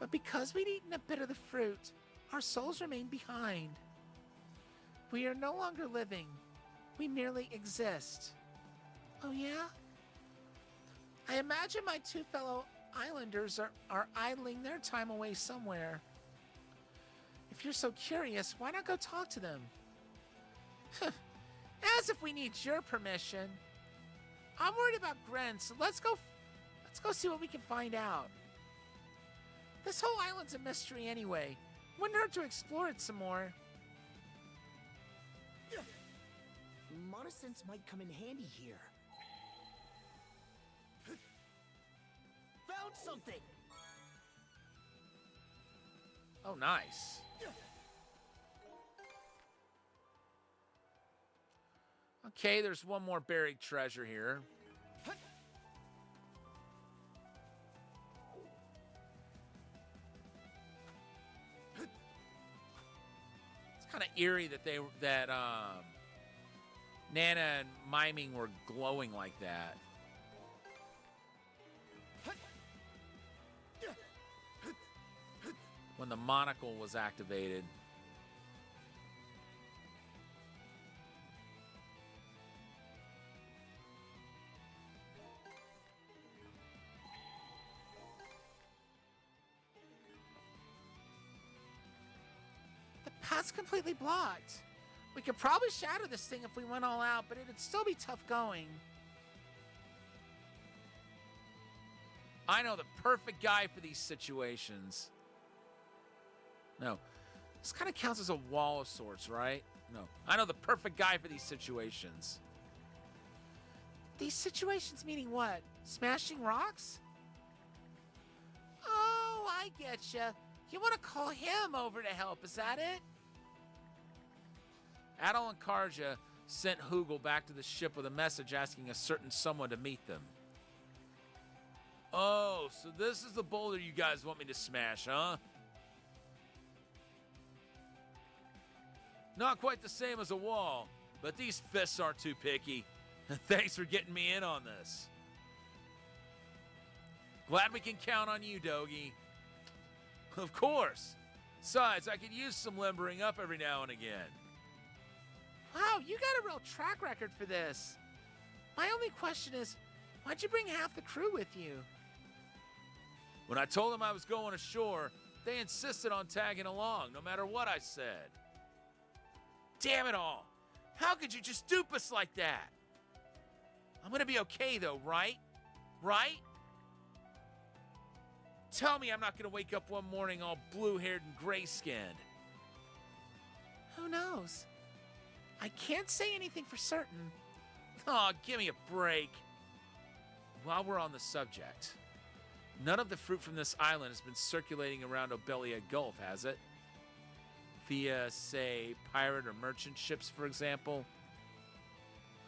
But because we'd eaten a bit of the fruit, our souls remained behind. We are no longer living. We merely exist. Oh yeah? I imagine my two fellow islanders are idling their time away somewhere. If you're so curious, why not go talk to them? As if we need your permission. I'm worried about Gren, so let's go see what we can find out. This whole island's a mystery anyway. Wouldn't hurt to explore it some more. Mana sense might come in handy here. Found something! Oh, nice. Okay, there's one more buried treasure here. It's kind of eerie that Nana and Miming were glowing like that. When the monocle was activated. The path's completely blocked. We could probably shatter this thing if we went all out, but it'd still be tough going. I know the perfect guy for these situations. No. This kind of counts as a wall of sorts, right? No. I know the perfect guy for these situations. These situations meaning what? Smashing rocks? Oh, I getcha. You want to call him over to help, is that it? Adel and Karja sent Hugel back to the ship with a message asking a certain someone to meet them. Oh, so this is the boulder you guys want me to smash, huh? Not quite the same as a wall, but these fists aren't too picky. Thanks for getting me in on this. Glad we can count on you, Dogie. Of course. Besides, I could use some limbering up every now and again. Wow, you got a real track record for this. My only question is, why'd you bring half the crew with you? When I told them I was going ashore, they insisted on tagging along, no matter what I said. Damn it all! How could you just dupe us like that? I'm gonna be okay though, right? Right? Tell me I'm not gonna wake up one morning all blue-haired and gray-skinned. Who knows? I can't say anything for certain. Oh, give me a break. While we're on the subject, none of the fruit from this island has been circulating around Obelia Gulf, has it? Via, say, pirate or merchant ships, for example?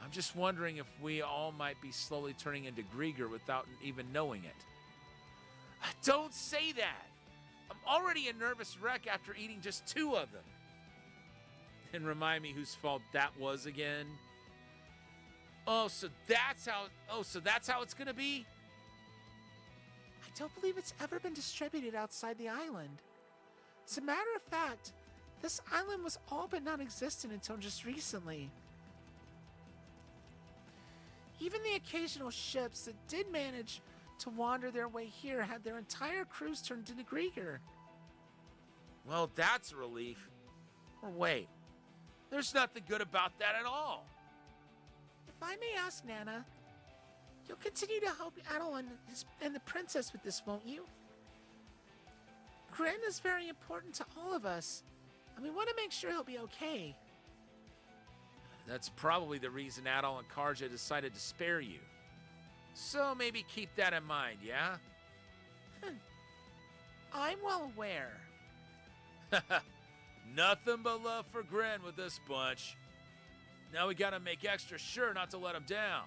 I'm just wondering if we all might be slowly turning into Grieger without even knowing it. Don't say that! I'm already a nervous wreck after eating just 2 of them. And remind me whose fault that was again. So that's how it's gonna be? I don't believe it's ever been distributed outside the island. As a matter of fact, this island was all but non-existent until just recently. Even the occasional ships that did manage to wander their way here had their entire crews turned into Grieger. Well, that's a relief. Or wait, there's nothing good about that at all. If I may ask, Nana, you'll continue to help Adel and the princess with this, won't you? Gren is very important to all of us, and we want to make sure he'll be okay. That's probably the reason Adol and Karja decided to spare you. So maybe keep that in mind, yeah? I'm well aware. Nothing but love for Gren with this bunch. Now we gotta make extra sure not to let him down.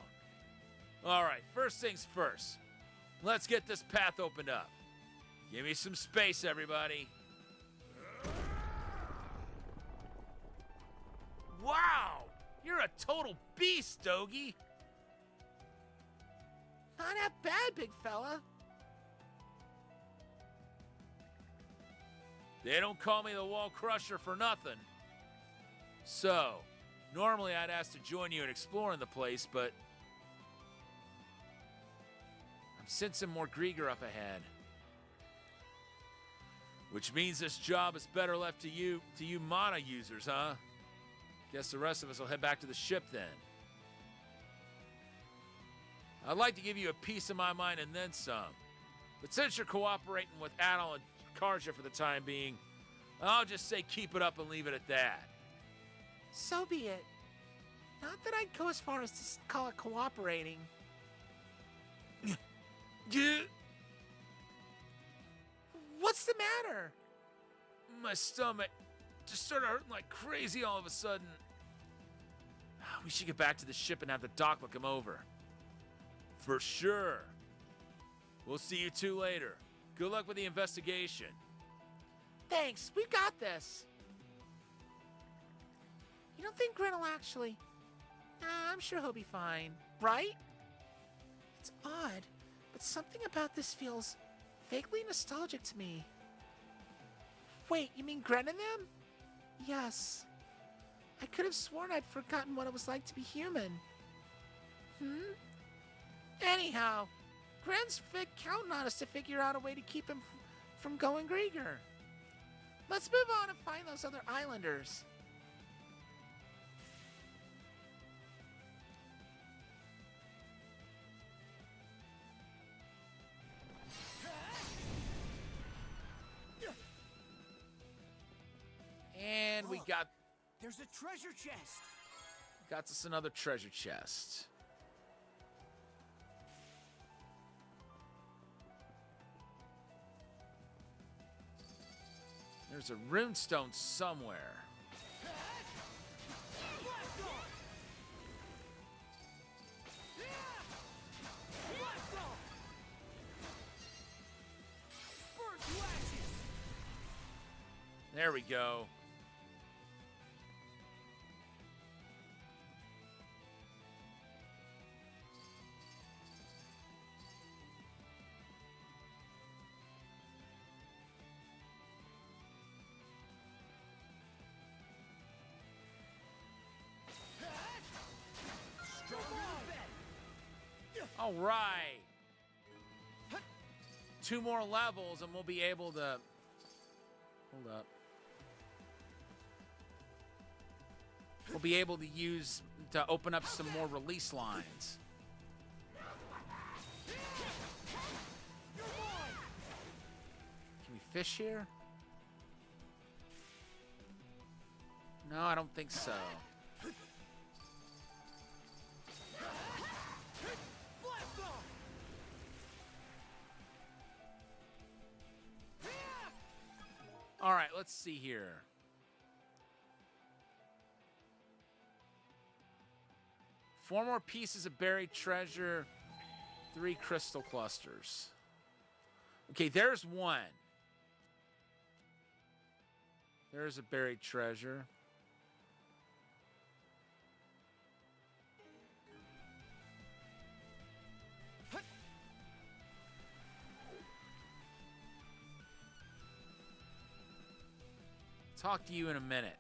Alright, first things first. Let's get this path opened up. Give me some space, everybody. Wow! You're a total beast, Dogie! Not that bad, big fella. They don't call me the Wall Crusher for nothing. So, normally I'd ask to join you in exploring the place, but I'm sensing more Grieger up ahead. Which means this job is better left to you mana users, huh? Guess the rest of us will head back to the ship then. I'd like to give you a piece of my mind and then some. But since you're cooperating with Adol and Karja for the time being, I'll just say keep it up and leave it at that. So be it. Not that I'd go as far as to call it cooperating. What's the matter? My stomach just started hurting like crazy all of a sudden. We should get back to the ship and have the doc look him over. For sure. We'll see you two later. Good luck with the investigation. Thanks, we got this. You don't think Gren will actually... Nah, I'm sure he'll be fine, right? It's odd, but something about this feels vaguely nostalgic to me. Wait, you mean Gren and them? Yes. I could have sworn I'd forgotten what it was like to be human. Anyhow, Gren's counting on us to figure out a way to keep him from going Grieger. Let's move on and find those other islanders. And we got There's a treasure chest. us another treasure chest. There's a runestone somewhere. There we go. All right. 2 more levels and we'll be able to... Hold up. We'll be able to open up some more release lines. Can we fish here? No, I don't think so. let's see here. Four more pieces of buried treasure. 3 crystal clusters. Okay, there's one. There's a buried treasure. Talk to you in a minute.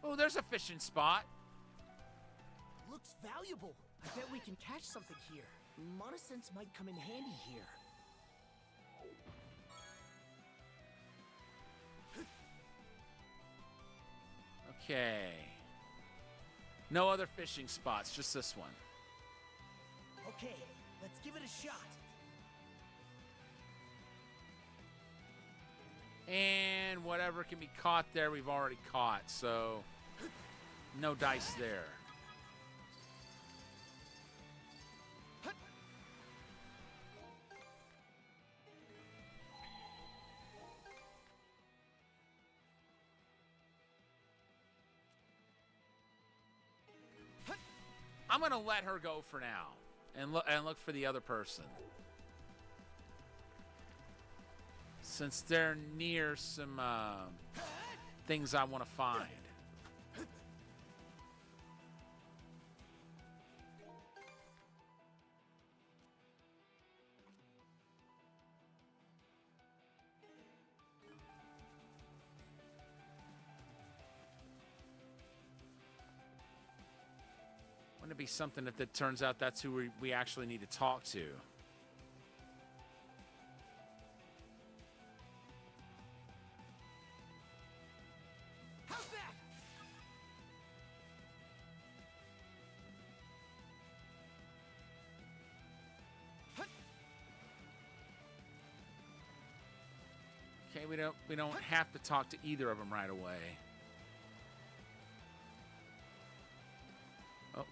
Oh, there's a fishing spot. Looks valuable. I bet we can catch something here. Monosense might come in handy here. Okay. No other fishing spots, just this one. Okay, let's give it a shot. And whatever can be caught there, we've already caught, so no dice there. I'm gonna let her go for now, and look for the other person, since they're near some things I want to find. Wouldn't it be something that turns out that's who we actually need to talk to? How's that? Okay, we don't have to talk to either of them right away. Oh.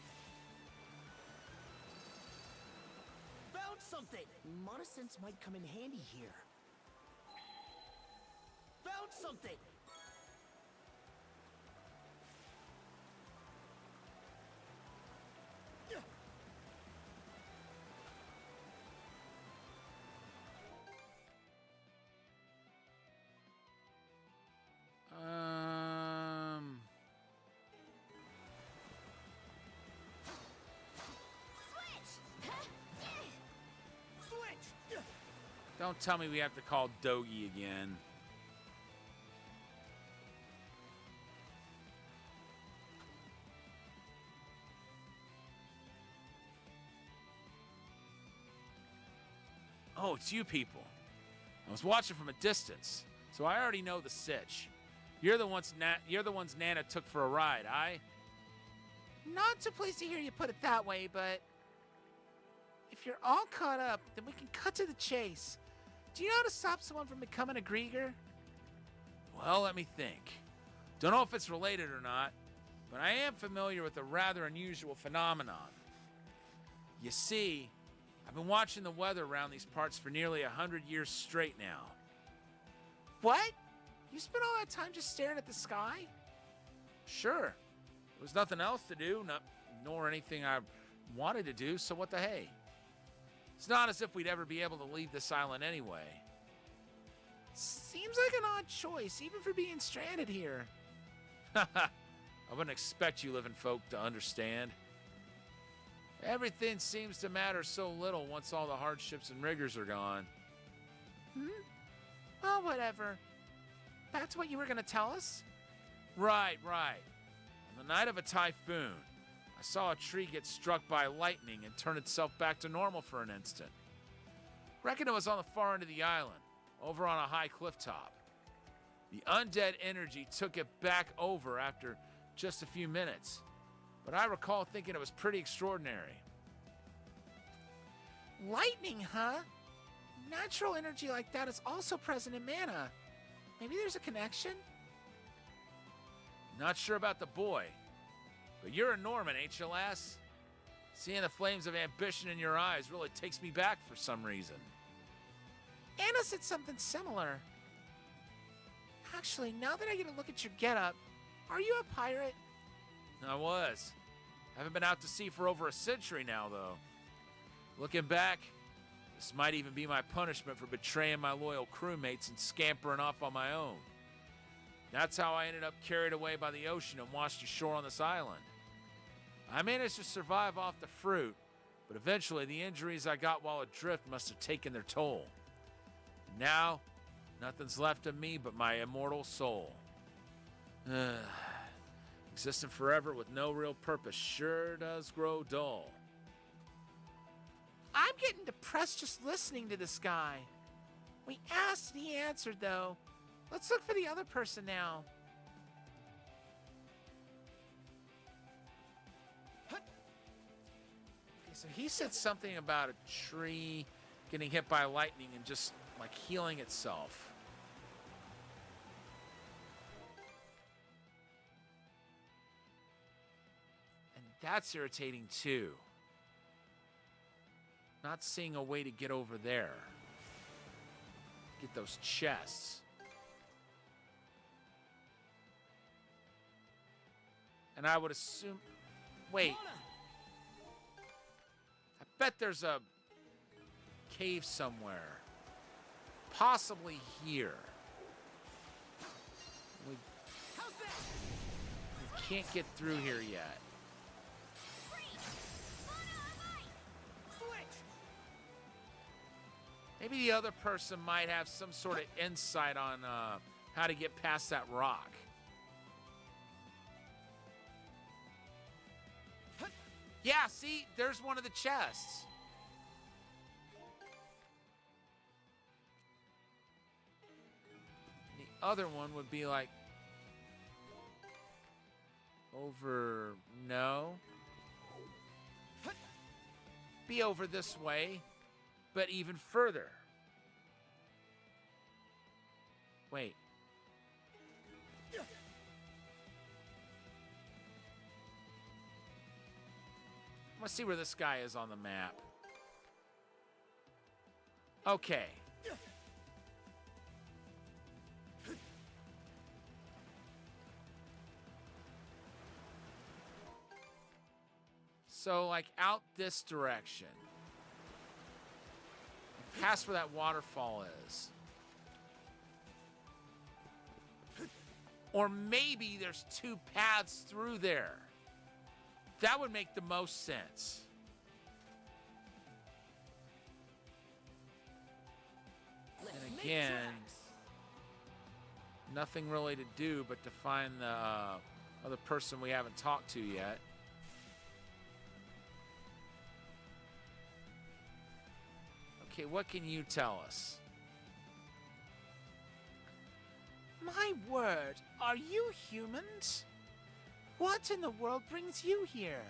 Found something! Monosense might come in handy here. Found something! Switch! Don't tell me we have to call Dogi again. Oh, it's you people. I was watching from a distance, so I already know the sitch. You're the ones Nana took for a ride. Not too pleased to hear you put it that way, but if you're all caught up, then we can cut to the chase. Do you know how to stop someone from becoming a Grieger? Well, let me think. Don't know if it's related or not, but I am familiar with a rather unusual phenomenon. You see, I've been watching the weather around these parts for nearly 100 years straight now. What? You spent all that time just staring at the sky? Sure. There was nothing else to do, nor anything I wanted to do, so what the hey? It's not as if we'd ever be able to leave this island anyway. Seems like an odd choice, even for being stranded here. I wouldn't expect you living folk to understand. Everything seems to matter so little once all the hardships and rigors are gone. Well, whatever. Back to what you were going to tell us? Right. On the night of a typhoon, I saw a tree get struck by lightning and turn itself back to normal for an instant. Reckon it was on the far end of the island, over on a high cliff top. The undead energy took it back over after just a few minutes, but I recall thinking it was pretty extraordinary. Lightning, huh? Natural energy like that is also present in mana. Maybe there's a connection? Not sure about the boy, but you're a Norman, ain't you, lass? Seeing the flames of ambition in your eyes really takes me back for some reason. Anna said something similar. Actually, now that I get a look at your getup, are you a pirate? I was. Haven't been out to sea for over a century now, though. Looking back, this might even be my punishment for betraying my loyal crewmates and scampering off on my own. That's how I ended up carried away by the ocean and washed ashore on this island. I managed to survive off the fruit, but eventually the injuries I got while adrift must have taken their toll. Now, nothing's left of me but my immortal soul. Existing forever with no real purpose sure does grow dull. I'm getting depressed just listening to this guy. We asked and he answered, though. Let's look for the other person now. Okay, So he said something about a tree getting hit by lightning and just like healing itself. And that's irritating too. Not seeing a way to get over there. Get those chests. And I would assume... Wait. I bet there's a cave somewhere. Possibly here. We can't get through here yet. Maybe the other person might have some sort of insight on how to get past that rock. Yeah, see? There's one of the chests. The other one would be like... over... no. Be over this way, but even further. Wait. Let's see where this guy is on the map. Okay. So, like, out this direction. Past where that waterfall is. Or maybe there's two paths through there. That would make the most sense. And again, nothing really to do but to find the other person we haven't talked to yet. Okay, what can you tell us? My word, are you humans? What in the world brings you here?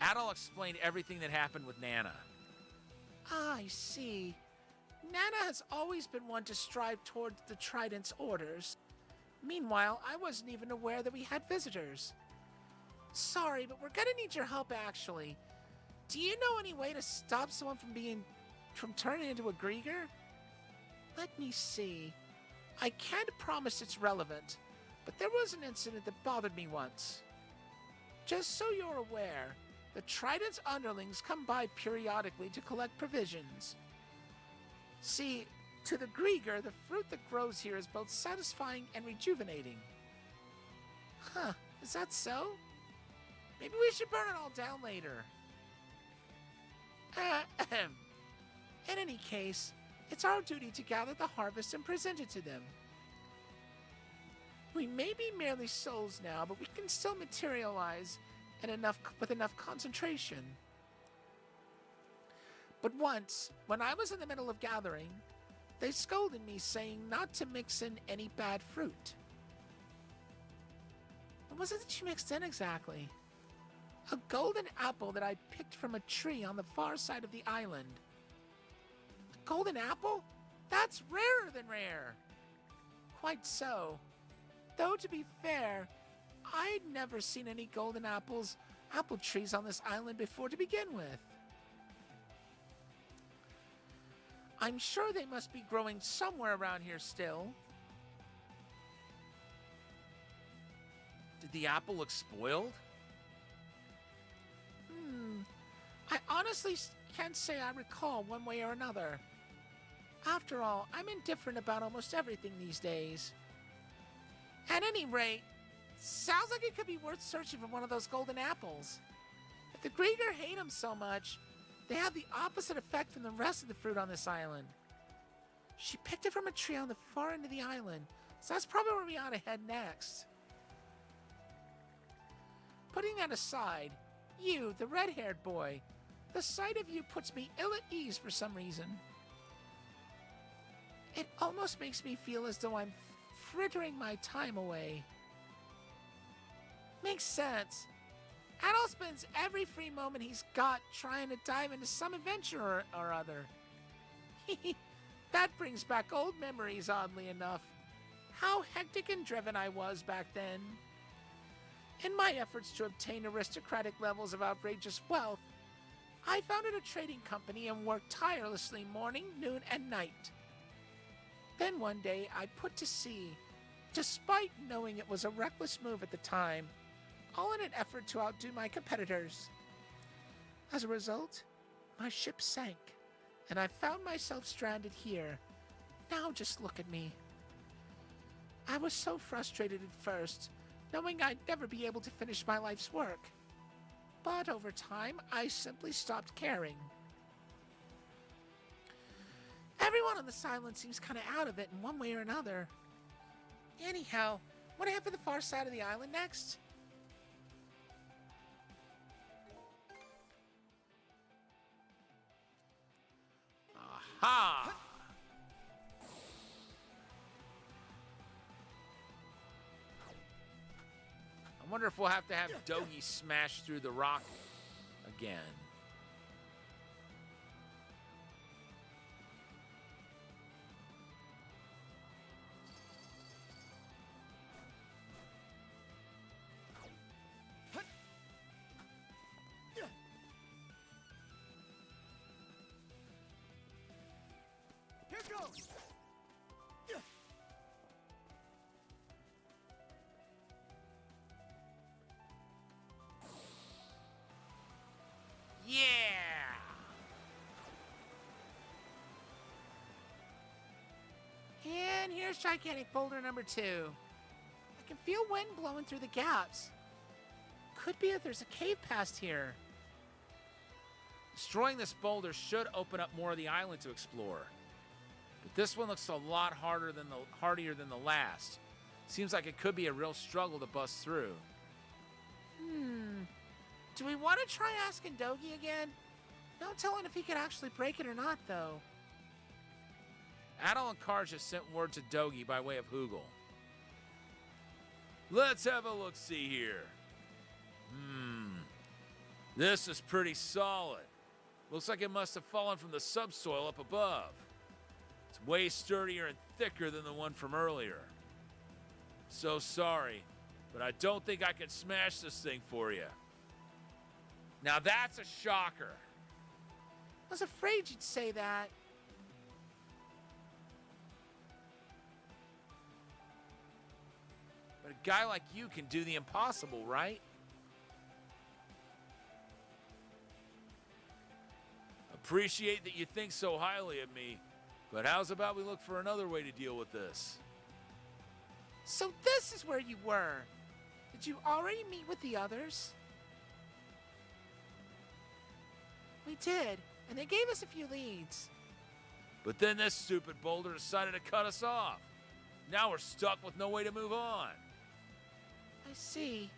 Adol explained everything that happened with Nana. I see. Nana has always been one to strive towards the Trident's orders. Meanwhile, I wasn't even aware that we had visitors. Sorry, but we're gonna need your help, actually. Do you know any way to stop someone from turning into a Grieger? Let me see. I can't promise it's relevant, but there was an incident that bothered me once. Just so you're aware, the Trident's underlings come by periodically to collect provisions. See, to the Grieger, the fruit that grows here is both satisfying and rejuvenating. Huh, is that so? Maybe we should burn it all down later. In any case, it's our duty to gather the harvest and present it to them. We may be merely souls now, but we can still materialize with enough concentration. But once, when I was in the middle of gathering, they scolded me, saying not to mix in any bad fruit. What was it that you mixed in exactly? A golden apple that I picked from a tree on the far side of the island. A golden apple? That's rarer than rare. Quite so. Though to be fair, I'd never seen any golden apples apple trees on this island before to begin with. I'm sure they must be growing somewhere around here still. Did the apple look spoiled? I honestly can't say I recall one way or another. After all, I'm indifferent about almost everything these days. At any rate, sounds like it could be worth searching for one of those golden apples. If the Grieger hate them so much, they have the opposite effect from the rest of the fruit on this island. She picked it from a tree on the far end of the island, so that's probably where we ought to head next. Putting that aside, you, the red-haired boy, the sight of you puts me ill at ease for some reason. It almost makes me feel as though I'm frittering my time away. Makes sense. Adol spends every free moment he's got trying to dive into some adventure or other. That brings back old memories, oddly enough. How hectic and driven I was back then. In my efforts to obtain aristocratic levels of outrageous wealth, I founded a trading company and worked tirelessly morning, noon, and night. Then one day I put to sea, despite knowing it was a reckless move at the time, all in an effort to outdo my competitors. As a result, my ship sank, and I found myself stranded here. Now just look at me. I was so frustrated at first, knowing I'd never be able to finish my life's work. But over time, I simply stopped caring. Everyone on this island seems kind of out of it in one way or another. Anyhow, want to head for the far side of the island next? Aha! I wonder if we'll have to have Dogi smash through the rock again. Here goes! Yeah! And here's gigantic boulder number 2. I can feel wind blowing through the gaps. Could be if there's a cave past here. Destroying this boulder should open up more of the island to explore. But this one looks a lot hardier than the last. Seems like it could be a real struggle to bust through. Do we want to try asking Dogi again? No telling if he could actually break it or not, though. Adol and Karja sent word to Dogi by way of Hoogle. Let's have a look-see here. This is pretty solid. Looks like it must have fallen from the subsoil up above. It's way sturdier and thicker than the one from earlier. So sorry, but I don't think I can smash this thing for you. Now that's a shocker. I was afraid you'd say that. But a guy like you can do the impossible, right? Appreciate that you think so highly of me, but how's about we look for another way to deal with this? So this is where you were. Did you already meet with the others? We did, and they gave us a few leads. But then this stupid boulder decided to cut us off. Now we're stuck with no way to move on. I see.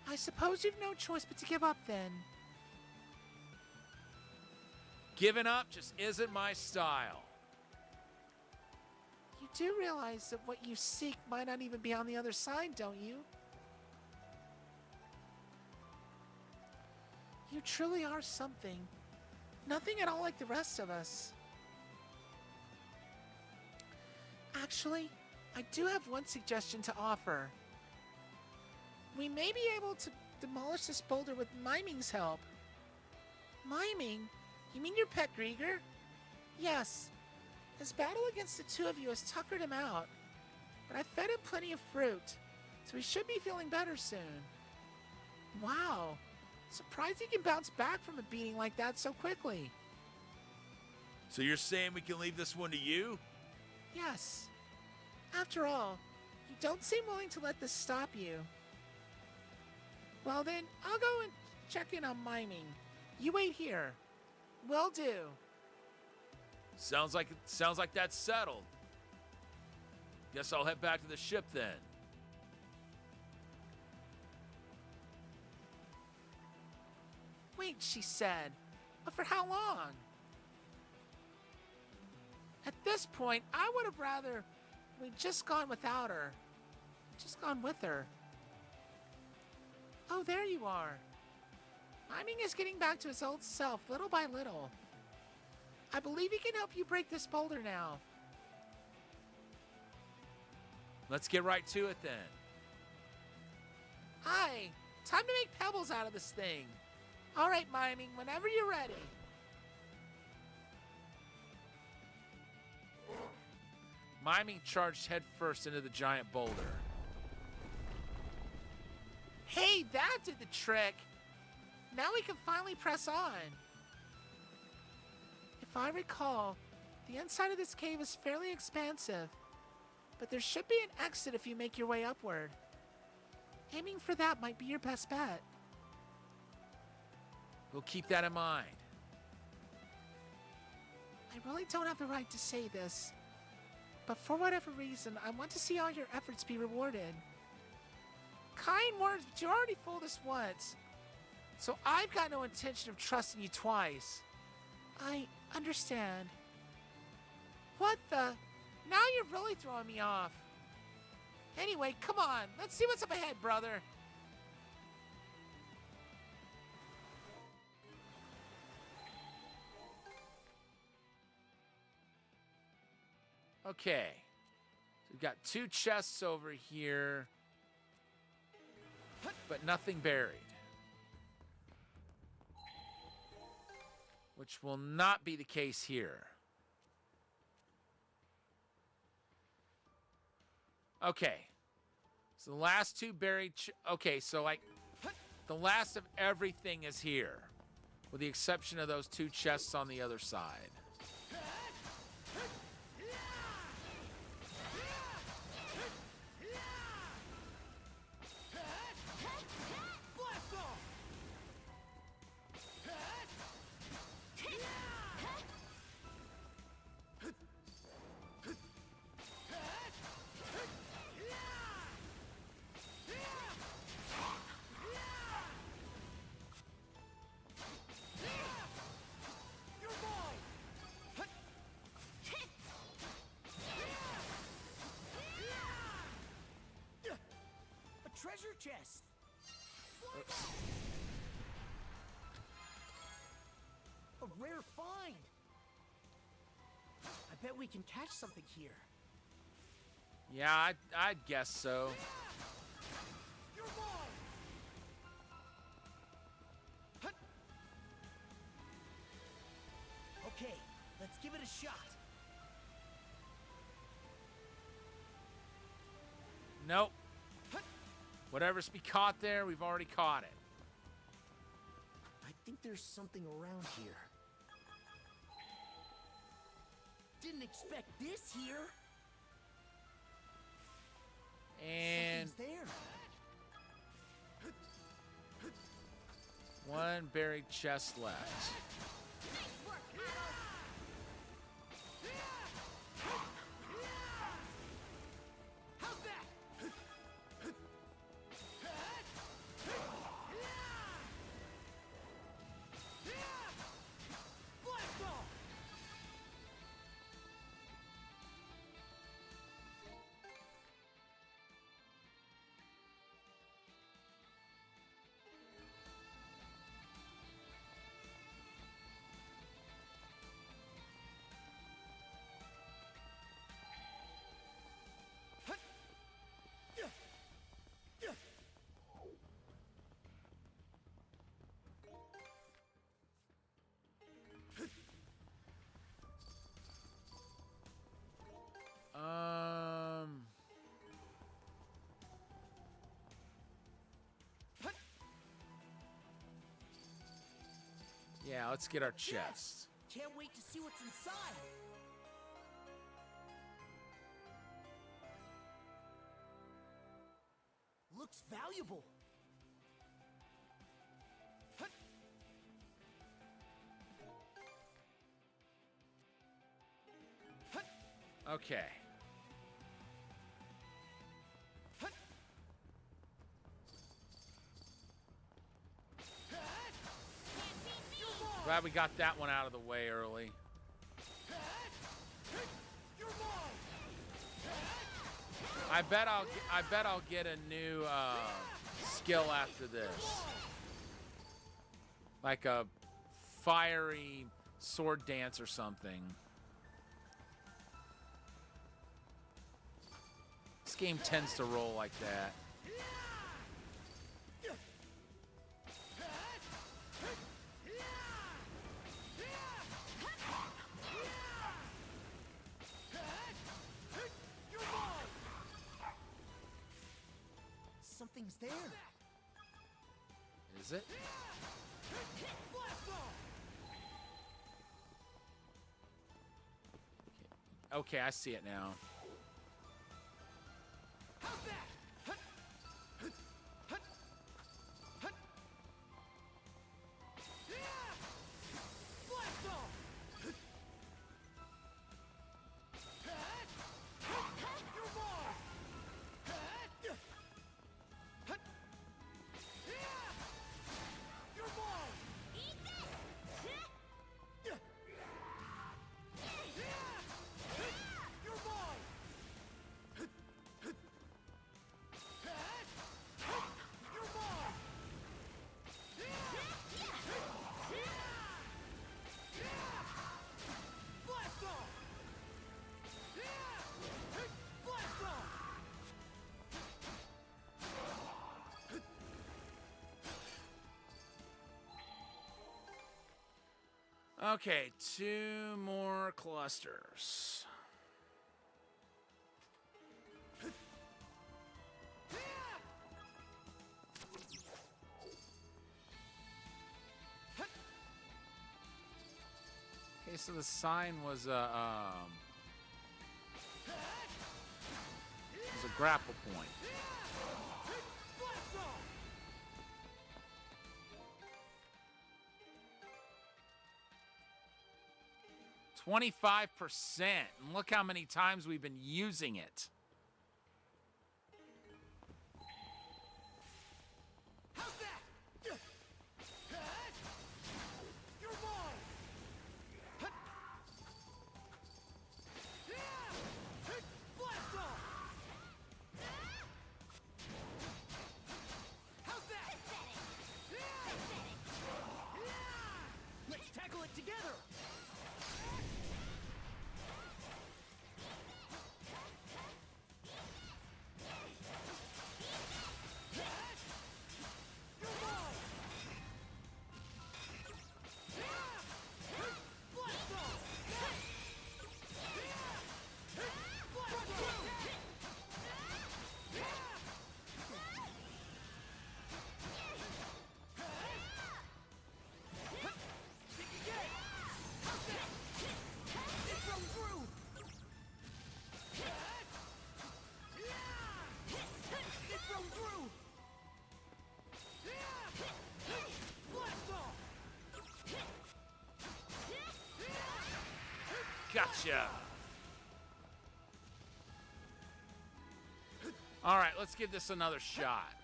I suppose you've no choice but to give up then. Giving up just isn't my style. You do realize that what you seek might not even be on the other side, don't you? You truly are something. Nothing at all like the rest of us. Actually, I do have one suggestion to offer. We may be able to demolish this boulder with Miming's help. Miming? You mean your pet Grieger? Yes. His battle against the two of you has tuckered him out. But I fed him plenty of fruit, so he should be feeling better soon. Wow. Surprised he can bounce back from a beating like that so quickly. So you're saying we can leave this one to you? Yes. After all, you don't seem willing to let this stop you. Well then, I'll go and check in on Miming. You wait here. Will do. Sounds like that's settled. Guess I'll head back to the ship then. Wait, she said. But for how long? At this point, I would have rather we'd just gone without her. Just gone with her. Oh, there you are. Miming is getting back to his old self little by little. I believe he can help you break this boulder now. Let's get right to it then. Hi, time to make pebbles out of this thing. All right, Miming, whenever you're ready. Miming charged headfirst into the giant boulder. Hey, that did the trick. Now we can finally press on. If I recall, the inside of this cave is fairly expansive, but there should be an exit if you make your way upward. Aiming for that might be your best bet. We'll keep that in mind. I really don't have the right to say this, but for whatever reason, I want to see all your efforts be rewarded. Kind words, but you already fooled us once, so I've got no intention of trusting you twice. I understand. What the? Now you're really throwing me off. Anyway, come on, let's see what's up ahead, brother. Okay. So we've got two chests over here, but nothing buried. Which will not be the case here. Okay. So the last two buried... okay, so like... the last of everything is here. With the exception of those two chests on the other side. Treasure chest. A rare find. I bet we can catch something here. Yeah, I'd guess so. You're mine. Okay, let's give it a shot. Nope. Whatever's to be caught there, we've already caught it. I think there's something around here. Didn't expect this here. And something's there. one buried chest left. let's get our chest. Can't wait to see what's inside. Looks valuable. Okay. Glad we got that one out of the way early. I bet I'll get a new skill after this, like a fiery sword dance or something. This game tends to roll like that. Something's there. Is it? Okay, I see it now. Okay, 2 more clusters. Okay, so the sign was a grapple point. 25%. And look how many times we've been using it. Let's tackle it together. Gotcha. All right, let's give this another shot.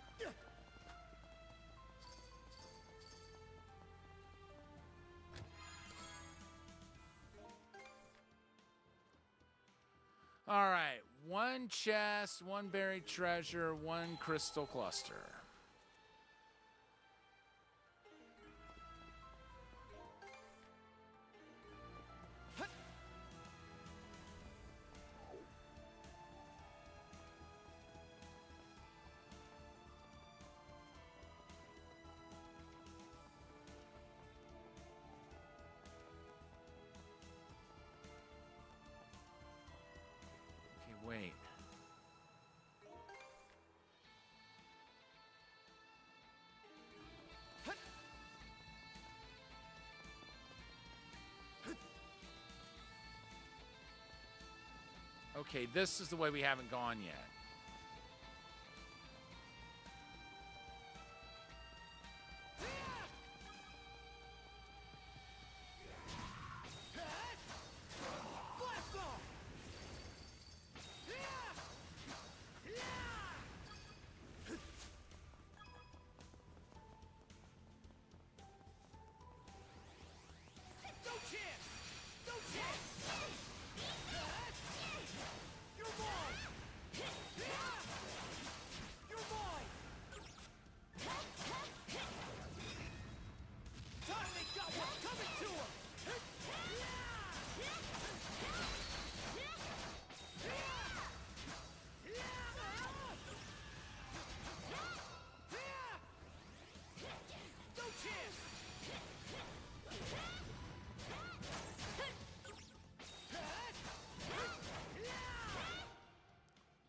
All right, 1 chest, 1 buried treasure, 1 crystal cluster. Wait. Okay, this is the way we haven't gone yet.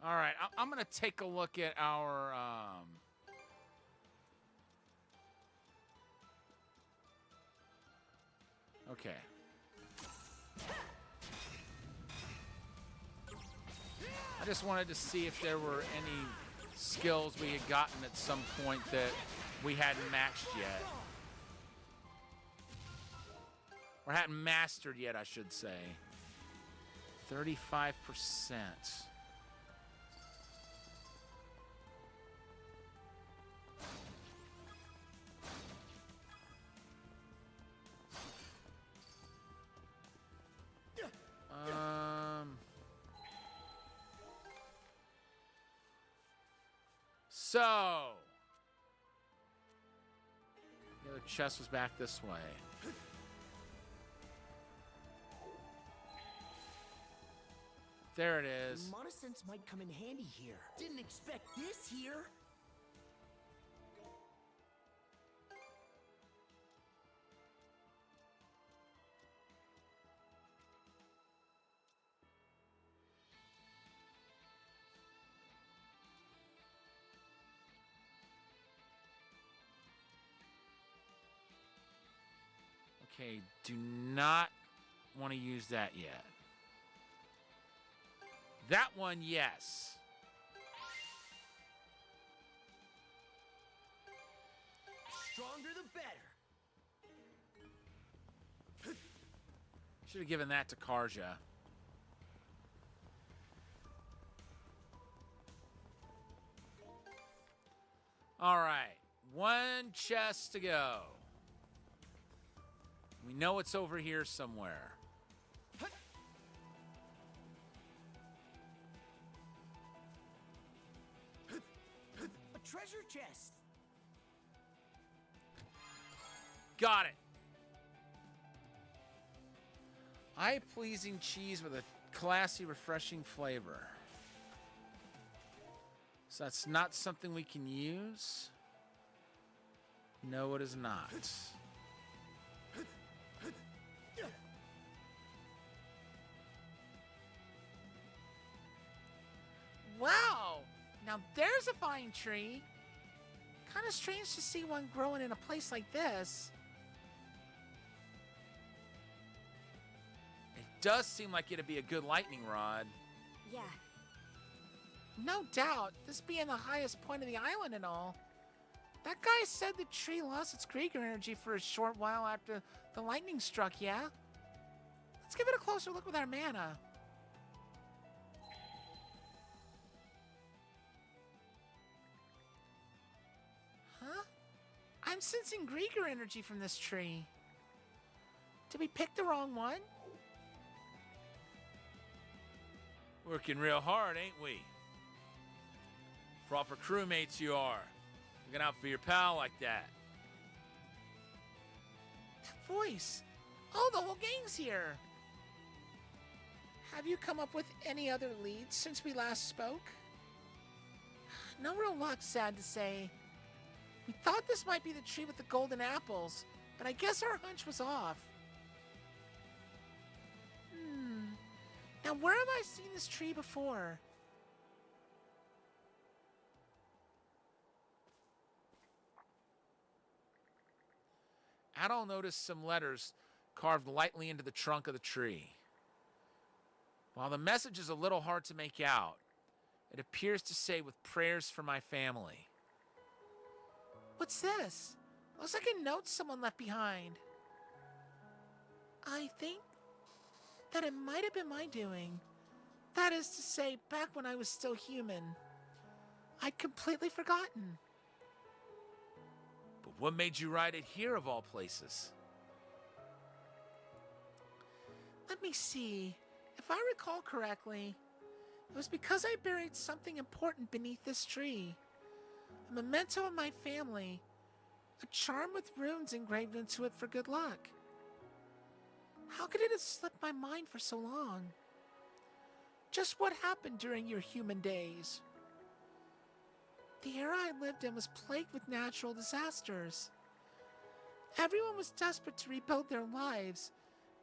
All right, I'm going to take a look at our... Okay. I just wanted to see if there were any skills we had gotten at some point that we hadn't maxed yet. Or hadn't mastered yet, I should say. 35%. So, the other chest was back this way. There it is. Monosense might come in handy here. Didn't expect this here. Okay, do not want to use that yet. That one, yes. Stronger the better. Should have given that to Karja. All right, one chest to go. We know it's over here somewhere. A treasure chest. Got it. Eye-pleasing cheese with a classy, refreshing flavor. So that's not something we can use? No, it is not. Wow! Now there's a fine tree. Kind of strange to see one growing in a place like this. It does seem like it'd be a good lightning rod. Yeah. No doubt, this being the highest point of the island and all. That guy said the tree lost its Krieger energy for a short while after the lightning struck, yeah? Let's give it a closer look with our mana. Huh? I'm sensing Krieger energy from this tree. Did we pick the wrong one? Working real hard, ain't we? Proper crewmates you are. Looking out for your pal like that. That voice. Oh, the whole gang's here. Have you come up with any other leads since we last spoke? No real luck, sad to say. We thought this might be the tree with the golden apples, but I guess our hunch was off. Now, where have I seen this tree before? Adol noticed some letters carved lightly into the trunk of the tree. While the message is a little hard to make out, it appears to say with prayers for my family. What's this? Looks like a note someone left behind. I think that it might have been my doing. That is to say, back when I was still human. I'd completely forgotten. But what made you write it here of all places? Let me see. If I recall correctly, it was because I buried something important beneath this tree. A memento of my family. A charm with runes engraved into it for good luck. How could it have slipped my mind for so long? Just what happened during your human days? The era I lived in was plagued with natural disasters. Everyone was desperate to rebuild their lives,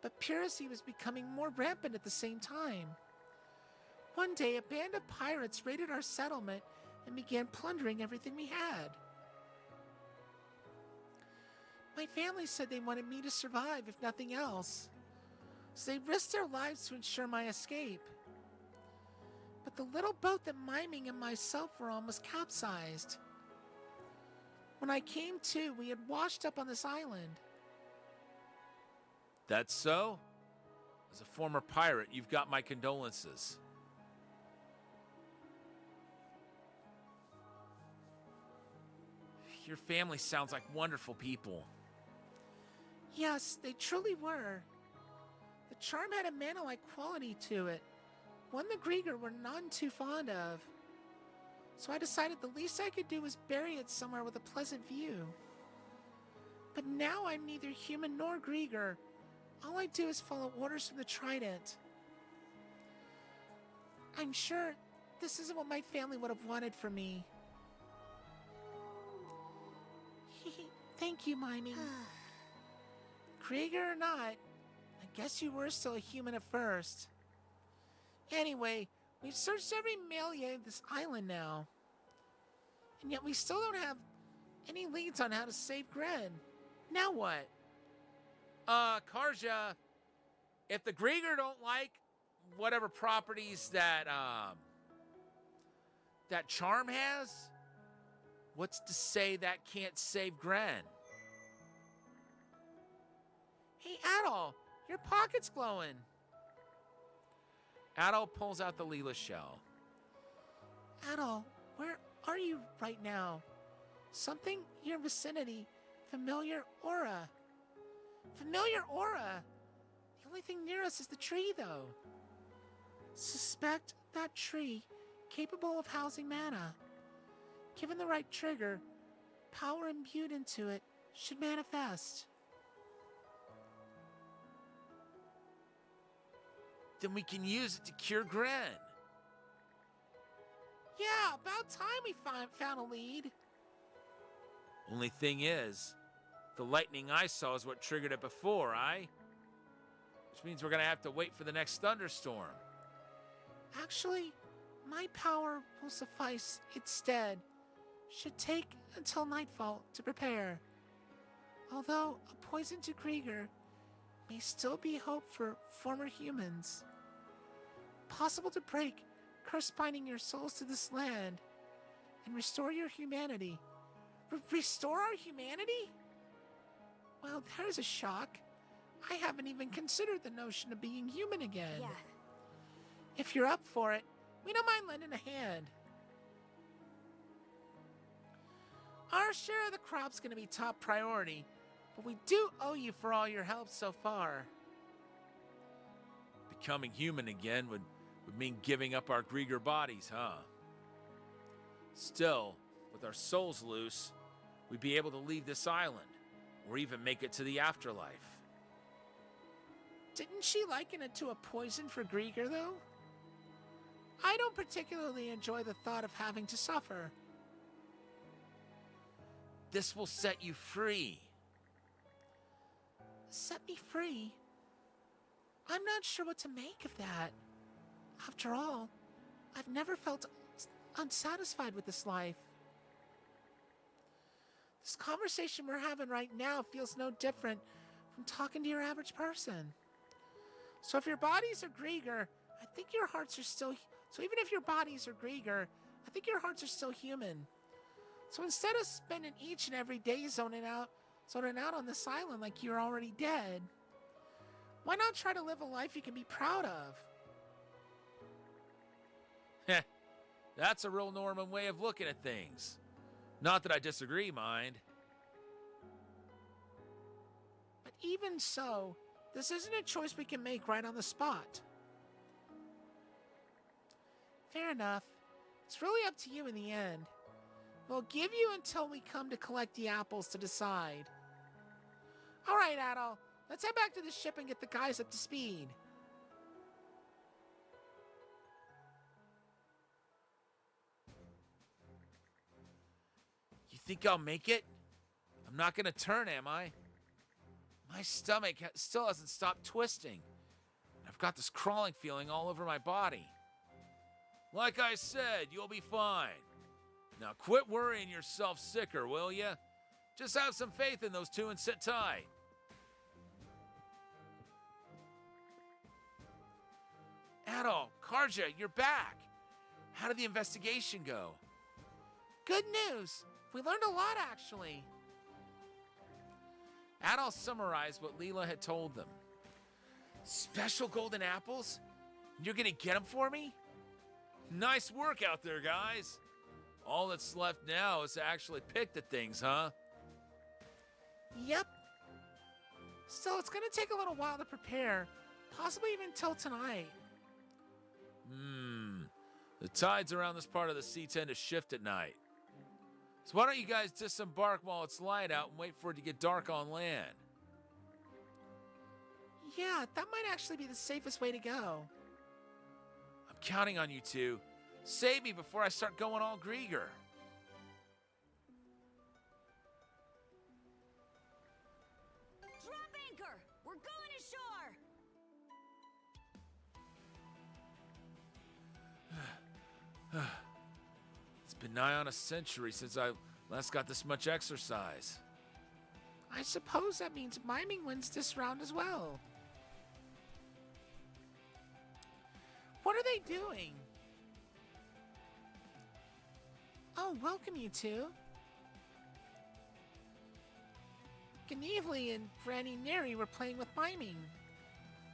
but piracy was becoming more rampant at the same time. One day, a band of pirates raided our settlement and began plundering everything we had. My family said they wanted me to survive, if nothing else, so they risked their lives to ensure my escape. But the little boat that Miming and myself were on was capsized. When I came to, we had washed up on this island. That's so? As a former pirate, you've got my condolences. Your family sounds like wonderful people. Yes, they truly were. The charm had a mana-like quality to it, one the Grieger were none too fond of. So I decided the least I could do was bury it somewhere with a pleasant view. But now I'm neither human nor Grieger. All I do is follow orders from the Trident. I'm sure this isn't what my family would have wanted for me. Thank you, Miming. Krieger or not, I guess you were still a human at first. Anyway, we've searched every milieu of this island now. And yet we still don't have any leads on how to save Gren. Now what? Karja, if the Grieger don't like whatever properties that that charm has, what's to say that can't save Gren? Hey, Adol, your pocket's glowing. Adol pulls out the Leela shell. Adol, where are you right now? Something in your vicinity. Familiar aura. Familiar aura. The only thing near us is the tree, though. Suspect that tree capable of housing mana. Given the right trigger, power imbued into it should manifest. Then we can use it to cure Gren. Yeah, about time we found a lead. Only thing is, the lightning I saw is what triggered it before, aye? Which means we're gonna have to wait for the next thunderstorm. Actually, my power will suffice instead. Should take until nightfall to prepare. Although a poison to Krieger may still be hope for former humans. Possible to break, curse binding your souls to this land, and restore your humanity. Restore our humanity? Well, there's a shock. I haven't even considered the notion of being human again. Yeah. If you're up for it, we don't mind lending a hand. Our share of the crop's gonna be top priority, but we do owe you for all your help so far. Becoming human again would mean giving up our Grieger bodies, huh? Still, with our souls loose, we'd be able to leave this island, or even make it to the afterlife. Didn't she liken it to a poison for Grieger, though? I don't particularly enjoy the thought of having to suffer. This will set you free. Set me free? I'm not sure what to make of that. After all, I've never felt unsatisfied with this life. This conversation we're having right now feels no different from talking to your average person. So if your bodies are Grieger, I think your hearts are still... So even if your bodies are Grieger, I think your hearts are still human. So instead of spending each and every day zoning out on this island like you're already dead, why not try to live a life you can be proud of? Heh, that's a real Norman way of looking at things. Not that I disagree, mind. But even so, this isn't a choice we can make right on the spot. Fair enough. It's really up to you in the end. We'll give you until we come to collect the apples to decide. All right, Adol. Let's head back to the ship and get the guys up to speed. You think I'll make it? I'm not gonna turn, am I? My stomach still hasn't stopped twisting. I've got this crawling feeling all over my body. Like I said, you'll be fine. Now quit worrying yourself sicker, will ya? Just have some faith in those two and sit tight. Adol, Karja, you're back. How did the investigation go? Good news. We learned a lot, actually. Adol summarized what Leela had told them. Special golden apples? You're gonna get them for me? Nice work out there, guys. All that's left now is to actually pick the things, huh? Yep. Still, it's gonna take a little while to prepare. Possibly even till tonight. The tides around this part of the sea tend to shift at night. So why don't you guys disembark while it's light out and wait for it to get dark on land? Yeah, that might actually be the safest way to go. I'm counting on you two. Save me before I start going all Grieger. Drop anchor! We're going ashore! It's been nigh on a century since I last got this much exercise. I suppose that means miming wins this round as well. What are they doing? Oh, welcome you two. Gneevely and Granny Neri were playing with miming.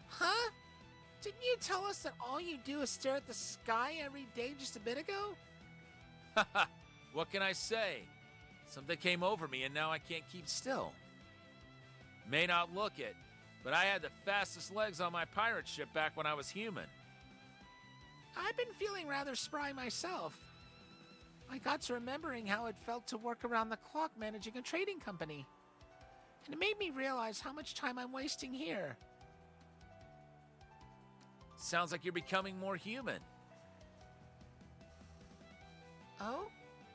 Huh? Didn't you tell us that all you do is stare at the sky every day just a bit ago? Haha, what can I say? Something came over me and now I can't keep still. May not look it, but I had the fastest legs on my pirate ship back when I was human. I've been feeling rather spry myself. I got to remembering how it felt to work around the clock managing a trading company. And it made me realize how much time I'm wasting here. Sounds like you're becoming more human. Oh?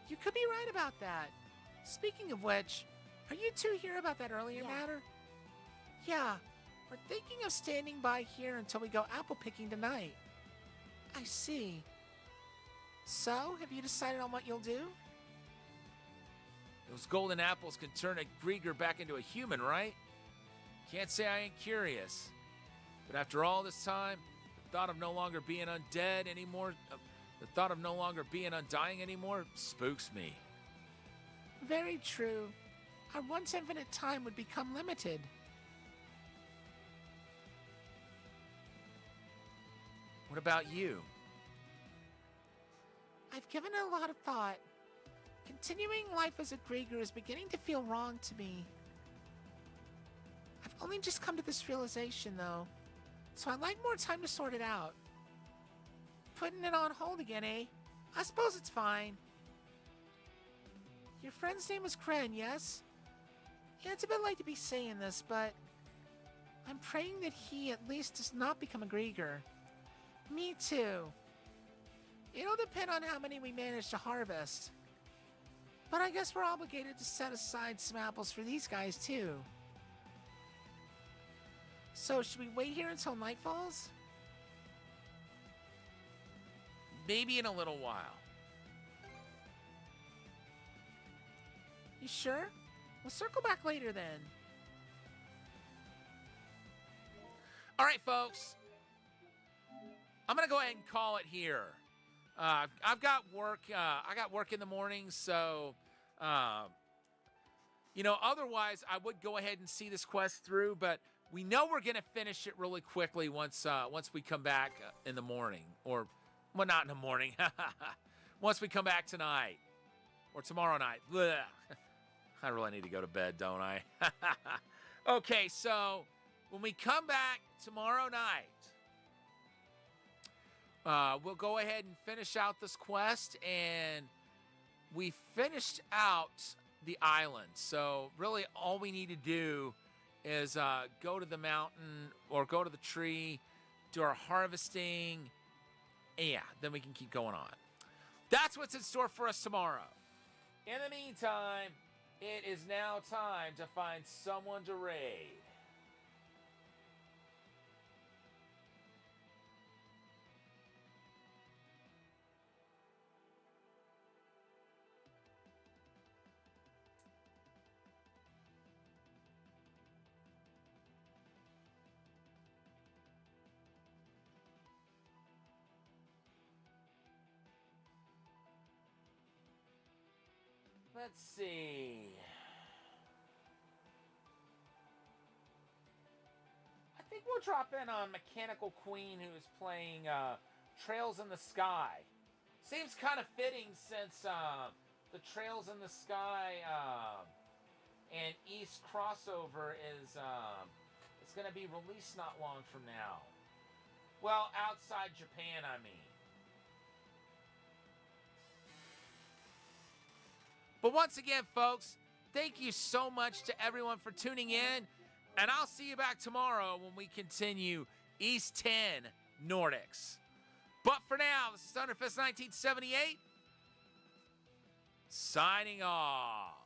You could be right about that. Speaking of which, are you two here about that earlier matter? Yeah, we're thinking of standing by here until we go apple picking tonight. I see. So, have you decided on what you'll do? Those golden apples can turn a Grieger back into a human, right? Can't say I ain't curious. But after all this time, the thought of no longer being undead anymore, the thought of no longer being undying anymore spooks me. Very true. Our once infinite time would become limited. What about you? I've given it a lot of thought. Continuing life as a Grieger is beginning to feel wrong to me. I've only just come to this realization, though, so I'd like more time to sort it out. Putting it on hold again, eh? I suppose it's fine. Your friend's name was Kren, yes? Yeah, it's a bit late to be saying this, but I'm praying that he at least does not become a Grieger. Me too. It'll depend on how many we manage to harvest. But I guess we're obligated to set aside some apples for these guys too. So should we wait here until night falls? Maybe in a little while. You sure? We'll circle back later then. All right, folks. I'm gonna go ahead and call it here. I've got work. I got work in the morning, so otherwise I would go ahead and see this quest through. But we know we're gonna finish it really quickly once we come back in the morning, or well, not in the morning. Once we come back tonight or tomorrow night. Blech. I really need to go to bed, don't I? Okay, so when we come back tomorrow night, we'll go ahead and finish out this quest, and we finished out the island. So really all we need to do is go to the mountain or go to the tree, do our harvesting, and yeah, then we can keep going on. That's what's in store for us tomorrow. In the meantime, it is now time to find someone to raid. Let's see. I think we'll drop in on Mechanical Queen, who is playing Trails in the Sky. Seems kind of fitting since the Trails in the Sky and East crossover is going to be released not long from now. Well, outside Japan, I mean. But once again, folks, thank you so much to everyone for tuning in. And I'll see you back tomorrow when we continue East 10 Nordics. But for now, this is Thunderfist 1978, signing off.